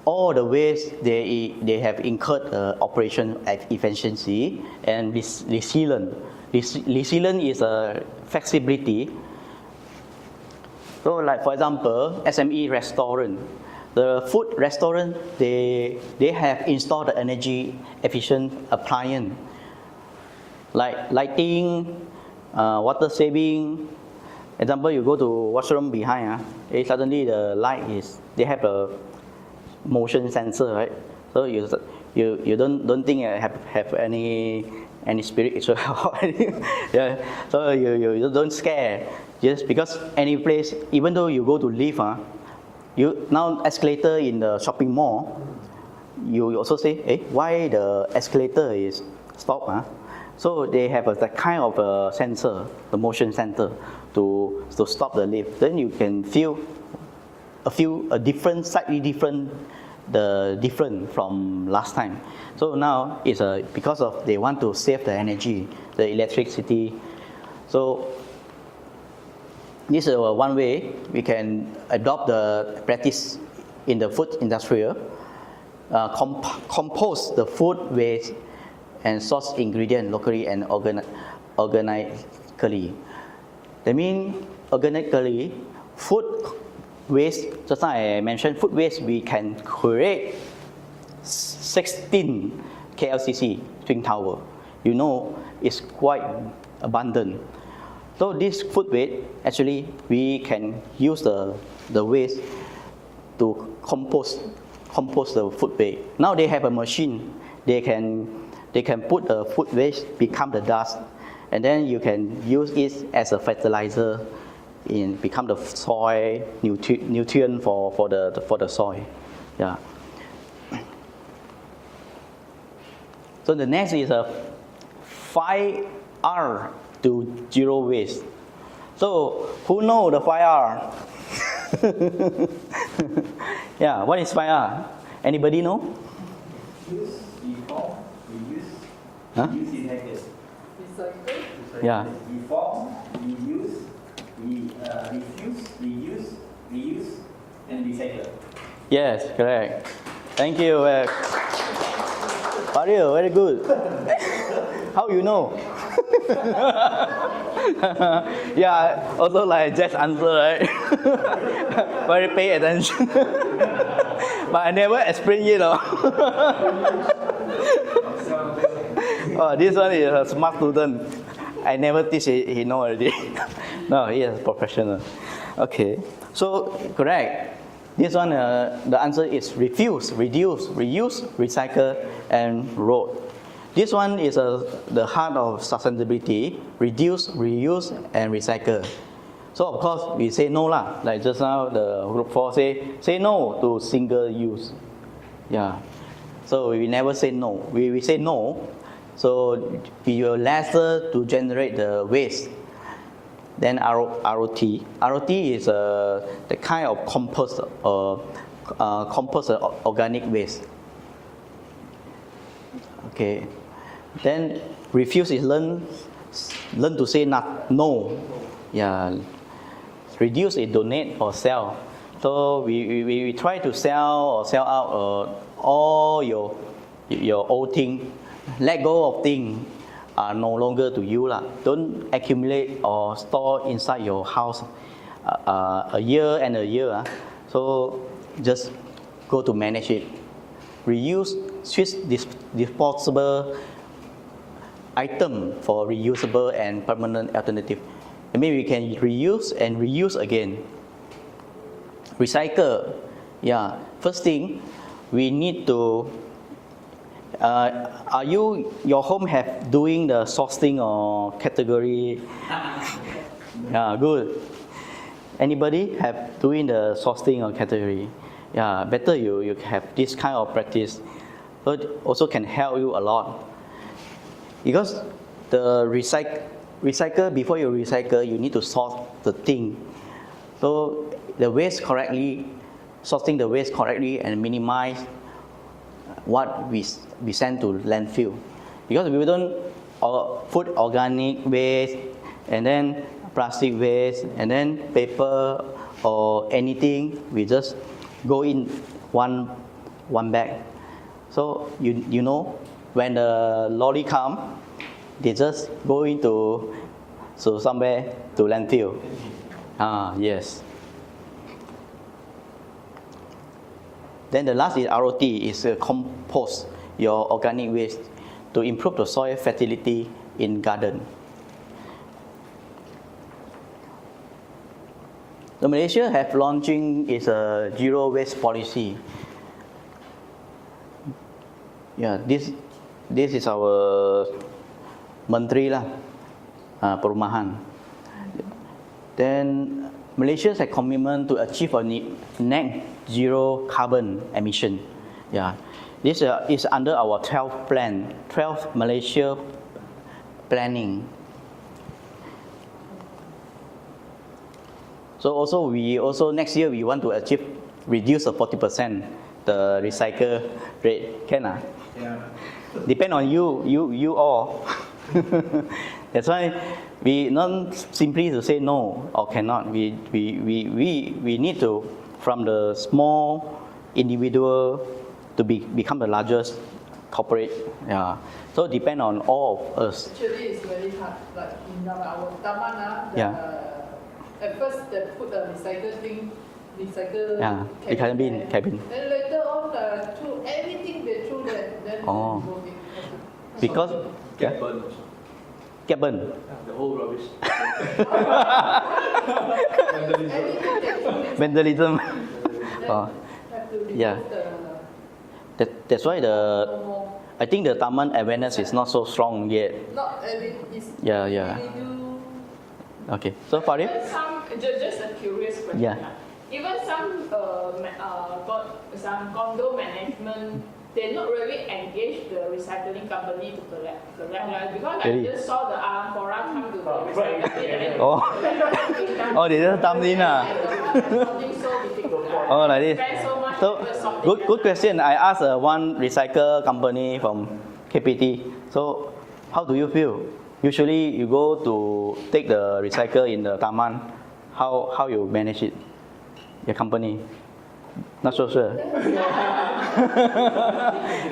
all the ways they have incurred operation efficiency and resilient. Resilient is a flexibility. So like for example, SME restaurant, the food restaurant, they have installed the energy efficient appliance like lighting, water saving. Example, you go to washroom behind, suddenly the light they have a motion sensor, right? So you don't think have any spirit, yeah. So you don't scare. Yes, because any place, even though you go to lift, you now escalator in the shopping mall, you also say, why the escalator is stopped? So they have that kind of a sensor, the motion sensor, to stop the lift. Then you can feel a different, slightly different, different from last time. So now it's because of they want to save the energy, the electricity. So this is one way we can adopt the practice in the food industry. Compose the food waste and source ingredient locally and organically. That means organically, food waste, just like I mentioned, food waste, we can create 16 KLCC twin tower. You know, it's quite abundant. So this food waste, actually, we can use the waste to compose the food waste. Now they have a machine. They can put the food waste become the dust, and then you can use it as a fertilizer, become the soil nutrient for the soil. Yeah. So the next is a 5R to zero waste. So who know the 5R? Yeah, what is 5R? Anybody know? Use, reform, reuse, recycle. Yeah. Reform, reuse, refuse, reuse, and recycle. Yes, correct. Thank you. Mario, very good. How you know? Yeah, also like just answer, right? Very pay attention. But I never explain it. Oh, this one is a smart student. I never teach he know already. No, he is a professional. Okay, so correct. This one, the answer is refuse, reduce, reuse, recycle, and road. This one is the heart of sustainability: reduce, reuse, and recycle. So of course we say no lah. Like just now the group 4 say no to single use. Yeah. So we never say no. We say no. So we will lesser to generate the waste. Then ROT. ROT is the kind of compost organic waste. Okay. Then refuse is learn to say no. Yeah. Reduce is donate or sell. So we try to sell or sell out all your old thing. Let go of things are no longer to you lah. Don't accumulate or store inside your house a year and a year. So just go to manage it. Reuse, switch disposable item for reusable and permanent alternative. I mean, we can reuse and reuse again. Recycle. Yeah. First thing, we need to. Are your home have doing the sorting or category? Yeah, good. Anybody have doing the sorting or category? Yeah, better you have this kind of practice. But also can help you a lot. Because the recycle, before you recycle, you need to sort the thing. So the waste correctly, sorting the waste correctly and minimize what we send to landfill. Because we don't put organic waste and then plastic waste and then paper or anything, we just go in one bag. So you know, when the lorry come, they just go into somewhere to landfill. Yes. Then the last is ROT, is compost your organic waste to improve the soil fertility in garden. The Malaysia have launching is a zero waste policy. Yeah, this is our Menteri lah, Perumahan. Then Malaysia has a commitment to achieve a net zero carbon emission. Yeah, this is under our 12th plan, 12th Malaysia planning. So also next year we want to reduce a 40% the recycle rate. Can ah? Yeah. Depend on you all. That's why we not simply to say no or cannot. We need to, from the small individual to become the largest corporate. Yeah. So depend on all of us. Actually, it's very hard. Like in our taman, at first they put the recycle Yeah, cabin. Then later on, threw everything they threw there. Then Oh. they vote it. Because Get burned. get burned. The whole rubbish. Everything they threw inside. Vandalism. Then Oh. have to remove Yeah. That's why no more. I think the Taman awareness is not so strong yet. Not every is Yeah. we do. Okay. So Farid? Even some, just a curious question. Yeah. Even some some condo management, they not really engage the recycling company to collect right? Because Really? I just saw the Ampora come to the recycling. Oh. Oh, they just dump in ah. Something so difficult. Oh, like this. Spend so much So effort sorting good question. I asked one recycle company from KPT. So how do you feel? Usually you go to take the recycle in the Taman. How you manage it? Your company? Not so sure.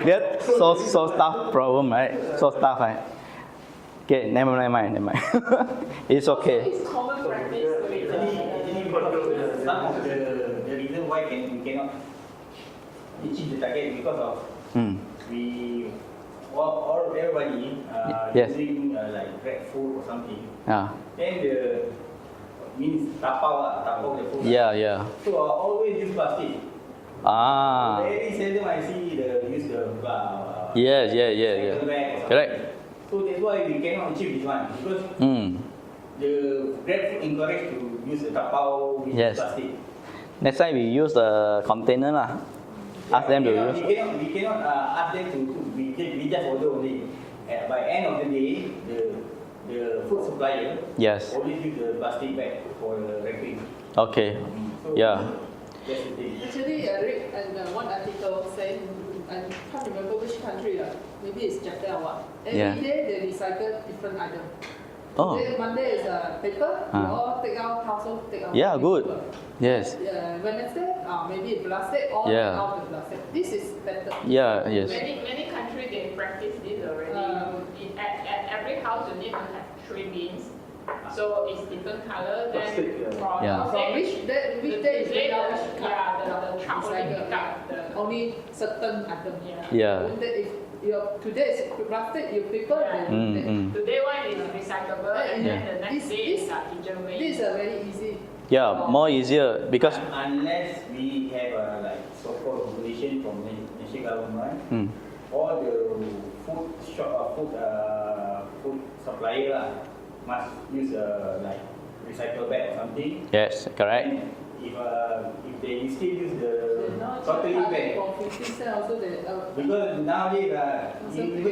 That's so tough problem, right? So tough, right? Okay, never mind. It's okay. It's common practice to it. Some of the reason why we cannot achieve the target because of Mm. we all everybody Yes. using like Grab food or something. Yeah. Then the means tapau the food. Yeah. So I always use plastic. Ah. Very seldom I see use the Yeah. recycle bag or something. Correct. So that's why we cannot achieve this one because Mm. the Grab food encourage to use the tapau with Yes. plastic. Next time we use the container lah. Ask them to use. We cannot ask them to we just order only. By end of the day, the food supplier Yes. always use the plastic bag for the wrapping. Okay. So Yeah. that's the thing. Actually, I read one article saying, I can't remember which country, maybe it's Japan or what. Every Yeah. day they recycle different item. Oh. Today, Monday is paper, we Ah. all take out household, take out. Yeah, good. paper. Yes. Wednesday, maybe plastic, all Yeah. out the plastic. This is better. Yeah. Yes. Many countries they practice this already. At every house you need to have 3 bins. So it's different color. Then Plastic, yeah. from Yeah. From which day is day made out the truck only recycle. pick up the Only certain item. Yeah. Yeah. If today is plastic, you paper, Yeah. then Today one is recyclable and then the next day is kitchen waste. this is very easy. Yeah. More easier because. Unless we have like so-called regulation from the national government, Mm. all the food shop, food supplier must use like recycle bag or something. Yes. Correct. And if they still use the Now totally bag, for 50 cents also they. because nowadays even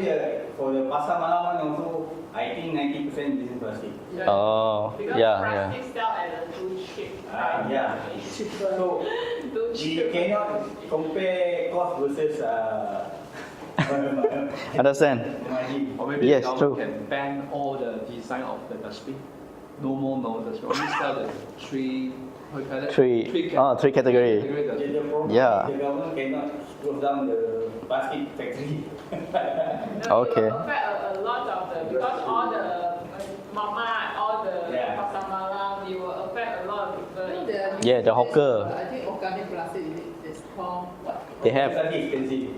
for the pasar malam one also, I think 90% is plastic. Oh. Because Yeah. plastic sell at a too cheap. Yeah. Cheaper. So Too we cheap. cannot compare cost versus Understand? margin. Or maybe Yes, the true. government can ban all the design of the dustbin. No more dustbin. Only sell the three. What you call that? Three category. The problem Yeah. is the government cannot close down the plastic factory. Okay. It will affect a lot of the, because all the mama, all the Yeah. pasar malam, it will affect a lot of people. Yeah, the hawker. I think organic plastic is called what? They have Plastic expensive.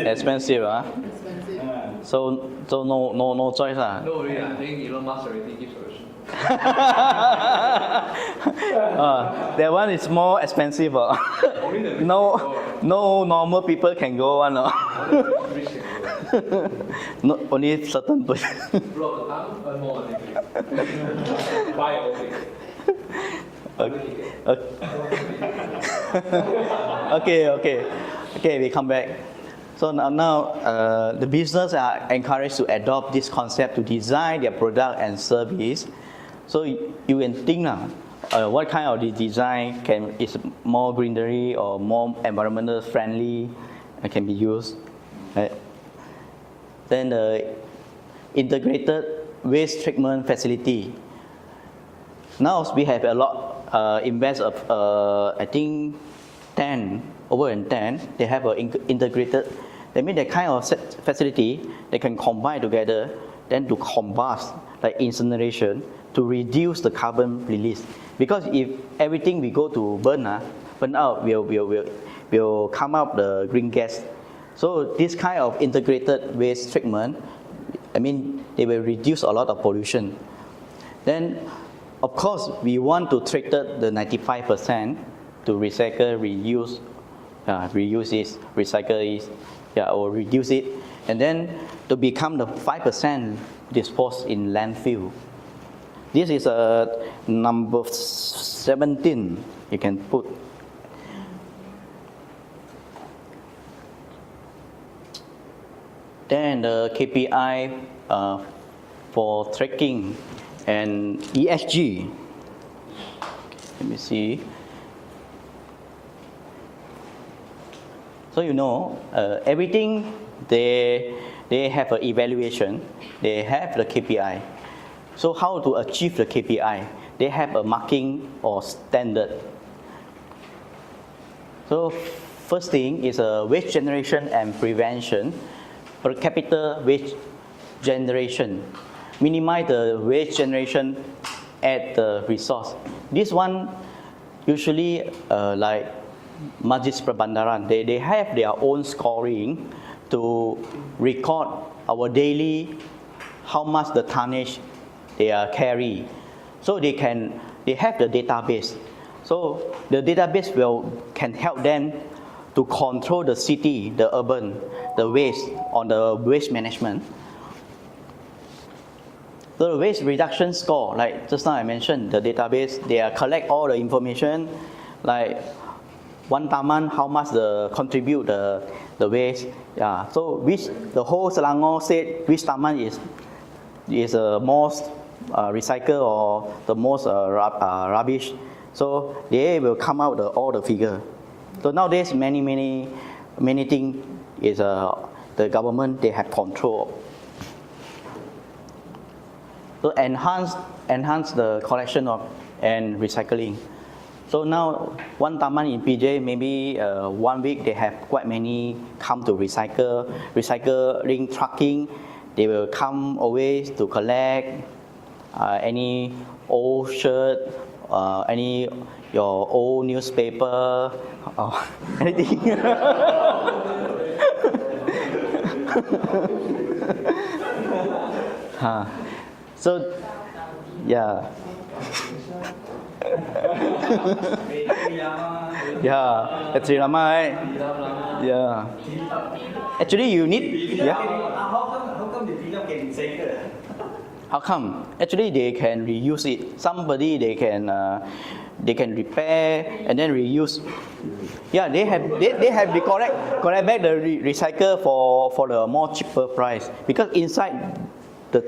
expensive, Expensive. So no choice lah. No, really, I think Elon Musk already gives solution. That one is more expensive. Only the rich No normal people can go one. rich can go. No, only certain place. Blow up the town, earn more money. Buy everything. Okay, we come back. So now the business are encouraged to adopt this concept to design their product and service. So you can think now, what kind of the design is more greenery or more environmental friendly and can be used. Right? Then the integrated waste treatment facility. Now we have a lot invest of I think 10 over and 10. They have an integrated. That means that kind of facility they can combine together, then to combust like incineration to reduce the carbon release. Because if everything we go to burn out will come out the green gas. So this kind of integrated waste treatment, I mean, they will reduce a lot of pollution. Then, of course, we want to treat the 95% to recycle, reuse it, recycle it, or reduce it, and then to become the 5% disposed in landfill. This is number 17. You can put. Then the KPI for tracking and ESG. Let me see. So you know, everything they have an evaluation. They have the KPI. So how to achieve the KPI? They have a marking or standard. So first thing is waste generation and prevention. Per capita waste generation. Minimize the waste generation at the resource. This one usually like Majlis Perbandaran, they have their own scoring to record our daily how much the tonnage they carry. So they have the database. So the database can help them to control the city, the urban, the waste on the waste management. So the waste reduction score, like just now I mentioned, the database, they collect all the information, like one taman, how much contribute the waste. Yeah. So which the whole Selangor state, which taman is the most recycle or the most rubbish. So they will come out all the figure. So nowadays many things is the government, they have control. So enhance the collection and recycling. So now one taman in PJ, maybe 1 week they have quite many come to recycling trucking. They will come always to collect any old shirt, any your old newspaper, or anything. So, yeah. Yeah, at Sri Rama, right? Yeah. Actually, you need. Yeah. How come the film can recycle? How come? Actually, they can reuse it. Somebody they can repair and then reuse. Yeah, they have the collect back the recycle for the more cheaper price, because inside the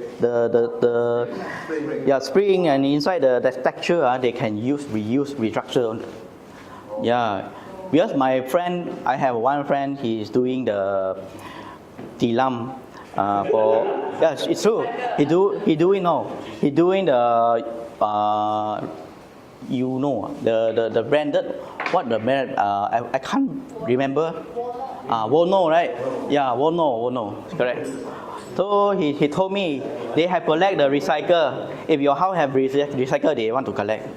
spring and inside the texture they can reuse, restructure. Yeah, because I have one friend, he is doing the tilam it's true. He doing the the branded, what the brand, I can't remember. Wono, right? Yeah, Wono, correct. So he told me they have collect the recycle. If your house have recycle, they want to collect.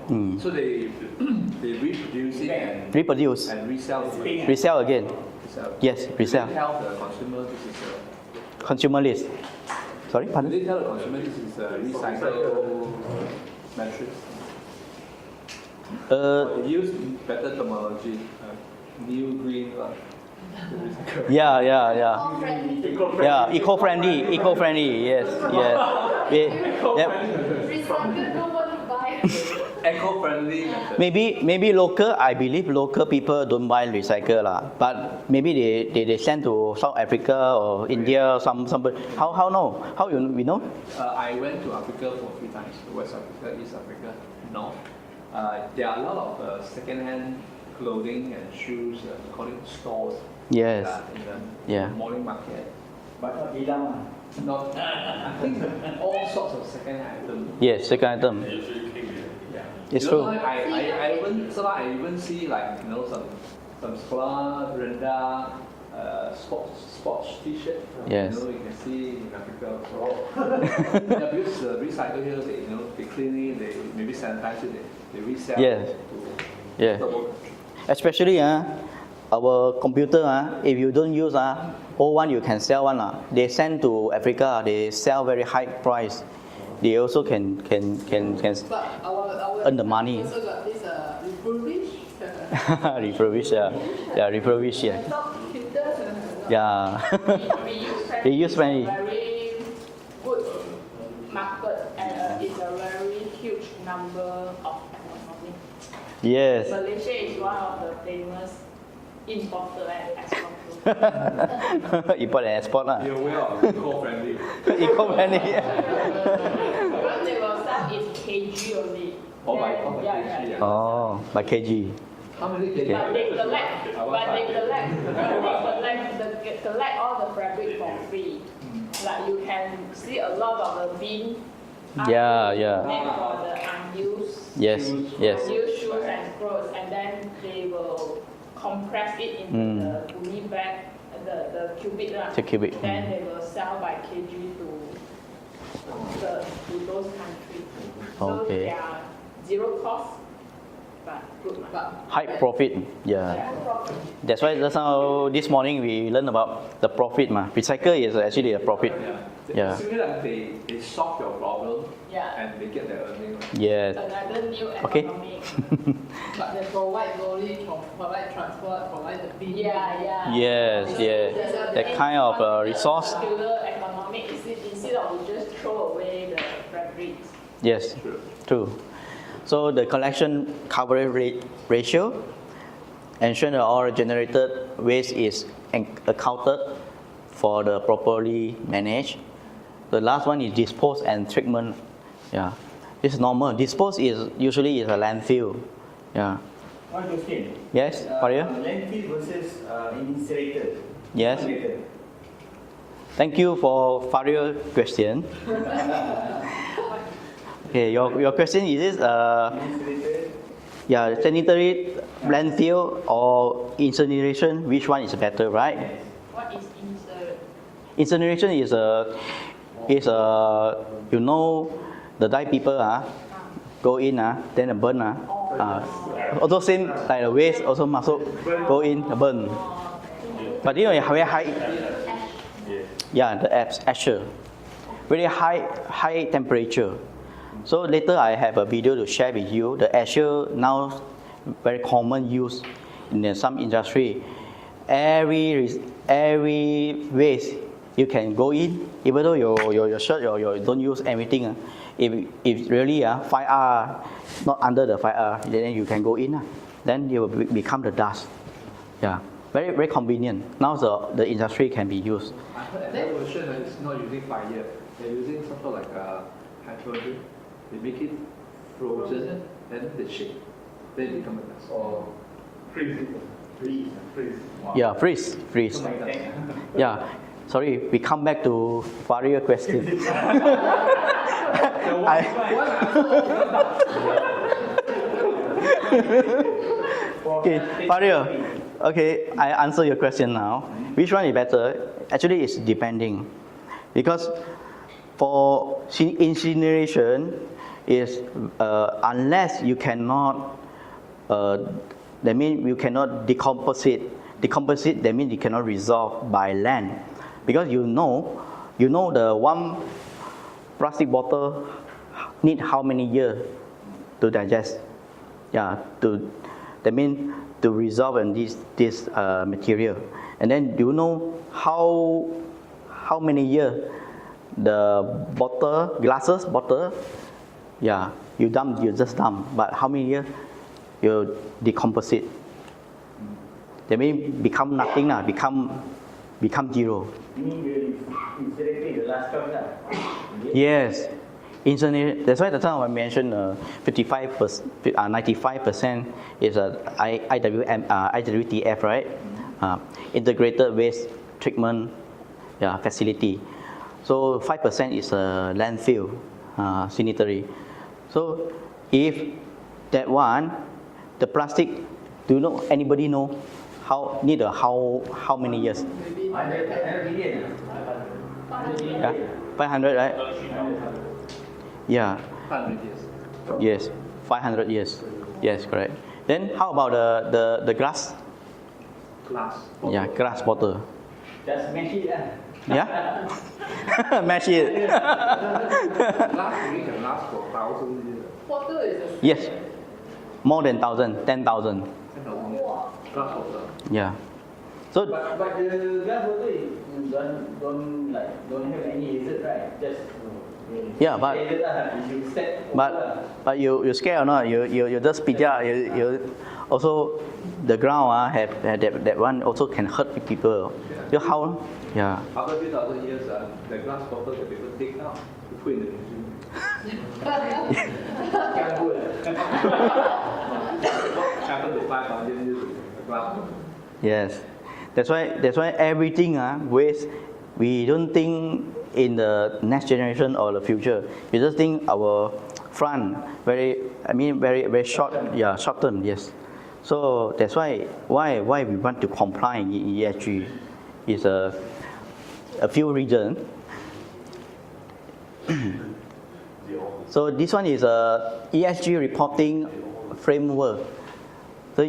So they reproduce it and resell it. Resell again. Yes, resell. Do they tell the consumer this is consumer list. Sorry, pardon? Do they tell the consumer this is a recycle matrix? They use better terminology, new green. Yeah. Eco-friendly. Yes. Recycle, nobody buy. eco-friendly method. Maybe local, I believe local people don't buy recycle lah. But maybe they send to South Africa or India or somebody. How know? How we know? I went to Africa for 3 times, West Africa, East Africa, North. There are a lot of second-hand clothing and shoes, according to stores. Yes. In the Yeah. morning market. But not bilang. Not, I think all sorts of second-hand items. Yes, second item. Yeah. It's You true. know, I even see like some Sklar, Renda, sports T-shirt. Yes. You can see in Africa. Yeah, because the recycle here, they clean it, they maybe sanitize it, they resell. Yes. To Yeah. the world. Especially our computer if you don't use old one you can sell one They send to Africa, they sell very high price. They also can But our earn the money. also got this refurbished. refurbish, refurbish, Laptop, computers. yeah. They They use many. very good market and it's a very huge number of economy. Yes. Malaysia is one of the famous importer and exporter. Import and export lah. Be aware of eco-friendly. Eco-friendly. Because they will sell in kg only. Or by Then- kg, yeah. yeah. Oh, by kg. How many But kg? they collect all the fabric for free. Like you can see a lot of the bin. Yeah, made yeah. for the unused Yes, yes. unused shoes and clothes, and then they will compress it into the uni bag, the cubic lah. The cubic, Then they will sell by kg to those countries. So Okay. they are zero cost, but good money. High profit. Yeah. Yeah, profit. That's why just now this morning we learned about the profit Recycle is actually a profit. Yeah. Assuming that they solve your problem Yeah. and they get their earning. Yes. Another new Okay. economic. But they provide knowledge, provide transport, provide the bin. Yeah. Yes, yes. That kind of resource. Circular economic instead of we just throw away the fabrics. Yes, true. So the collection coverage ratio ensure that all generated waste is accounted for the properly managed. The last one is dispose and treatment. Yeah, it's normal. Dispose is usually a landfill. Yeah. One question. Yes, Faria? Landfill versus incinerator. Yes. Which one better? Thank you for Faria question. Okay, your question is this Incinerator. yeah, sanitary landfill or incineration, which one is better, right? What is insert? Incineration is the die people go in then burn also same like the waste also must go in burn. But you know very high, yeah, the ashes, very high temperature. So later I have a video to share with you. The ashes now very common use in some industry. Every waste you can go in, even though your shirt you don't use everything. If really 5R not under the 5R, then you can go in. Then you will become the dust. Yeah, very convenient. Now the industry can be used. I heard another version is not using fire. They're using something like hydrogen. They make it frozen, then they shake, then it become a dust. Or freeze. Wow. Yeah, freeze. Something like that. Yeah. Sorry, we come back to Faria question. Okay, Faria. Okay, I answer your question now. Which one is better? Actually, it's depending, because for incineration is unless you cannot, that means you cannot decompose it. Decompose it, that means you cannot resolve by land, because you know the one plastic bottle need how many years to digest. Yeah, that means to resolve in this material, and then do you know how many years the glasses bottle, yeah, you dump, you just dump. But how many years you decompose it? They may become nothing now, become zero. You mean you incinerate the last time? Yes, incinerate. That's why the time I mentioned 95% is a IWTF, right? Integrated waste treatment facility. So 5% is a landfill, sanitary. So if that one, the plastic, do you know, anybody know how many years? Maybe 100 million. 500, right? Yeah. 100 years. Yes, 500 years. Yes, correct. Then how about the glass? Glass. Yeah, glass bottle. Just mash it. Yeah? Mash it. Glass really can last for 1,000 years. water is a Yes. More than 1,000, 10,000. 10,000 years. Glass water. Yeah. So, But the glass bottle don't have any result, right? Just yeah, but you set over. but you scared or not? You just spit out. You also the ground have that one also can hurt people. You how? Yeah. After 2,000 years, the glass bottle that people take out to put in the museum. Happened to 5,000 years, the glass bottle. Yes. That's why everything waste. We don't think in the next generation or the future. We just think our front very short. Yeah, short term. Yes. So that's why we want to comply in ESG is a few reasons. So this one is a ESG reporting framework. So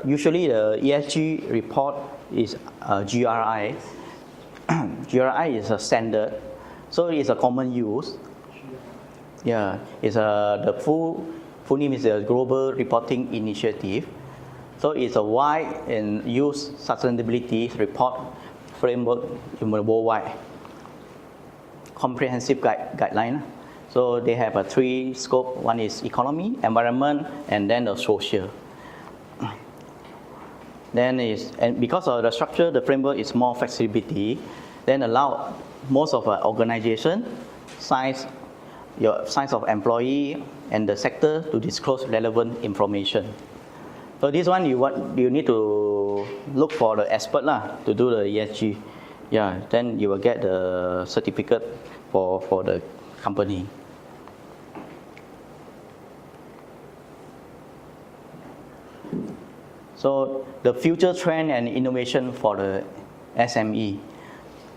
usually the ESG report is GRI. GRI is a standard, so it's a common use. Yeah, it's the full name is the Global Reporting Initiative. So it's a wide and use sustainability report framework worldwide. Comprehensive guideline. So they have a 3 scope. One is economy, environment, and then the social. Then and because of the structure, the framework is more flexibility. Then allow most of our organization, size of employee, and the sector to disclose relevant information. So this one you need to look for the expert to do the ESG. Yeah, then you will get the certificate for the company. So the future trend and innovation for the SME.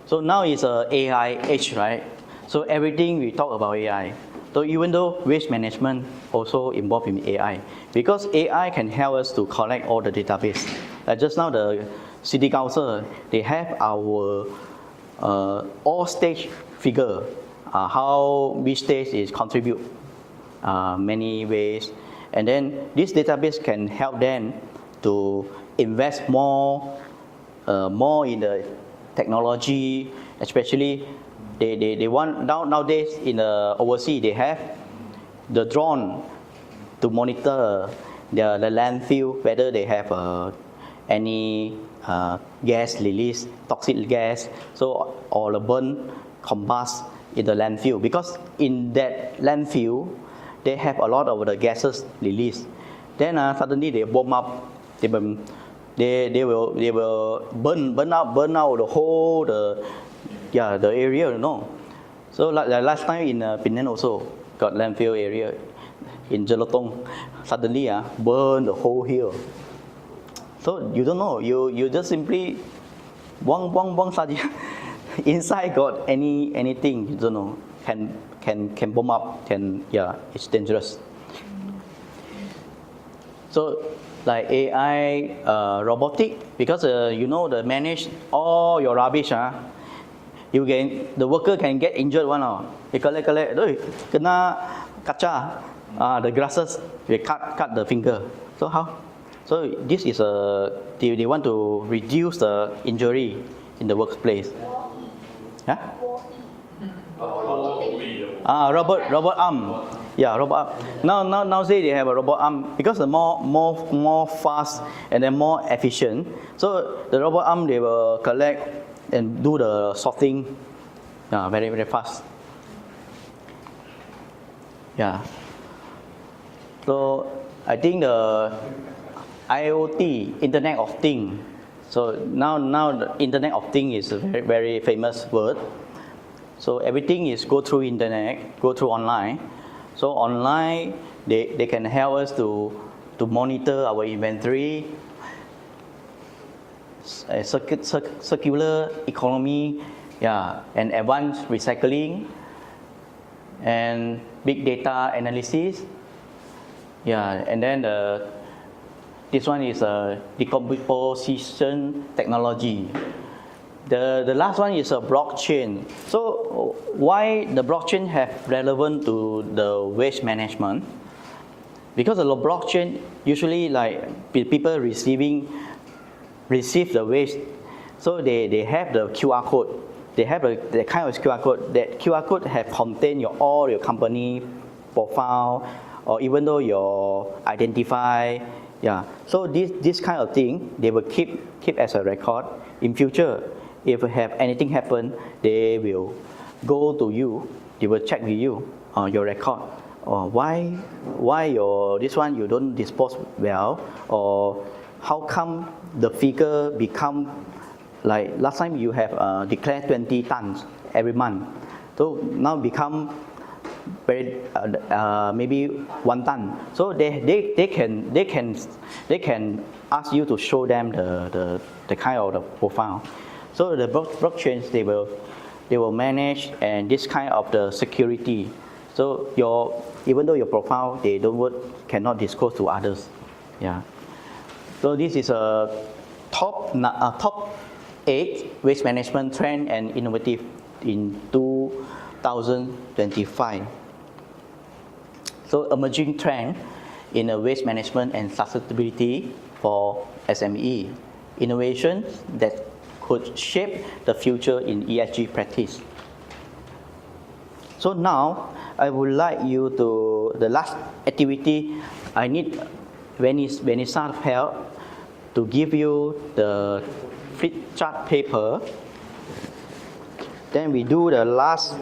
So now it's a AI age, right? So everything we talk about AI. So even though waste management also involved in AI, because AI can help us to collect all the database. Just now the City Council, they have our all stage figure, which stage is contribute many ways, and then this database can help them to invest more in the technology, especially they want nowadays in the overseas they have the drone to monitor the landfill whether they have any gas release, toxic gas, so or the burn combust in the landfill, because in that landfill they have a lot of the gases released. Then suddenly they bomb up. They will burn out the whole the area, you know. So like last time in Penang also got landfill area in Jelutong, suddenly burn the whole hill. So you don't know, you just simply buang saja. Inside got anything, you don't know, can bomb up, it's dangerous. So like AI, robotic, because the manage all your rubbish, the worker can get injured one. They collect, kena kaca, the grasses, they cut the finger. So how? So this is they want to reduce the injury in the workplace. Huh? Robot arm. Yeah, robot arm. Now say they have a robot arm because the more fast and then more efficient. So the robot arm they will collect and do the sorting, very very fast. Yeah. So I think the IoT, Internet of Things. So now the Internet of Things is a very very famous word. So everything is go through internet, go through online. So online, they can help us to monitor our inventory, circular economy, and advanced recycling, and big data analysis. And then this one is a decomposition technology. The last one is a blockchain. So why the blockchain have relevant to the waste management? Because the blockchain usually like people receive the waste, so they have the QR code. They have the kind of QR code. That QR code have contain all your company profile, or even though your identify. So this kind of thing they will keep as a record in future. If have anything happen, they will go to you. They will check with you on your record. Or why your this one you don't dispose well, or how come the figure become like last time you have declared 20 tons every month, so now become very maybe 1 ton. So they can ask you to show them the kind of the profile. So the blockchains they will manage and this kind of the security. So even though your profile they cannot disclose to others. So this is a top 8 waste management trend and innovative in 2025. So emerging trend in waste management and sustainability for SME, innovations that could shape the future in ESG practice. So now I would like you to the last activity. I need Vanessa help to give you the flip chart paper. Then we do the last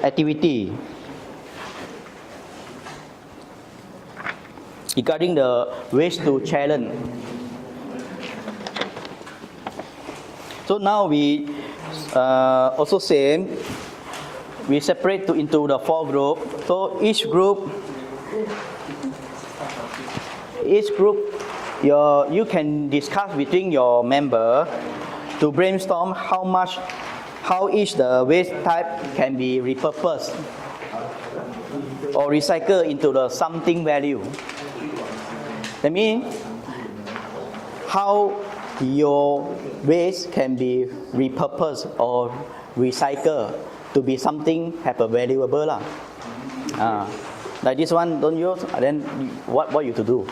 activity regarding the waste to challenge. So now we also same. We separate into the 4 groups. So each group, you can discuss between your member to brainstorm how each the waste type can be repurposed or recycled into the something value. That means how your waste can be repurposed or recycled to be something have a valuable like this one don't use, then what you to do?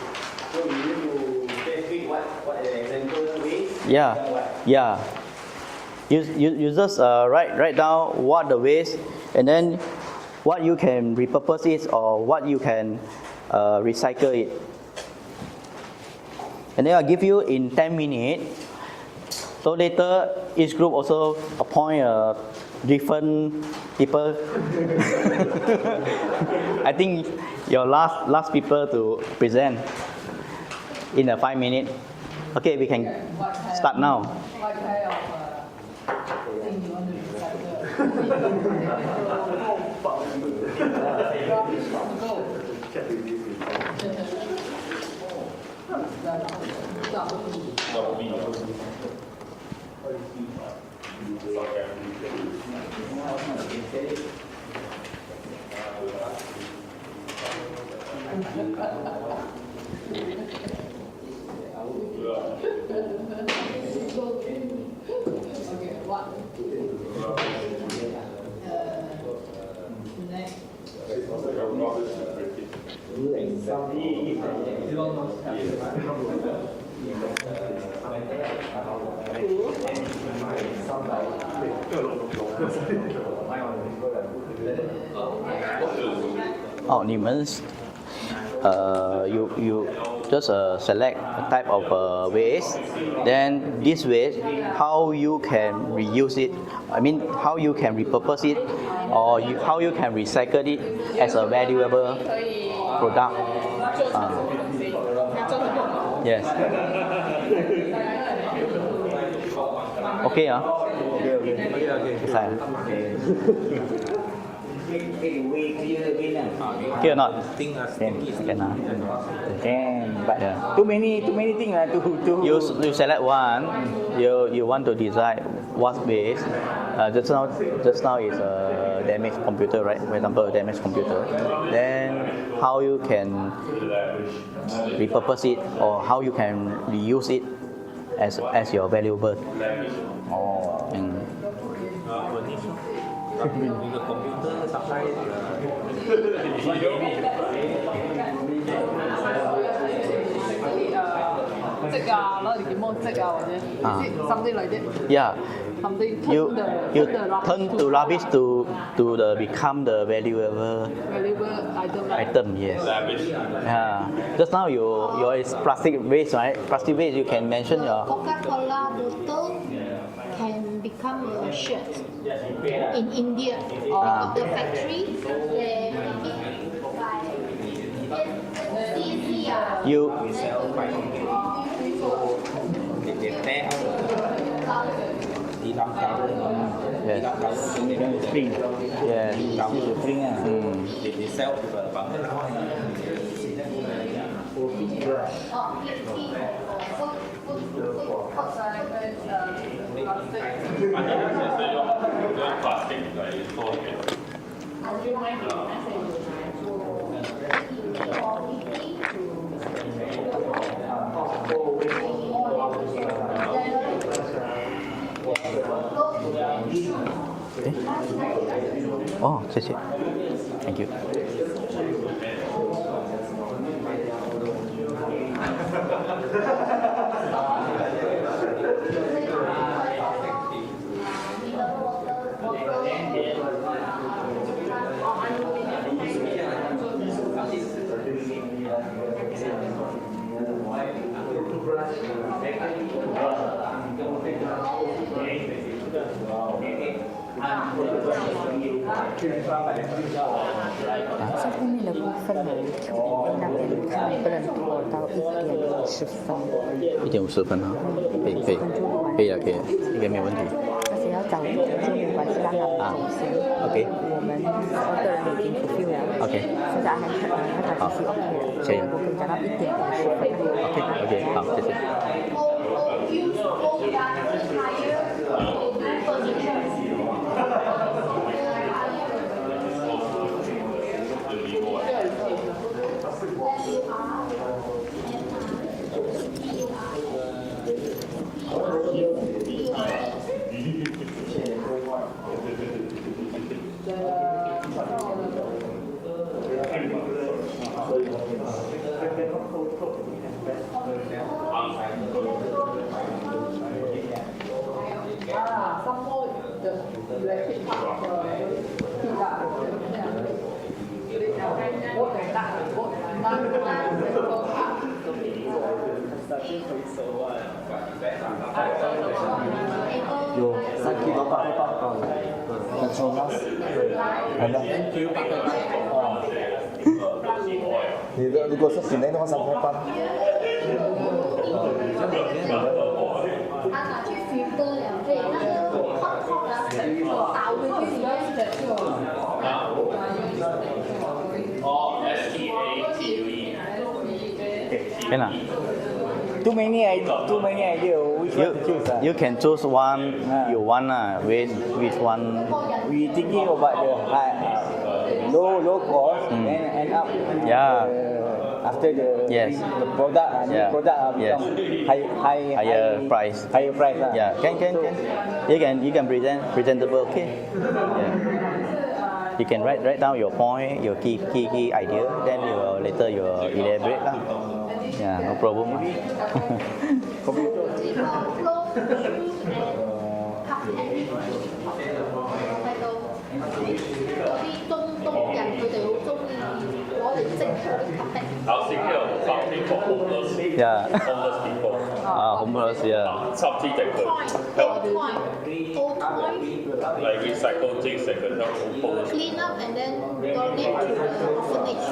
So you need to specify what an example waste. You just write down what the waste and then what you can repurpose it or what you can recycle it. And then I'll give you in 10 minutes. So later, each group also appoint different people. I think your last people to present in 5 minutes. Okay, we can start now. What kind of thing you want to Oh, 你们 you just select a type of waste. Then this waste, how you can reuse it? I mean, how you can repurpose it, or how you can recycle it as a valuable product. Yes. Okay, Clear or not? But too many things to. You select one. You want to decide what waste. Just now is a damaged computer, right? For example, a damaged computer. Then how you can repurpose it, or how you can reuse it as your valuable. Oh. Something like that. Yeah. Something You turn turn to rubbish to become the valuable valuable item. Yes. Yeah. Just now your is plastic waste, right? Plastic waste. You can mention your. Coca-Cola bottle can become a shirt in India or of the factory. They make it by CCR. You. Yes. Spring. Yes. Spring. They sell to the market. plastic like foil. Oh, 谢谢 Thank you.在后面的部分呢，Q&A 那边看能不能拖到1:50。1:50啊，可以啊，应该没有问题。但是要找一点就没关系，让他们走先。OK。我们12个人已经 fulfill 了。OK。现在还他继续 OK 了。可以。我可以讲到1:50。OK，好，谢谢。Some more the electric part of heat up. What and that, what有3 kg 8Petronas， 好的。你的如果是品类的话3块8。他拿去 filter 了，对，那个泡的倒回去里面。Can ah? Too many idea. Which one to choose? You can choose one you want which one. We thinking about the low cost and end up after the product Yeah. product Yes. higher price. Higher price. Yeah, can. You can presentable. Okay. Yeah. You can write down your point, your key idea. Then later you elaborate lah. Yeah, no problem. I'll take care of something for homeless, Yeah. homeless people. Homeless, yeah. Something that could help, Old toys, like recycle things that could help homeless. clean up and then donate to the orphanage.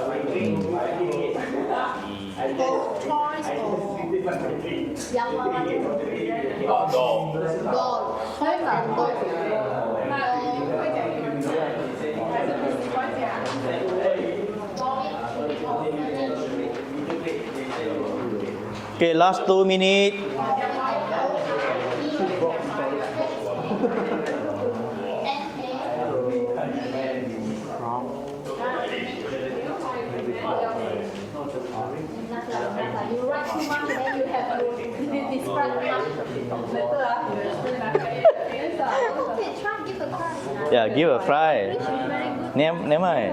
Old toys or young one. Doll. Doll. Toys and doll. Okay, last 2 minutes. You write too much, then you have to describe much. Later, Okay, try give a try. Yeah, give a try. Very good. Never mind.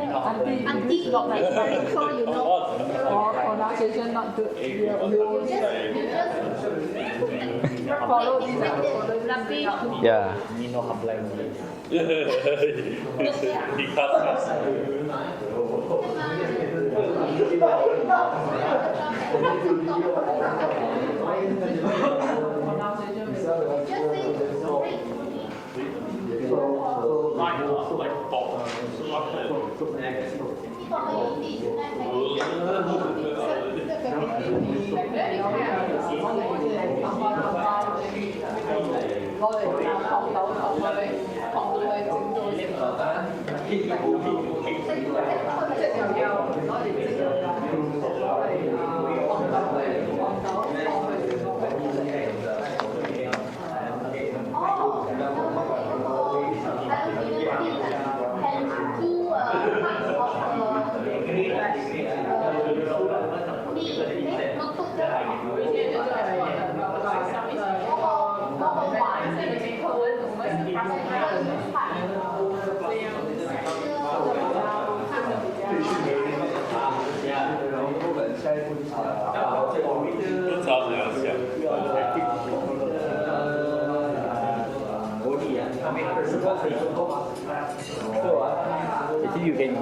Auntie got very sure you know. or pronunciation not good. You just follow this. Yeah. He cuts us. Like pop. Actually, you can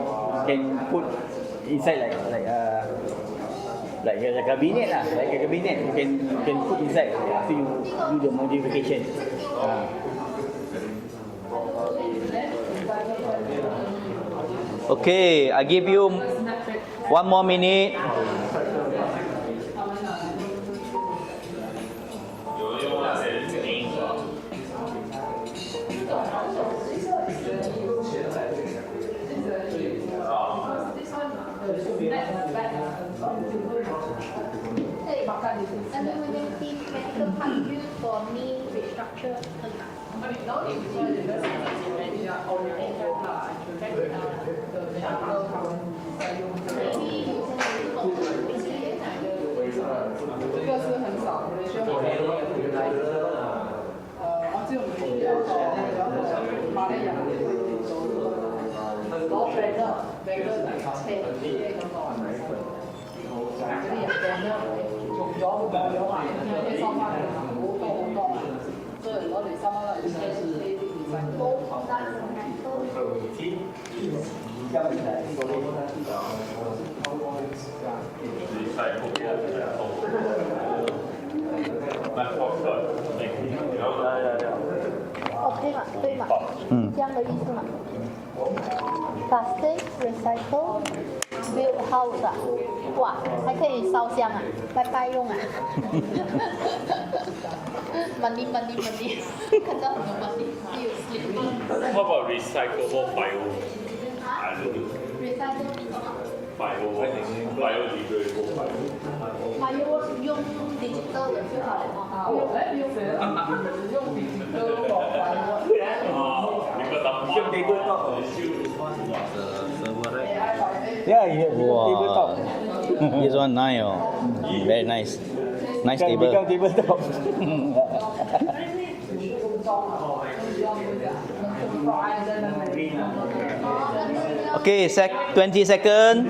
put inside like a cabinet lah, like a cabinet. You can put inside after you do the modification. Okay, I give you 1 more minute. Medical part used for knee restructure. OK 嘛，对嘛，这样的意思嘛。Plastic recycle build house 啊，哇，还可以烧香啊，拜拜用啊。money， 看到很多 money， you sleep。 What about recyclable bio? I don't know. Recycle biodegradable bio. 还有用 digital 的就好了嘛。用 digital for Yeah, you have Wow. This one nice, very nice. Nice can table. become tabletop. Okay, 20 seconds.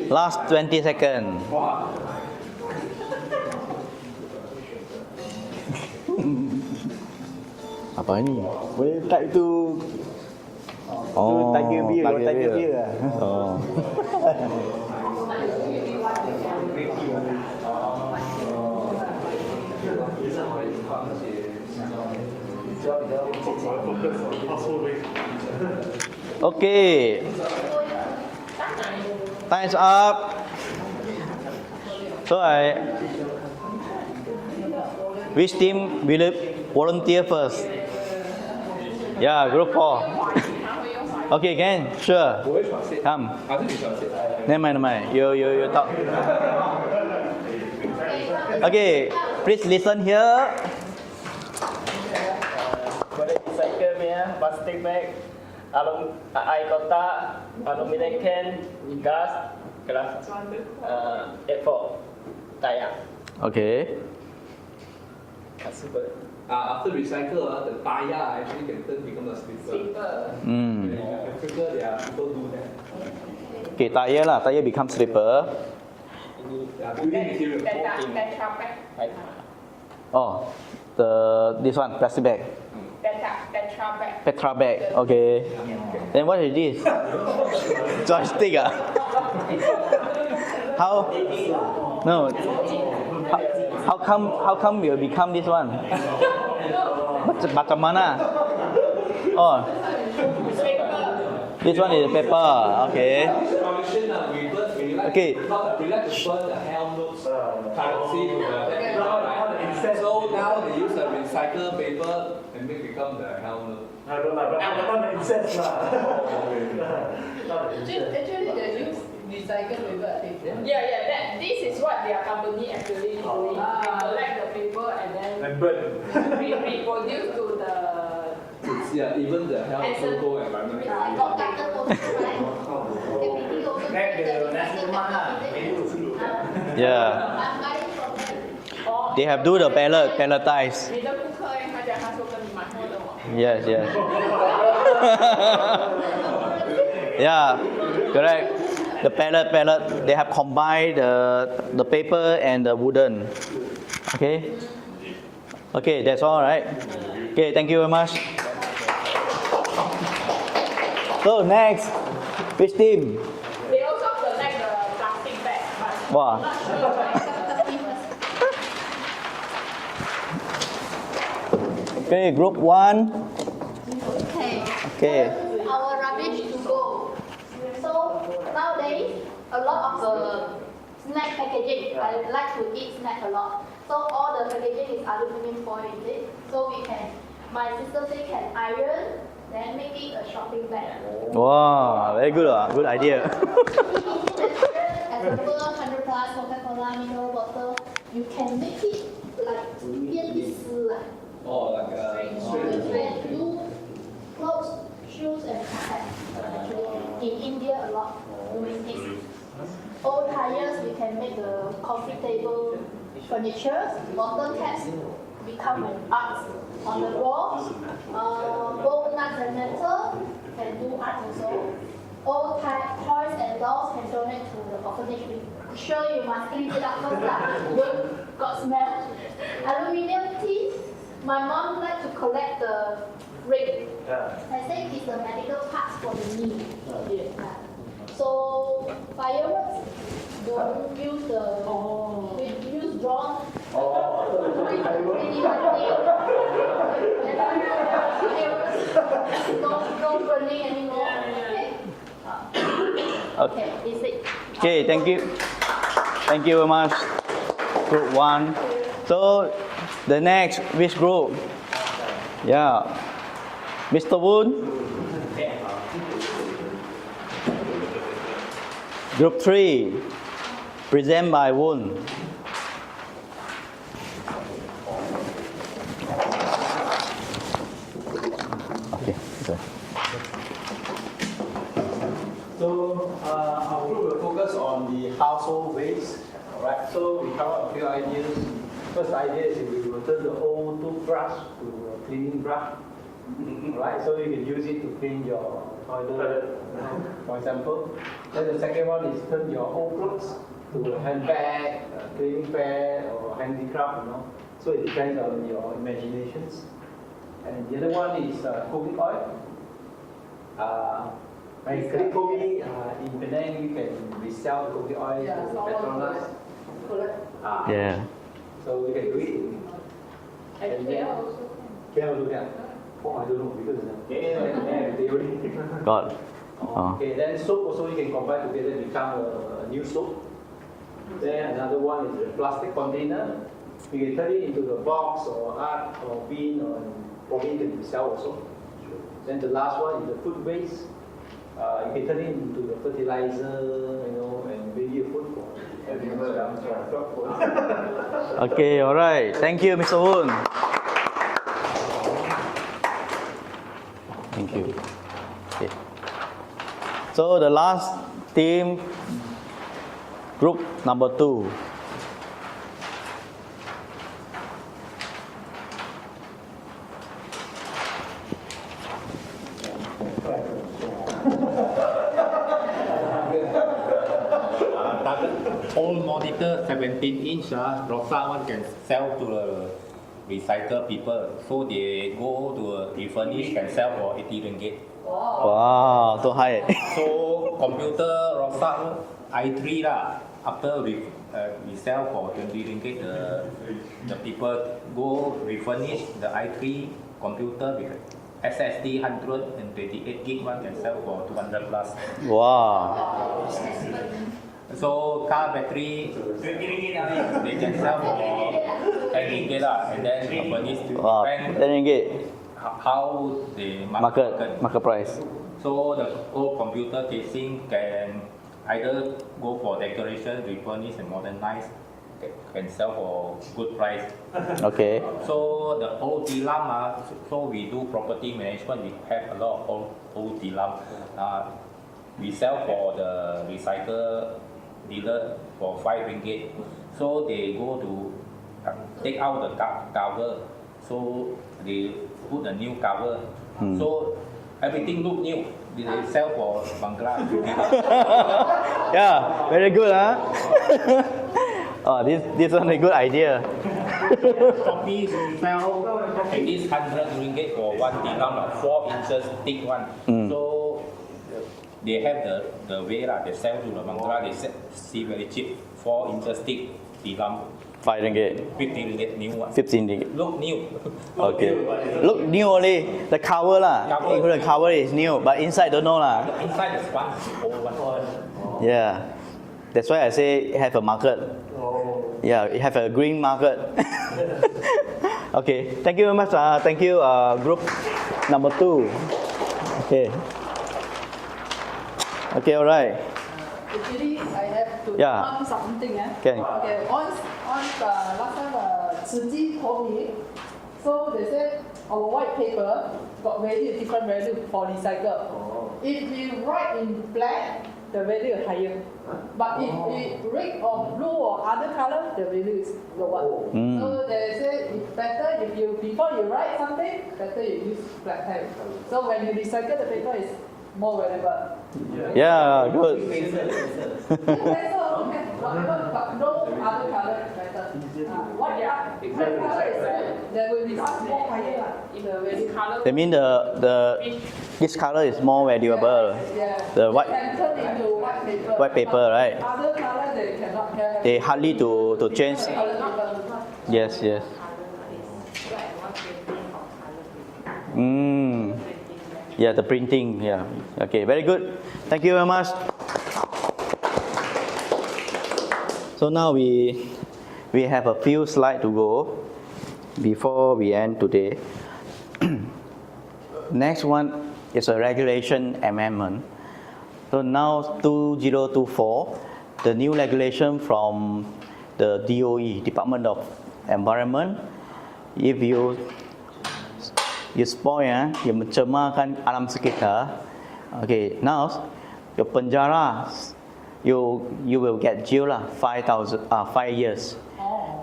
Last 20 seconds. Oh ini. Boleh letak itu. Oh, Tiger beer. Oh. Okay. Time's up. So which team will volunteer first? Yeah, group 4. Okay, can sure. Come. Never mind. You talk. Okay, please listen here. Boleh recycle punya plastic bag, air kotak, aluminium can, gas, gelas, A4, tayar. Okay. Super. After recycle, the tire actually can become a slipper. Hmm. In Africa, there are people do that. Okay, tire lah. Tire become slipper. Building material. Tetra pack. Oh, this one plastic bag. Tetra bag. Petra bag. Okay. Then what is this? Joystick ah? How? No. How come you become this one? Macam mana? Oh. This one is paper. Okay. Okay. We like to burn the helmets currency to the paper, right? So now they use the recycled paper and become the helmet. Actually, they use recycled paper, I think. Yeah. This is what their company actually doing. They collect the paper and then reproduce to the. Yeah, even the helmet logo environment. Got carton also, right? Everything also. Yeah. I'm buying from them. They have do the pelletize. 你的顾客他讲他说跟你买货的哦。 Yes. Yeah, correct. The pellet. They have combined the paper and the wooden. Okay. Okay, that's all right. Okay, thank you very much. So next, which team? They also collect the plastic bag, but Wow. not sure why. Okay, group 1. Okay. Our rubbish to go. So nowadays, a lot of the snack packaging, I like to eat snack a lot. So all the packaging is aluminum foil, is it? So my sister say can iron, then make it a shopping bag. Wow, very good. Good idea. Example, 100 plus Coca-Cola mineral bottle, you can make it like 变一丝 Or like You can do clothes, shoes and bags. Actually, in India a lot doing this. Old tires, we can make the coffee table furniture. Bottle caps become an art on the wall. Bowl nuts and metal can do art also. Old toys and dolls can donate to the orphanage. Sure, you must clean it up first lah. Got smell. Aluminium teeth. My mom like to collect the ring. I think it's the medical parts for the knee. So fireworks, don't use use drawn. Don't burning anymore. Okay, is it? Okay, thank you. Thank you very much. Group 1. So the next, which group? Yeah. Mr. Woon? Group 3. Present by Woon. Okay, sorry. So our group will focus on the household waste. Alright, so we come up with a few ideas. First idea is we will turn the old toothbrush to a cleaning brush. Right, so you can use it to clean your toilet, for example. Then the second one is turn your old clothes to a handbag, a cleaning pad, or handicraft. So it depends on your imaginations. And the other one is coconut oil. My colleague told me in Penang you can resell coconut oil Yeah, to so Petronas. correct. Yeah. So we can do it. And here also Can also can. Oh, I don't know because they already. Got. Oh. Okay, then soap also you can combine together become a new soap. Then another one is the plastic container. You can turn it into the box or art or bin or probably you can sell also. Then the last one is the food waste. You can turn it into the fertilizer, and maybe a food for everyone. Okay, all right. Thank you, Mr. Woon. Thank you. Okay. So the last team, group number 2. Old monitor 17-inch, Rosa one can sell to the recycle people. So they go to a refurnish can sell for 80 ringgit. Wow, so high. So computer Rosa i3 lah. After we sell for 20 ringgit, the people go refurnish the i3 computer with SSD 128 gig one can sell for 200 plus. Wow. So car battery, they can sell for 10 ringgit lah, and then companies Wow, 10 ringgit. How the Market price. So the old computer casing can either go for decoration, refurnish and modernize, can sell for good price. Okay. So the old dilam, so we do property management, we have a lot of old dilam. We sell for the recycle dealer for 5 ringgit. So they go to take out the cover. So they put a new cover. So everything look new. They sell for Bangla. Yeah, very good, huh? Oh, this one a good idea. Shopee sell at least 100 ringgit for one dilam, 4 inches thick one. So they have the way lah. They sell to the Bangla. They see very cheap, 4 inches thick dilam. 5 ringgit. 15 ringgit new one. 15 ringgit. Look new. Okay. Look new only. The cover lah. Cover. The cover is new, but inside don't know lah. The inside is one old one. Yeah. That's why I say have a market. Yeah, you have a green market. Okay. Thank you very much. Thank you, group number 2. Okay. Okay, all right. Actually, I have to Yeah. add something. Can. Okay, once last time Tzu Ji told me, so they said our white paper got different value for recycle. If we write in black, the value is higher. But if we red or blue or other color, the value is lower. So they say it's better if you before you write something, better you use black pen. So when you recycle the paper, it's more valuable. Yeah, good. But no other color is better. Red color is there will be much more higher in the value. That means this color is more valuable. Yeah. The white Can turn into white paper, right? Other color they cannot have. They hardly to change. Color paper. Yes, yes. Yeah, the printing. Yeah. Okay, very good. Thank you very much. So now we have a few slides to go before we end today. Next one is a regulation amendment. So now 2024, the new regulation from the DOE, Department of Environment, if you spoil, you mencemarkan alam sekitar, okay, now your penjara, you will get jail 5 years.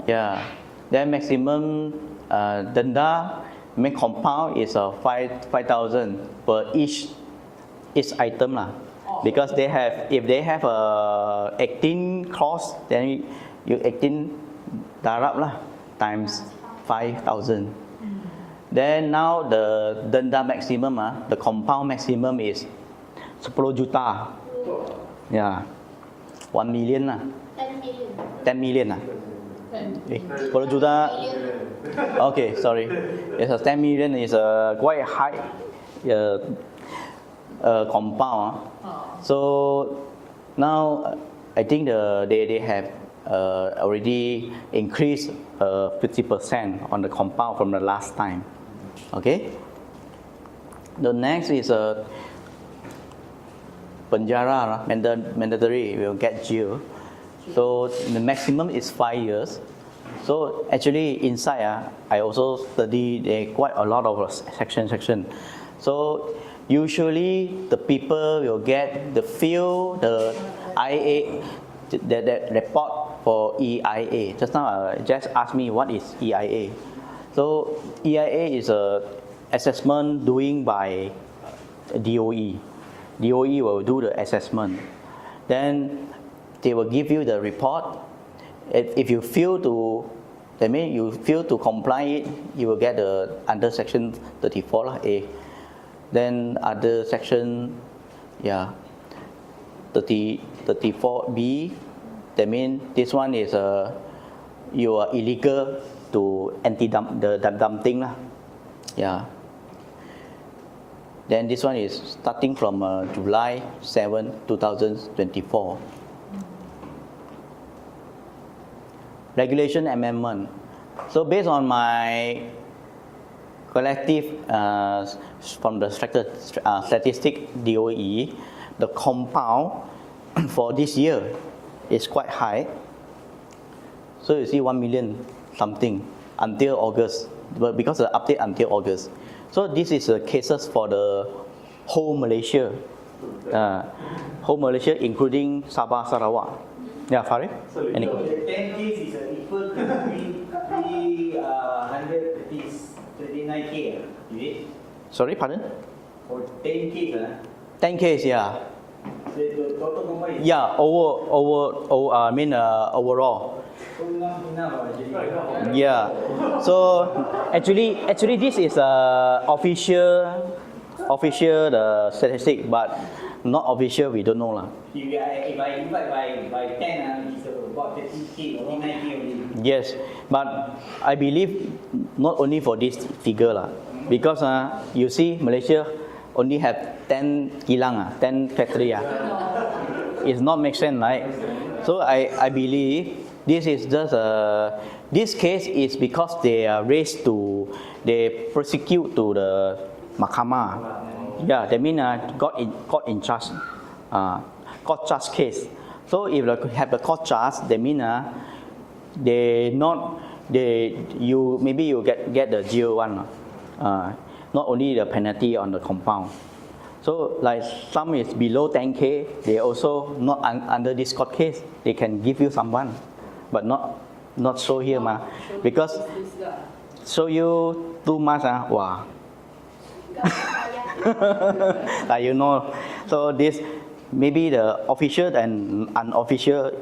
Yeah. Then maximum denda main compound is 5,000 per each item lah. Because if they have 18 clause, then you 18 darab lah times 5,000. Then now the denda maximum, the compound maximum is 10 juta. Yeah, 1 million 10 million. 10 million 10 juta. Okay, sorry. Yes, 10 million is a quite high compound. So now I think they have already increased 50% on the compound from the last time. Okay. The next is penjara, mandatory, will get jail. So the maximum is 5 years. So actually inside, I also study quite a lot of section. So usually the people will get the IA, the report for EIA. Just now just asked me what is EIA. So EIA is a assessment doing by DOE. DOE will do the assessment. Then they will give you the report. If you fail to, that means you fail to comply it, you will get the under section 34A. Then other section, 34B. That means this one is you are illegal to anti-dumping lah. Yeah. Then this one is starting from July 7, 2024. Regulation amendment. So based on my collective from the statistic DOE, the compound for this year is quite high. So you see 1 million something until August, but because of the update until August. So this is the cases for the whole Malaysia, including Sabah, Sarawak. Yeah, Farid? Any? So the 10 case is equal to 339K, is it? Sorry, pardon? For 10 case, 10 case, yeah. So the total number is... Yeah, overall. Yeah. So actually this is official the statistic, but not official. We don't know lah. If I divide by 10, it's about 30K, 39K only. Yes, but I believe not only for this figure lah, because you see Malaysia only have 10 kilang 10 factory It's not make sense, right? So I believe this is just this case is because they are they prosecute to the Mahkamah. Yeah, that means got in charge, court charge case. So if they have the court charge, that means maybe you get the jail one, not only the penalty on the compound. So like some is below 10K, they also not under this court case. They can give you someone, but not show here because show you too much wow. Like you know, so this maybe the official and unofficial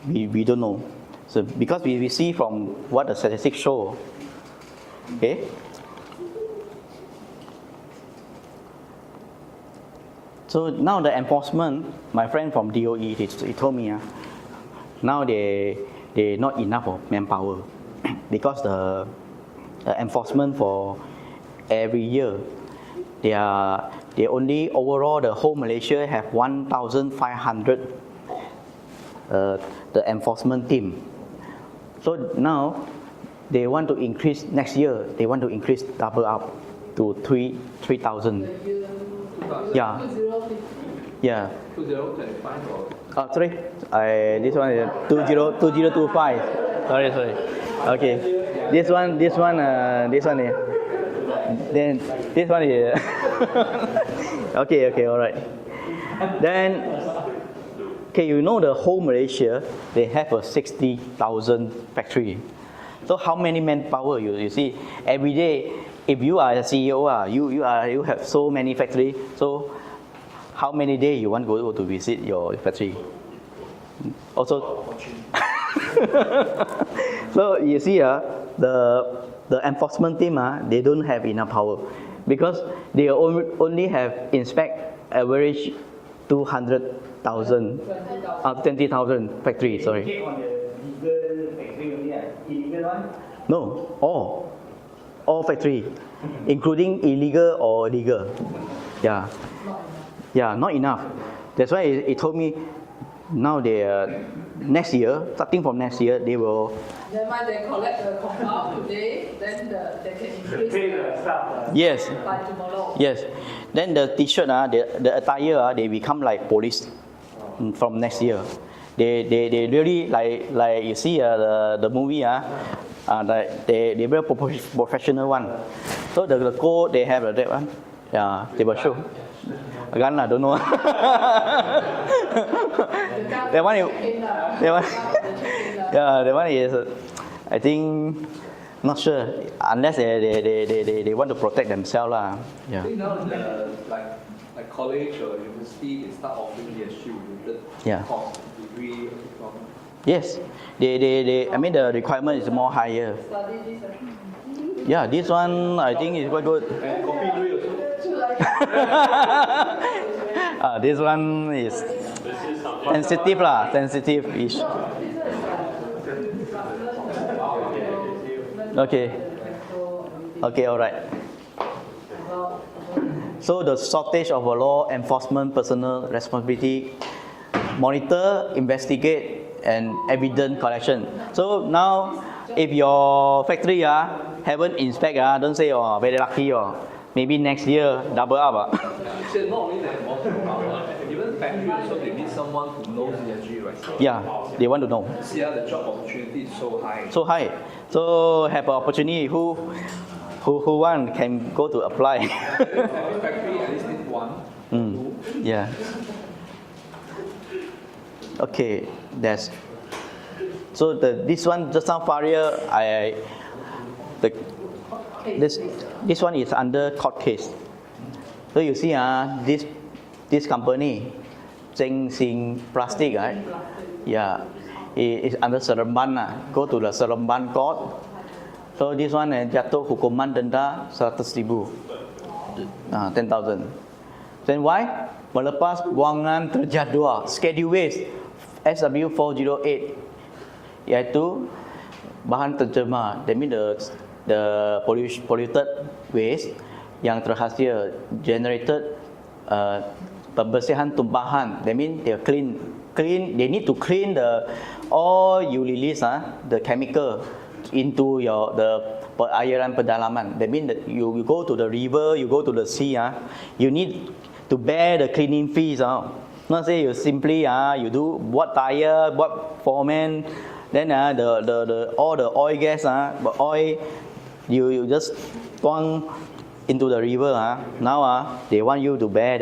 we don't know. So because we see from what the statistics show, okay. So now the enforcement, my friend from DOE, he told me now they not enough of manpower because the enforcement for every year they only overall the whole Malaysia have 1,500 the enforcement team. So now they want to increase next year. They want to increase double up to 3,000. Yeah. Yeah. 2025 or? Sorry. This one is 2025. Sorry. Okay. This one. Then this one is. Okay. All right. Then. Okay, you know the whole Malaysia, they have a 60,000 factory. So how many manpower you see every day? If you are a CEO, you have so many factory. So how many days you want to go to visit your factory? Also, so you see the the enforcement team, they don't have enough power because they only have inspect average 200,000, 20,000 factory, sorry. Check on the legal factory only, illegal one? No, all factory, including illegal or legal. Yeah, not enough. That's why he told me now next year, starting from next year, they will. Then when they collect the compound today, then they can increase Yes. by tomorrow. Yes. Then the T-shirt, the attire, they become like police from next year. They really like you see the movie, they very professional one. So the code they have that one, yeah, they will show. Again, I don't know. that one is, I think, not sure unless they want to protect themselves lah. Yeah. I think now like college or university, they start offering their shoe related course, degree, diploma. Yes, I mean the requirement is more higher. Yeah, this one I think is quite good. And coffee also. This one is sensitive lah, sensitive-ish. Okay, all right. So the shortage of a law enforcement personal responsibility, monitor, investigate, and evidence collection. So now, if your factory haven't inspect, don't say very lucky maybe next year double up. Actually, not only the enforcement power, even factory also they need someone who knows ESG, right? Yeah, they want to know. See how the job opportunity is so high. So high. So have an opportunity who want can go to apply. Every factory at least need one. Yeah. Okay, that's. So this one just now Faria, this one is under court case. So you see this company, Zheng Xing Plastic, right? Yeah, it is under Seremban. Go to the Seremban court. So this one jatuh hukuman denda 100,000, 10,000. Then why? Melepas buangan terjadual schedule waste SW 408, iaitu bahan tercemar. That means the polluted waste yang terhasil generated pembersihan tumpahan. That means they clean. They need to clean all you release the chemical into the perairan pedalaman. That means that you go to the river, you go to the sea, you need to bear the cleaning fees. Not say you simply you do what tire, what foreman, then all the oil gas, but oil you just tuang into the river. Now they want you to bear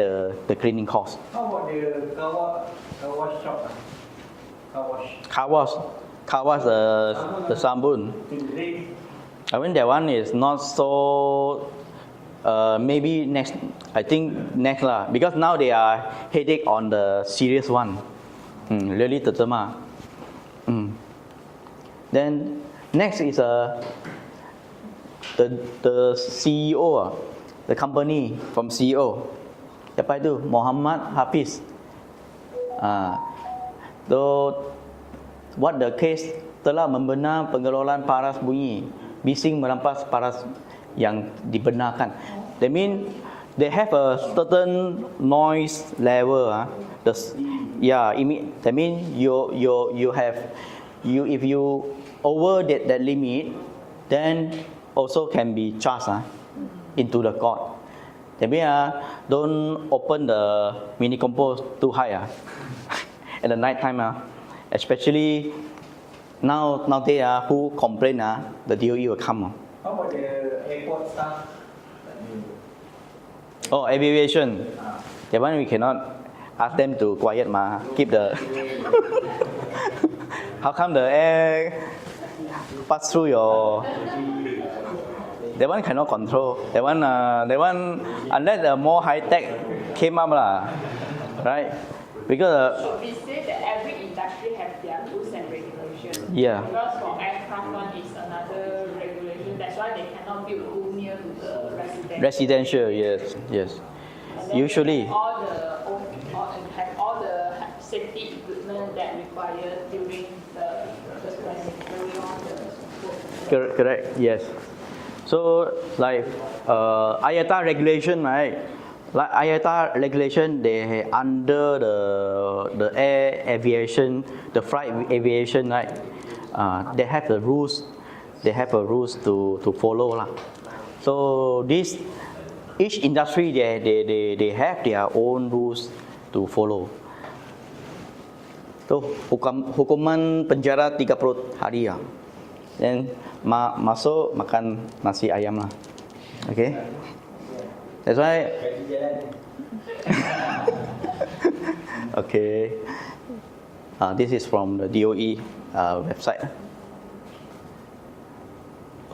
the cleaning cost. How about the car wash shop? Car wash the sabun. I mean that one is not so. Maybe next, I think next lah, because now they are headache on the serious one. Really tercemar. Then next is the CEO, the company from CEO. Siapa itu? Muhammad Hafiz. What the case telah membenar pengelolaan paras bunyi, bising merampas paras yang dibenarkan. That means they have a certain noise level. That means if you over that limit, then also can be charged into the court. That means don't open the mini compost too high at the night time. Especially nowadays who complain, the DOE will come. How about the airport staff? Oh, aviation. That one we cannot ask them to quiet keep the. How come the air pass through your? That one cannot control. That one unless the more high tech came up right? Because So we say that every industry has their rules and regulations. Yeah. Because for aircraft one is another regulation that That's why they cannot build too near to the residential. Residential, yes, yes. And then Usually. they have all the safety equipment that required during when they carry on the work. Correct, yes. So like IATA regulation, right? Like IATA regulation, they under the air aviation, the flight aviation, right? They have the rules. They have a rules to follow lah. So this each industry they have their own rules to follow. So hukuman penjara 30 hari lah. Then masuk makan nasi ayam lah. Okay. That's why. Okay. This is from the DOE website.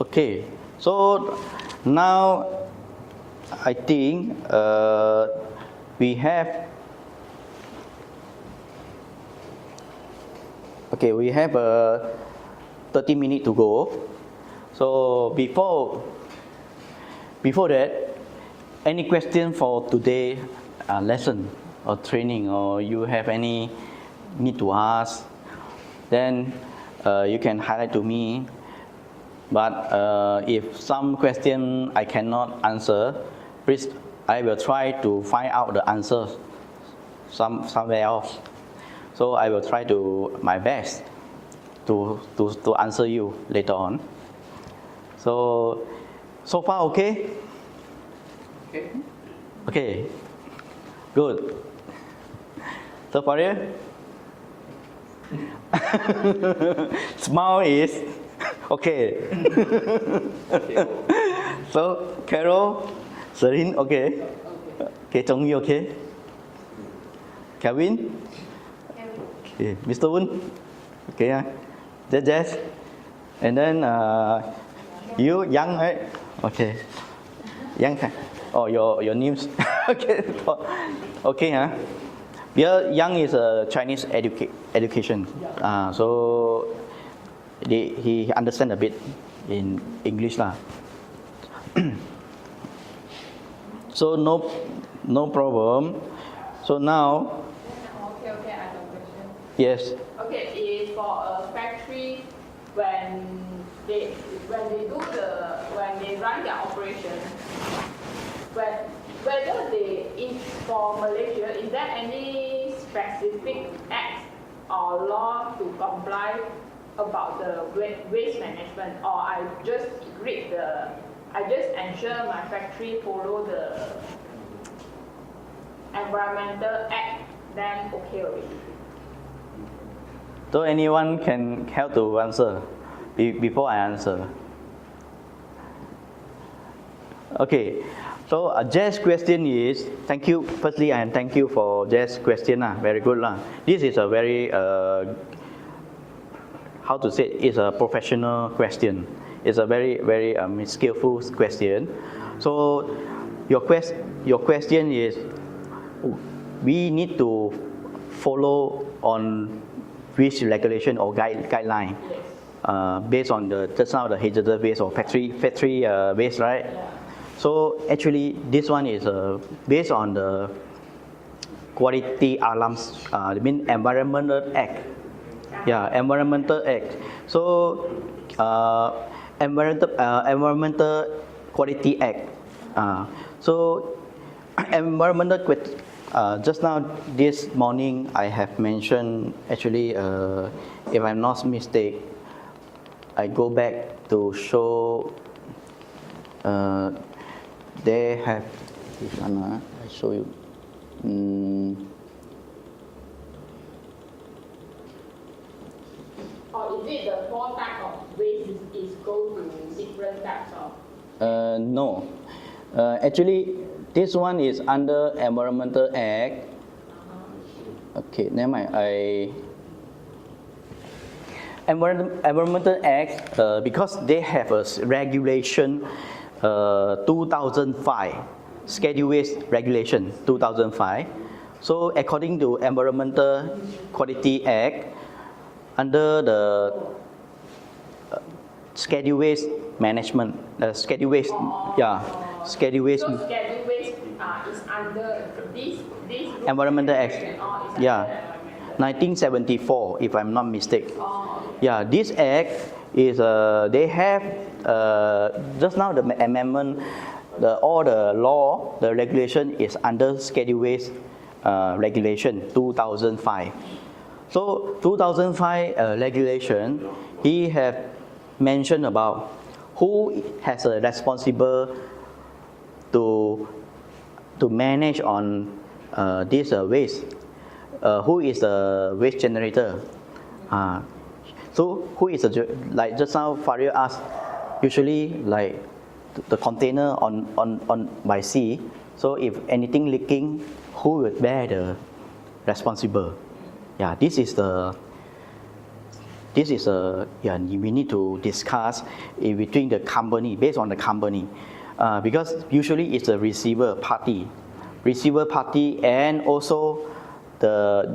Okay. So now I think we have. Okay, we have 30 minutes to go. So before that, any question for today lesson or training, or you have any need to ask, then you can highlight to me. But if some question I cannot answer, please I will try to find out the answer somewhere else. So I will try to my best to answer you later on. So far okay? Okay. Good. So for you? Smile is okay. So Carol, Serene, okay? Okay, Chong Yu, okay? Kevin? Okay, Mr. Woon? Okay, Jess? And then you, Yang, right? Okay. Yang, oh, your names. Okay, okay, huh? Because Yang is a Chinese education, so he understand a bit in English lah. So no problem. So now. Okay, I have a question. Yes. Okay, is for a factory when they run their operation, whether for Malaysia, is there any specific act or law to comply about the waste management, or I just ensure my factory follow the environmental act, then okay already? So anyone can help to answer before I answer. Okay. So Jess' question is, thank you. Firstly, and thank you for Jess' question. Very good. This is a very, how to say, it's a professional question. It's a very, very skillful question. So your question is, we need to follow on which regulation or guideline based on just now the hazardous waste or factory waste, right? Yeah. So actually, this one is based on the Quality Alarms, Environmental Act. Yeah, Environmental Act. So Environmental Quality Act. So environmental just now this morning I have mentioned, actually if I'm not mistaken, I go back to show they have this one. I show you. Or is it the 4 types of waste is go to different types of? No. Actually, this one is under Environmental Act. Okay, never mind. Environmental Act, because they have a regulation 2005, Schedule Waste Regulation 2005. So according to Environmental Quality Act, under the Schedule Waste management, schedule waste, yeah, schedule waste. So schedule waste is under this Environmental Act, or is under yeah, environmental? 1974, if I'm not mistaken. Oh, Yeah, this act is they have just now the amendment, all the law, the regulation is under schedule waste regulation 2005. So 2005 regulation, he have mentioned about who has a responsible to manage on this waste. Who is the waste generator? So who is the, like just now Faria asked, usually like the container on by sea. So if anything leaking, who would bear the responsible? Yeah, this is yeah, we need to discuss in between the company, based on the company, because usually it's a receiver party, and also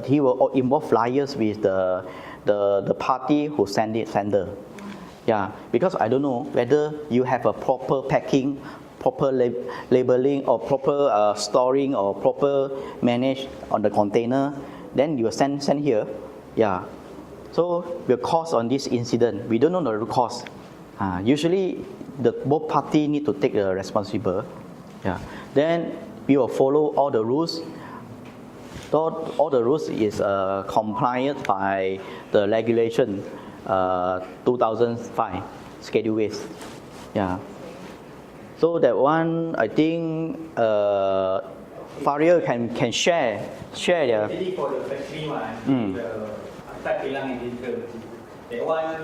he will involve liars with the party who sender. Yeah, because I don't know whether you have a proper packing, proper labeling, or proper storing, or proper manage on the container. Then you will send here. Yeah. So the cause on this incident, we don't know the root cause. Usually, both parties need to take the responsible. Yeah. Then we will follow all the rules. All the rules is compliant by the regulation 2005 schedule waste. Yeah. So that one, I think Faria can share their. Actually, for the factory one, the Akat Kilang Industrial, that one,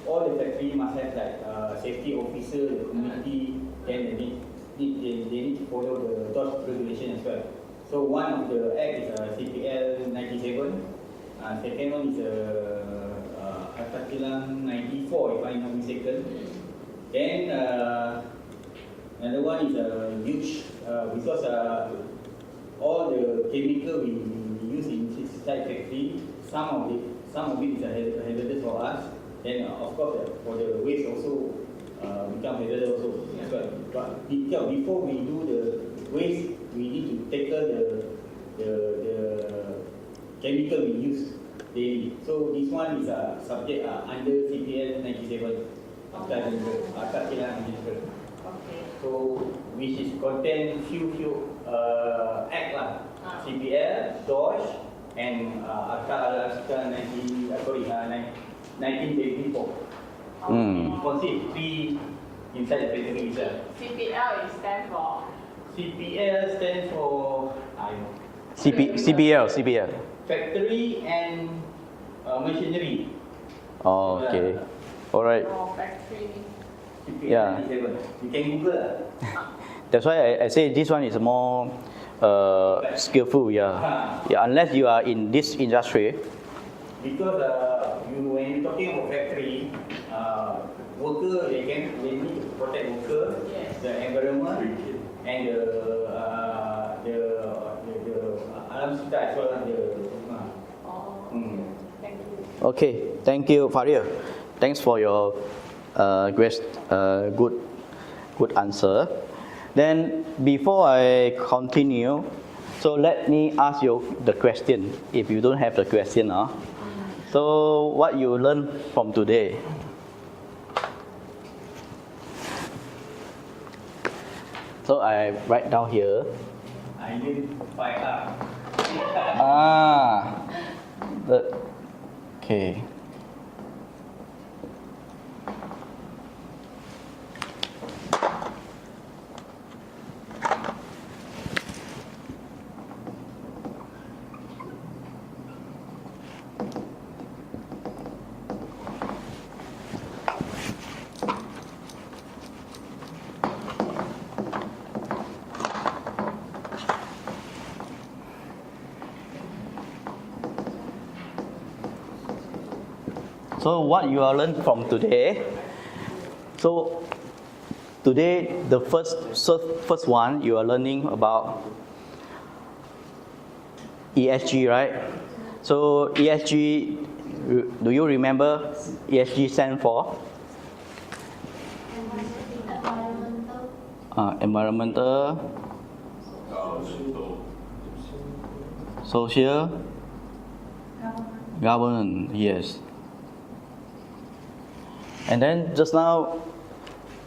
all the factory must have like safety officer, the community, and they need to follow the DOS regulation as well. So one of the act is CPL 97. Second one is Akat Kilang 94, if I'm not mistaken. Then another one is huge because all the chemical we use in inside factory, some of it is hazardous for us. Then of course for the waste also become hazardous also as well. But before we do the waste, we need to tackle the chemical we use daily. So this one is subject under CPL 97. Akat Kilang Industrial. Okay. So which is contain few act lah. CPL, DOSH, and Akat 1984. Consist 3 inside the factory itself. CPL is stand for? CPL stands for CPL. Factory and machinery. Oh, okay. All right. For factory. CPL Yeah. 97. You can Google. That's why I say this one is more skillful. Yeah. Yeah. Unless you are in this industry. Because when you're talking about factory, worker they need to protect worker, the environment, and the alam sekitar as well. Thank you. Okay. Thank you, Faria. Thanks for your good answer. Then before I continue, so let me ask you the question. If you don't have the question, so what you learned from today? So I write down here. I need 5 Okay. So what you are learned from today? So today the first one you are learning about ESG, right? So ESG Do you remember ESG stand for? Environmental, social, governance, yes. And then just now,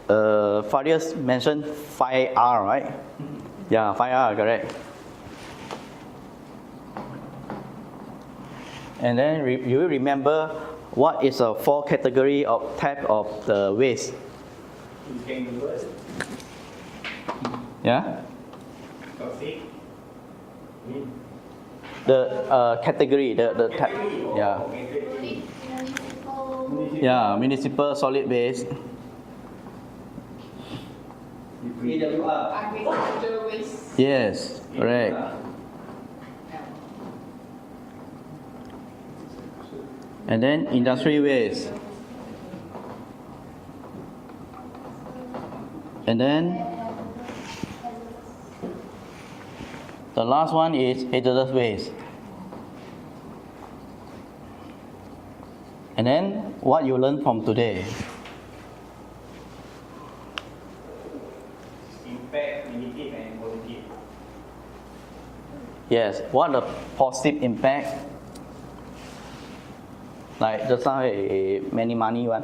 Farias mentioned 5R, right? Yeah, 5R, correct. And then you remember what is the 4 category of type of the waste? You can reverse. Yeah? Toxic. The category, the type. Yeah. Yeah, municipal solid waste. Agricultural waste. Yes, correct. And then industry waste. And then the last one is hazardous waste. And then what you learned from today? Impact, negative and positive. Yes, what the positive impact? Like just now, many money one.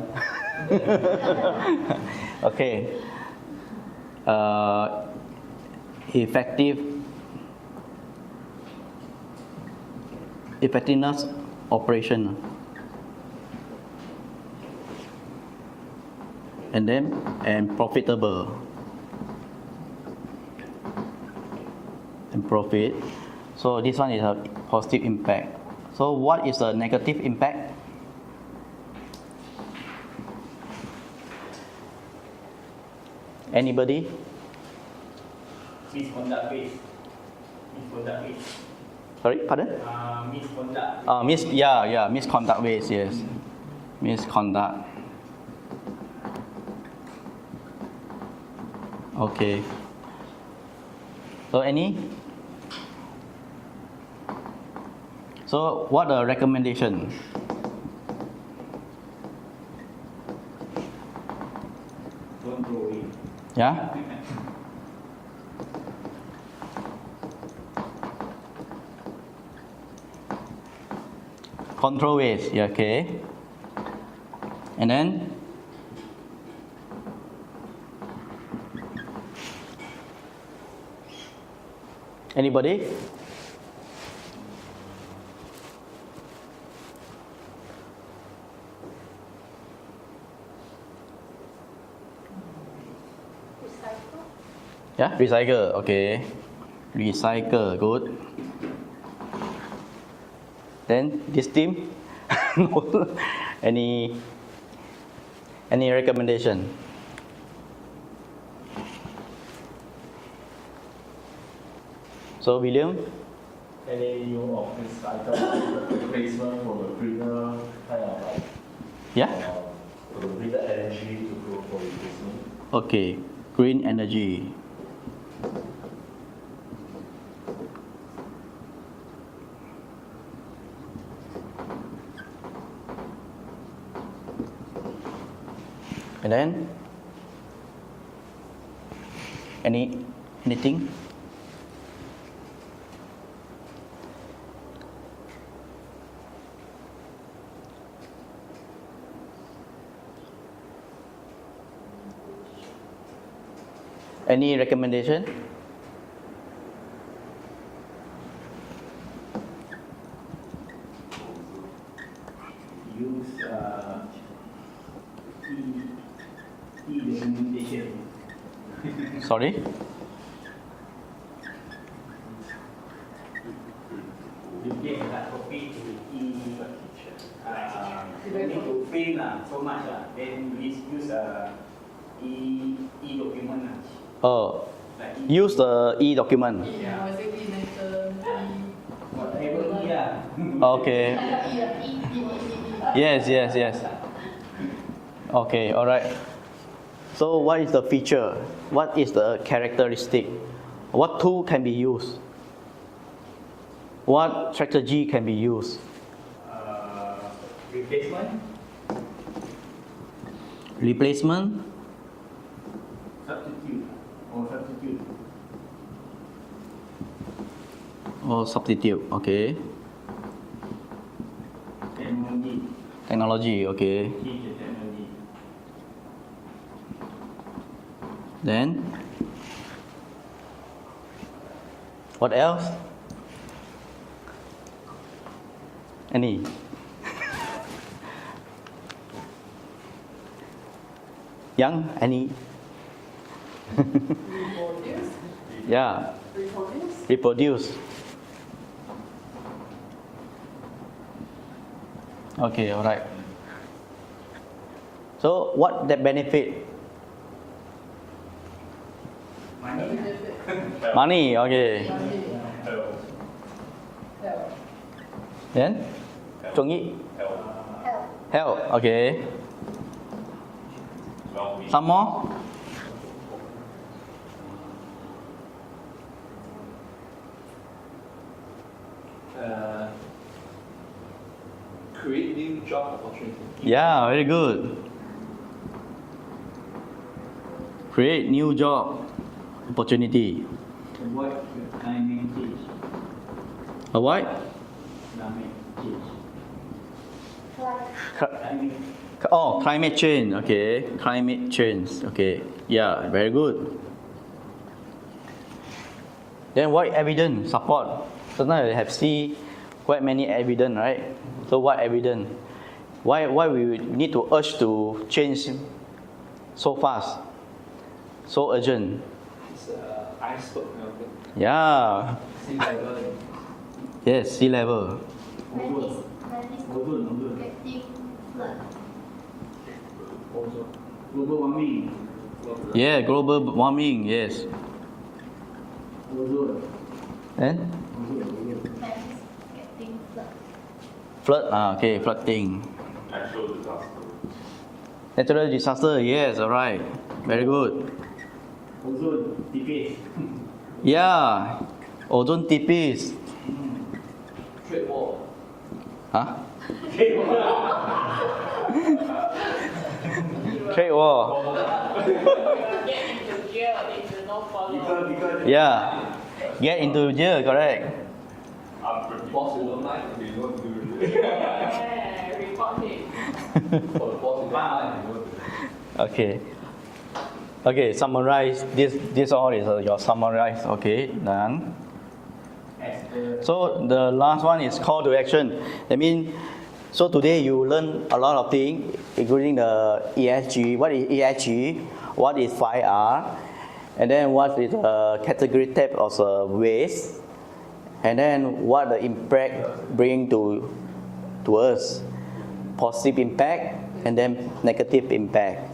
Okay. Effectiveness operation. And profitable. And profit. So this one is a positive impact. So what is the negative impact? Anybody? Misconduct waste. Misconduct waste. Sorry, pardon? Misconduct. Misconduct waste, yes. Misconduct. Okay. So So what the recommendation? Don't throw away. Yeah? Control waste, yeah, okay. And then? Anybody? Yeah, recycle, okay. Recycle, good. Then this team, no. any recommendation? So William? Any new office item replacement for the greener kind of like Yeah? for the greener energy to go for replacement? Okay, green energy. And then anything? Any recommendation? Use e-documentation. Sorry? Replace that copy to need to print so much then we use e-document Oh, like use the e-document. whatever Okay. Yes. Okay, all right. So what is the feature? What is the characteristic? What tool can be used? What strategy can be used? Replacement, Replacement substitute, or substitute, okay. technology, Technology, okay. teach the technology. Then, what else? Any? Young? Any? Reproduce. Yeah, Reproduce. reproduce. Okay, all right. So, what the benefit? Money, Money, okay. Then, Chong-yi? Health, okay. Some more? Create new job opportunity. Yeah, very good. Create new job opportunity. avoid climate change, Avoid? climate change, Like Oh, climate change. Okay, climate change. Okay, yeah, very good. Then what evidence support? Sometimes we have see quite many evidence, right? So what evidence? Why we need to urge to change so fast, so urgent? It's iceberg kind of thing. Yeah. Sea level. Yes, sea level. when is getting flood. also global warming, Yeah, global warming. Yes. ozone, Then When is getting flood. flood. Okay, flooding. Natural disaster. Natural disaster. Yes, all right. Very good. ozone decrease, Yeah, ozone tipis. Trade war. Huh? Trade war. Get into jail if you don't follow. because Yeah. Get into jail, correct? Boss you don't like, you don't do it. Yeah, report him. For the boss you don't like, you don't do it. Okay. Okay, summarize. This all is your summarize. Okay, done. as per So the last one is call to action. I mean, so today you learn a lot of things, including the ESG. What is ESG? What is 5R? And then what is the category type of waste? And then what the impact bring to us? Positive impact and then negative impact.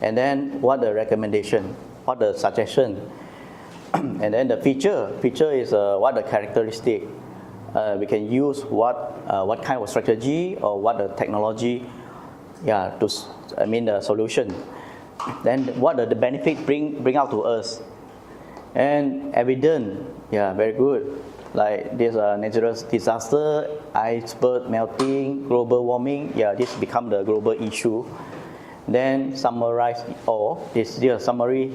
And then what the recommendation? What the suggestion? And then the feature is what the characteristic. We can use what kind of strategy or what the technology, yeah, the solution. Then what the benefit bring out to us. And evidence, yeah, very good. Like this natural disaster, iceberg melting, global warming, yeah, this become the global issue. Then summarize all. This is a summary.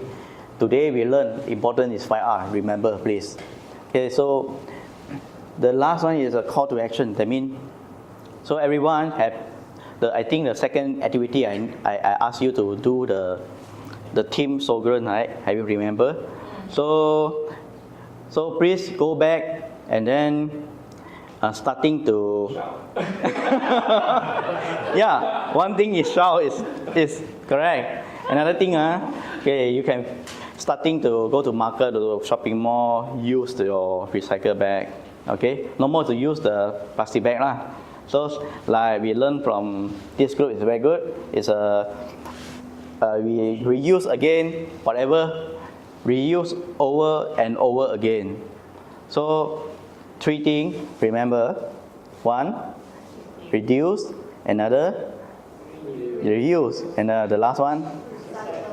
Today we learn important is 5R. Remember, please. Okay, so the last one is a call to action. That means, so everyone have I think the second activity I asked you to do the team slogan, right? Have you remember? So please go back and then starting to yeah, one thing is shout is correct. Another thing, okay, you can starting to go to market, to shopping mall, use your recycle bag. Okay, no more to use the plastic bag lah. So like we learn from this group is very good. It's we reuse again, whatever, reuse over and over again. So 3 things, remember. 1, reduce. Another, reuse. And the last one,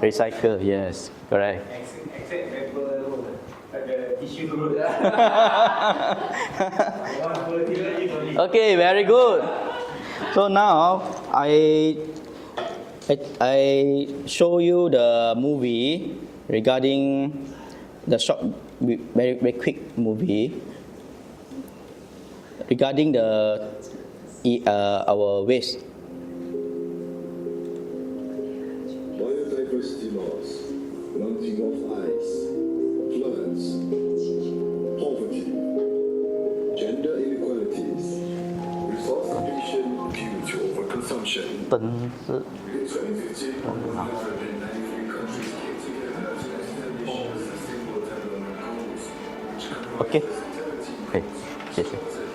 recycle. Yes, correct. except paper roll, the tissue roll. Okay, very good. So now I show you the movie regarding the short, very quick movie regarding the our waste. Biodiversity loss, melting of ice, floods, poverty, gender inequalities, resource depletion due to overconsumption. In 2015, 193 countries came together to establish the Sustainable Development Goals, which Okay. Hey, yes.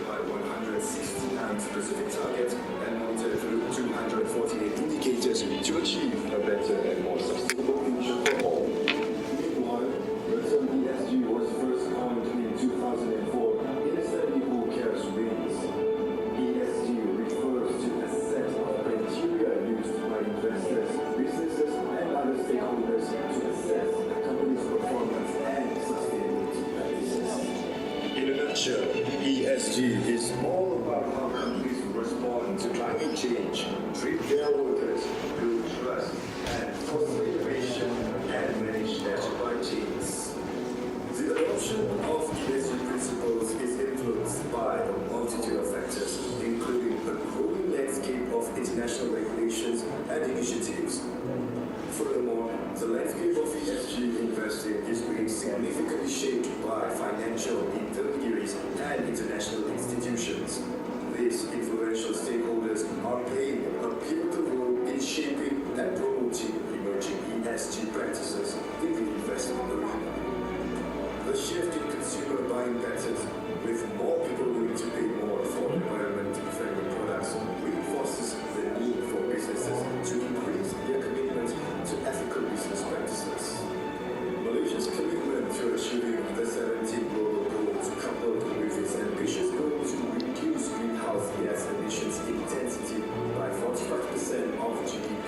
by 169 specific targets and monitored through 248 indicators to achieve a better and more sustainable future for all. Meanwhile, the term ESG was first coined in 2004 in a study Who Cares Wins. ESG refers to a set of criteria used by investors, businesses, and other stakeholders to assess a company's performance and sustainability practices. In a nutshell, ESG is all about how companies respond to climate change, treat their workers, build trust, and foster innovation and manage their supply chains. The adoption of ESG principles is influenced by a multitude of factors, including the growing landscape of international regulations and initiatives. Furthermore, the landscape of ESG investing is being significantly shaped by financial intermediaries and international institutions. These influential stakeholders are playing a pivotal role in shaping and promoting emerging ESG practices in the investment arena. The shift in consumer buying patterns, with more people willing to pay more for environmentally friendly products, reinforces the need for businesses to increase their commitment to ethical business practices. Malaysia's commitment to achieving the 17 global goals, coupled with its ambitious goal to reduce greenhouse gas emissions intensity by 45% of GDP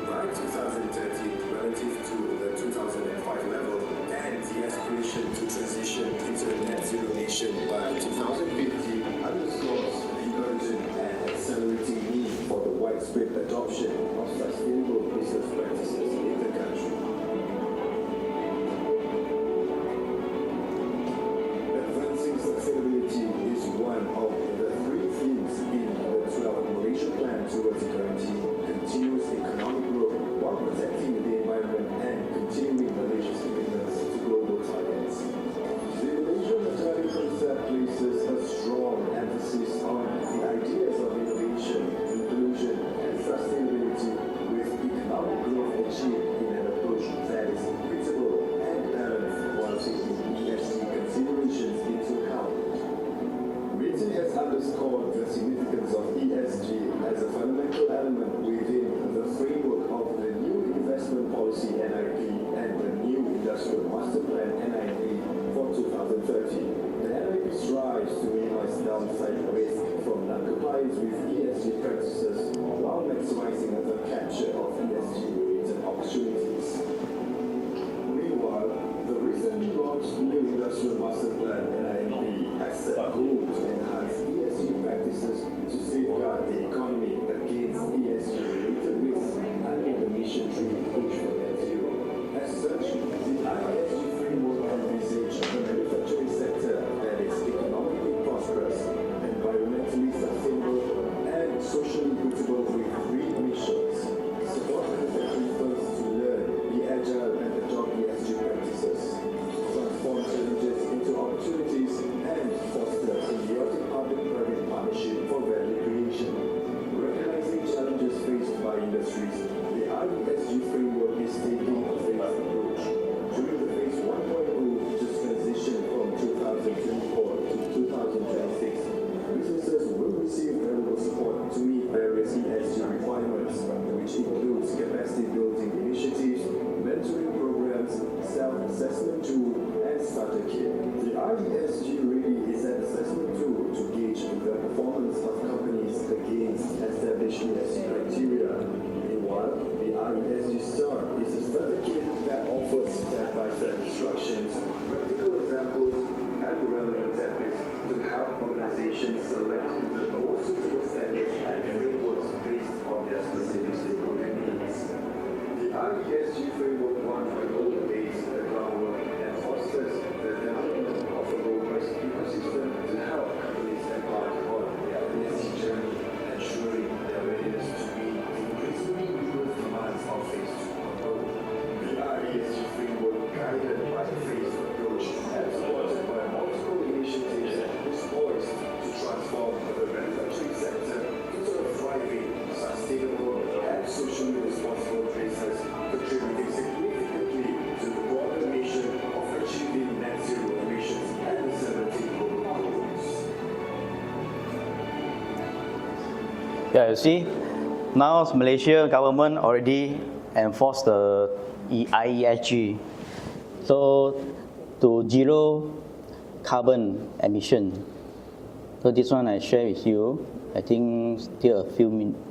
by 2030 relative to the 2005 level, and the aspiration to transition into a net zero nation by 2050 underscores the urgent and accelerating need for the widespread adoption of sustainable business practices in the country. Advancing sustainability is one of the three themes in the 12th Malaysia Plan towards guaranteeing continuous economic growth while protecting the environment and continuing Malaysia's commitments to global targets. The Malaysian Agile concept places a strong emphasis on the ideas of innovation, inclusion, and sustainability, with economic growth achieved in an approach that is equitable and balanced while taking ESG considerations into account. Witten has underscored the significance of ESG as a fundamental element within the framework of the new investment policy NIP and the new industrial master plan NIP for 2030. The NIP strives to minimize downside risk from non-compliance with ESG practices while maximizing the capture of ESG-related opportunities. Meanwhile, the recently launched new industrial master plan NIP has set a goal to enhance ESG practices to safeguard the economy against ESG-related risks and in the mission-driven push for net zero. As such, the ESG framework envisages a manufacturing sector that is economically prosperous, environmentally sustainable, and socially equitable with green emissions. Support manufacturing firms to learn, be agile, and adopt ESG practices. Transform challenges into opportunities and foster symbiotic public-private partnership for value creation. Recognizing challenges faced by industries, the ESG framework is taking a phased approach. During the phase 1.0, just transition from 2024 to 2026, businesses will receive valuable support to meet various ESG requirements, which includes capacity building initiatives, mentoring programs, self-assessment tool, and starter kit. The ESG Ready is an assessment tool to gauge the performance of companies against established ESG criteria. Meanwhile, the ESG Star is a starter kit that offers step-by-step instructions, practical examples, and relevant templates to help organizations select the most suitable standards and frameworks Yeah, you see, now Malaysia government already enforced the IESG, so to zero carbon emission. So this one I share with you. I think still a few minutes.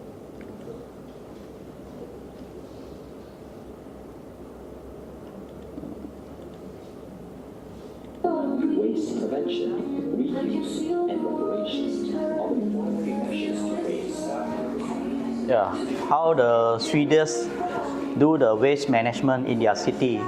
Waste prevention, reuse, and reparations are the primary measures to raise. Yeah, how the Swedes do the waste management in their city.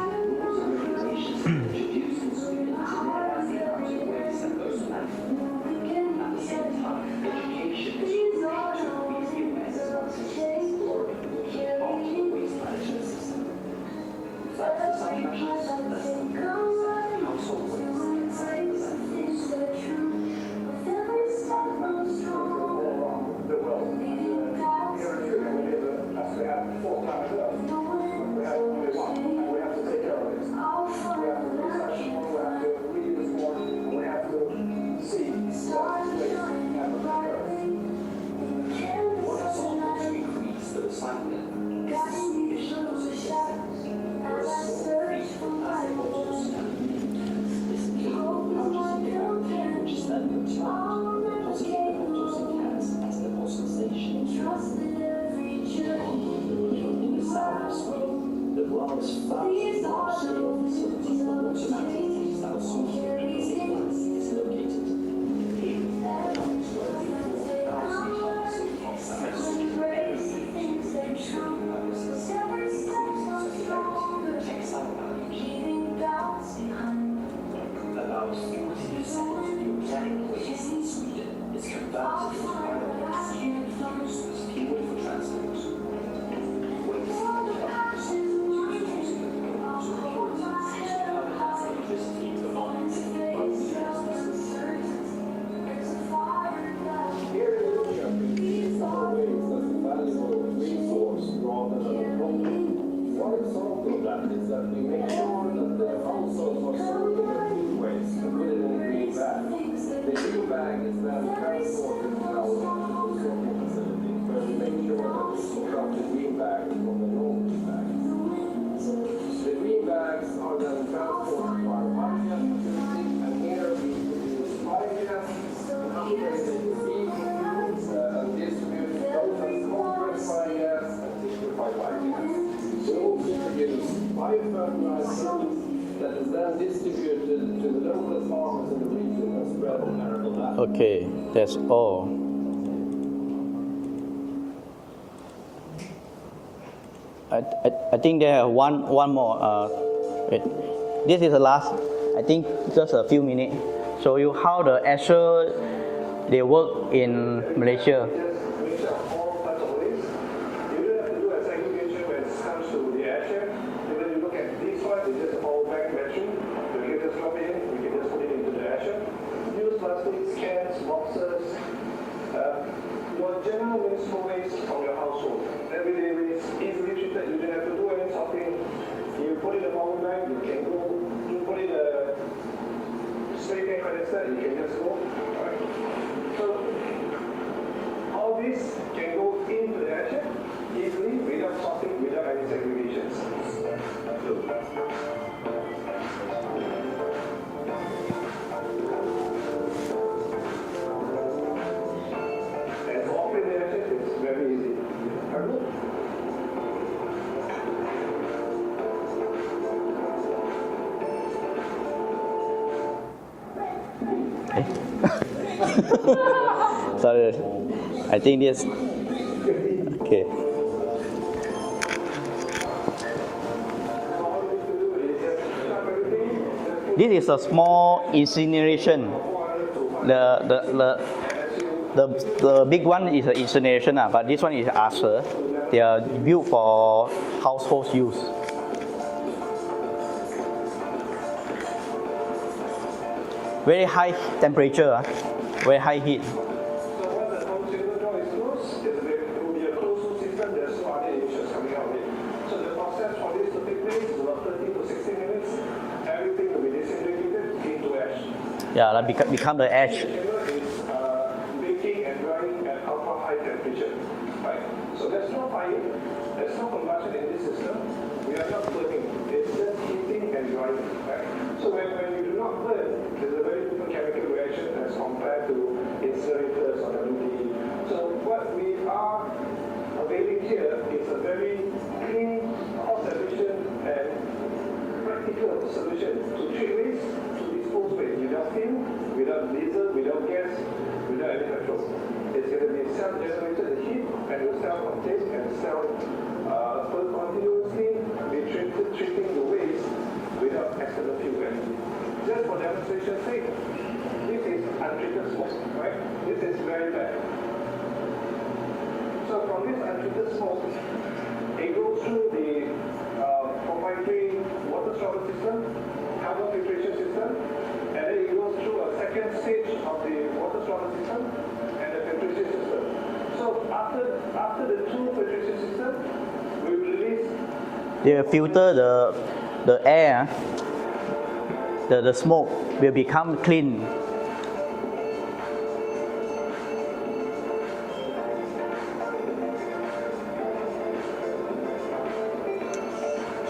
Okay, that's all. I think there are one more. Wait, this is the last. I think just a few minutes. Show you how the Azure they work in Malaysia. Sorry, I think this. Okay. This is a small incineration. The big one is an incineration, but this one is Azure. They are built for household use. Very high temperature, very high heat. Yeah, that become the ash. Baking and drying at ultra high temperature. solution to treat waste, to dispose waste without steam, without diesel, without gas, without any petrol. It's going to be self-generated heat and will self-contain and continuously be treating the waste without external fuel energy. Just for demonstration's sake, this is untreated smoke, right? This is very bad. So from this untreated smoke, it goes through the proprietary water storage system, carbon filtration system, and then it goes through a second stage of the water storage system and the filtration system. So after the two filtration systems, we will release. They filter the air, the smoke will become clean.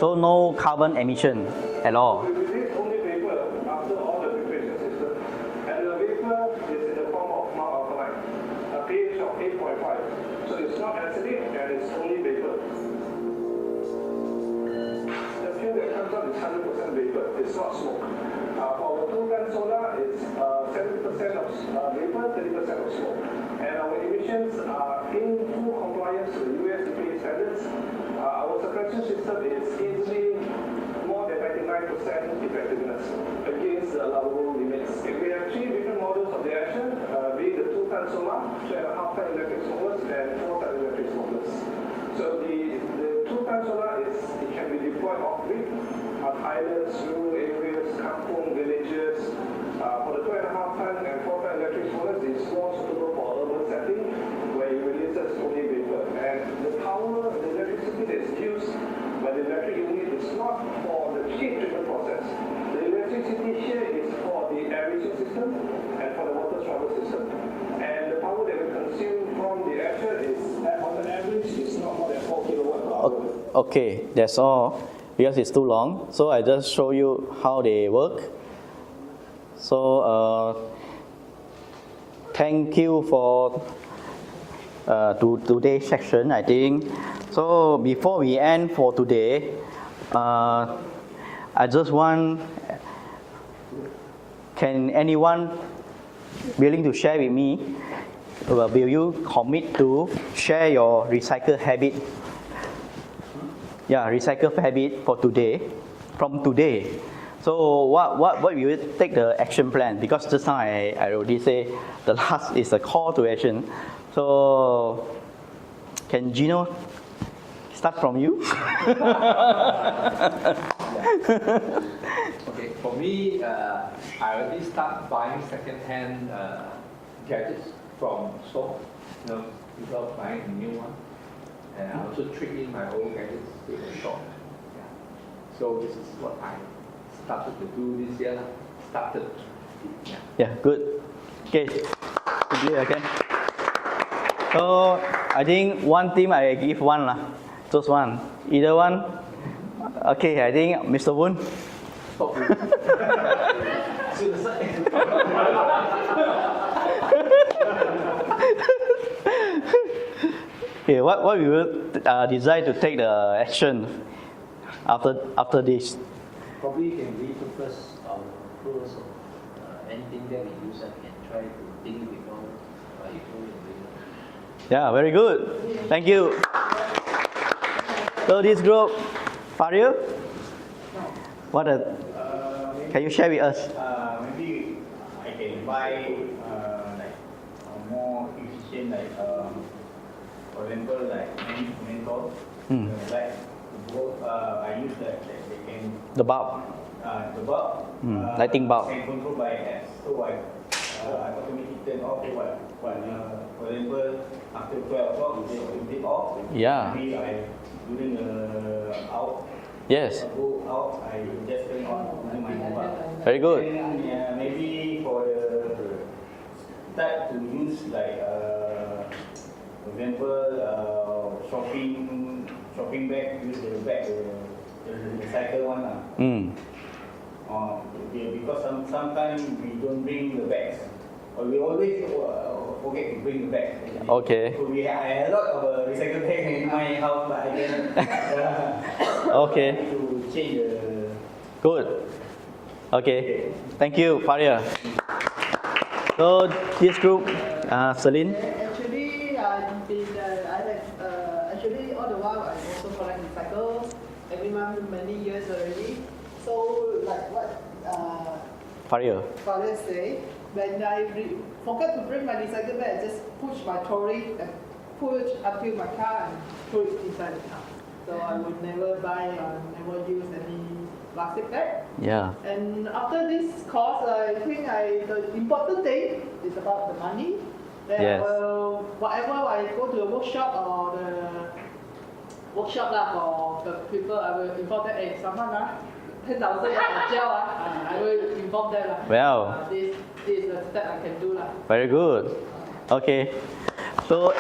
So no carbon emission at all. We release only vapor after all the filtration system, and the vapor is in the form of mild alkaline, a pH of 8.5. So it's not acidic and it's only vapor. The fuel that comes out is 100% vapor. It's not smoke. For our 2-ton solar, it's 70% of vapor, 30% of smoke. And our emissions are in full compliance with US EPA standards. Our suppression system is easily more than 99% effectiveness against the allowable limits. We have 3 different models of the action, being the 2-ton solar, 2.5-ton electric smokers, and 4-ton electric smokers. So the 2-ton solar it can be deployed off-grid on islands, rural areas, kampung villages. For the 2.5-ton and 4-ton electric smokers, it's more suitable for urban setting where it releases only vapor. And the power, the electricity that's used by the electric unit is not for the heat treatment process. The electricity here is for the aeration system and for the water storage system. And the power that we consume from the air is, on an average, is not more than 4 kilowatt per hour. Okay, that's all because it's too long. So I just show you how they work. So thank you for today's section, I think. So before we end for today, I just want, can anyone willing to share with me, will you commit to share your recycle habit? Yeah, recycle habit for today, from today. So what will you take the action plan? Because just now I already say the last is a call to action. So can Gino start from you? Okay, for me, I already start buying second-hand gadgets from store, without buying a new one. And I also trade in my old gadgets to the shop. Yeah. So this is what I started to do this year. Yeah, good. Okay, quickly again. So I think one team I give one lah, just one. Either one. Okay, I think Mr. Woon. Okay, what will you decide to take the action after this? Probably you can read the first pros of anything that we use and can try to think before you go and do it. Yeah, very good. Thank you. So this group, Fario, can you share with us? Maybe I can buy like more efficient, like for example, like menthol. Like I use that they can. The bulb. The bulb. Lighting bulb. Can control by apps. So I automatically turn off for example after 12 o'clock we take off. Yeah. Maybe during out. Yes. Go out, I just turn on using my mobile. Very good. And maybe for the start to use like for example shopping bag, use the bag, the recycle one lah. Because sometimes we don't bring the bags, or we always forget to bring the bags. Okay. So I have a lot of recycle bags in my house, but I cannot. Okay. To change Good. Okay. Thank you, Faria. So this group, Celine. Actually, I've been, I have, actually all the while I also collect recycles every month, many years already. So like what Faria. Father say, when I forget to bring my recycle bag, I just push my trolley and push up to my car and put it inside the car. So I would never buy or never use any plastic bag. Yeah. And after this course, I think the important thing is about the money. Then Yes. Whatever I go to the workshop or the workshop lah for the people, I will inform them, hey, someone 10,000 I will inform them lah. Well. This is the step I can do lah. Very good. Okay. So,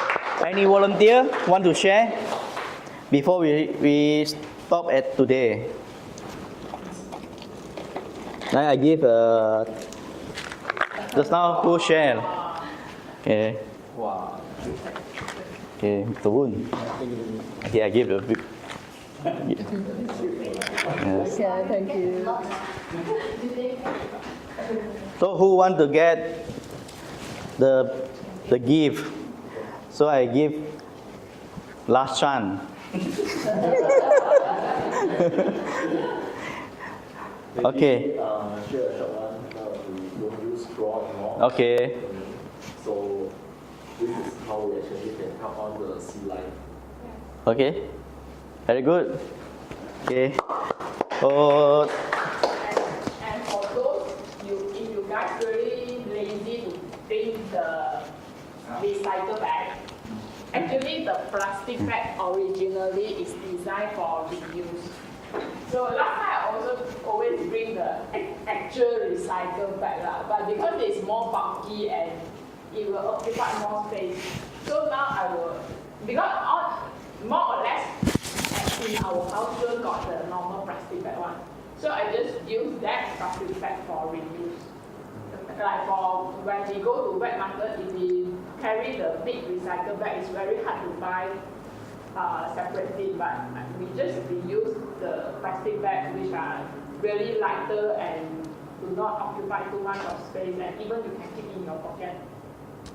any volunteer want to share before we stop at today? Now I give just now who share? Okay. Wow. Okay, Mr. Woon. Okay, I give the big. Yes. Yeah, thank you. So who want to get the gift? So I give last chance. Okay. Share a short one. We don't use straw anymore. Okay. So this is how we actually can help on the sea life. Okay. Very good. Okay. Oh, And for those, if you guys really lazy to bring the recycle bag, actually the plastic bag originally is designed for reuse. So last time I also always bring the actual recycle bag lah, but because it's more bulky and it will occupy more space. So now I will, because more or less in our culture got the normal plastic bag one. So I just use that plastic bag for reuse. Like for when we go to wet market, if we carry the big recycle bag, it's very hard to buy separately, but we just reuse the plastic bags which are really lighter and do not occupy too much of space, and even you can keep in your pocket.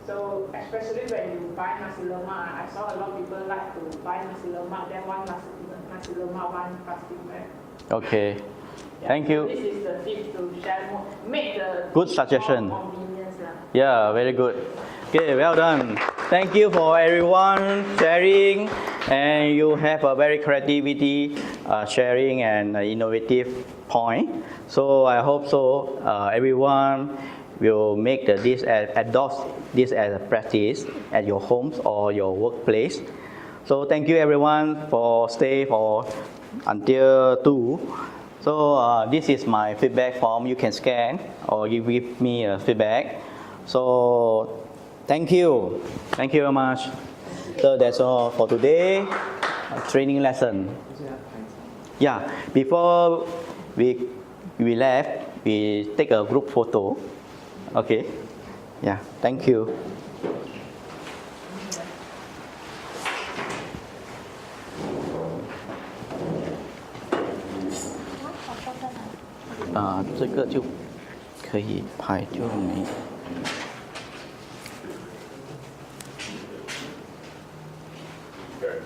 So especially when you buy nasi lemak, I saw a lot of people like to buy nasi lemak, then one nasi lemak, one plastic bag. okay. Yeah, Thank so you. this is the tip to share more, make the Good more suggestion. convenience lah. Yeah, very good. Okay, well done. Thank you for everyone sharing, and you have a very creativity sharing and innovative point. So I hope so. Everyone will make this adopt this as a practice at your homes or your workplace. So thank you everyone for stay for until 2. So this is my feedback form. You can scan or you give me a feedback. So thank you very much. So that's all for today. Training lesson. Yeah, before we left, we take a group photo. Okay. Yeah, thank you. 这个就可以拍，就没。Okay.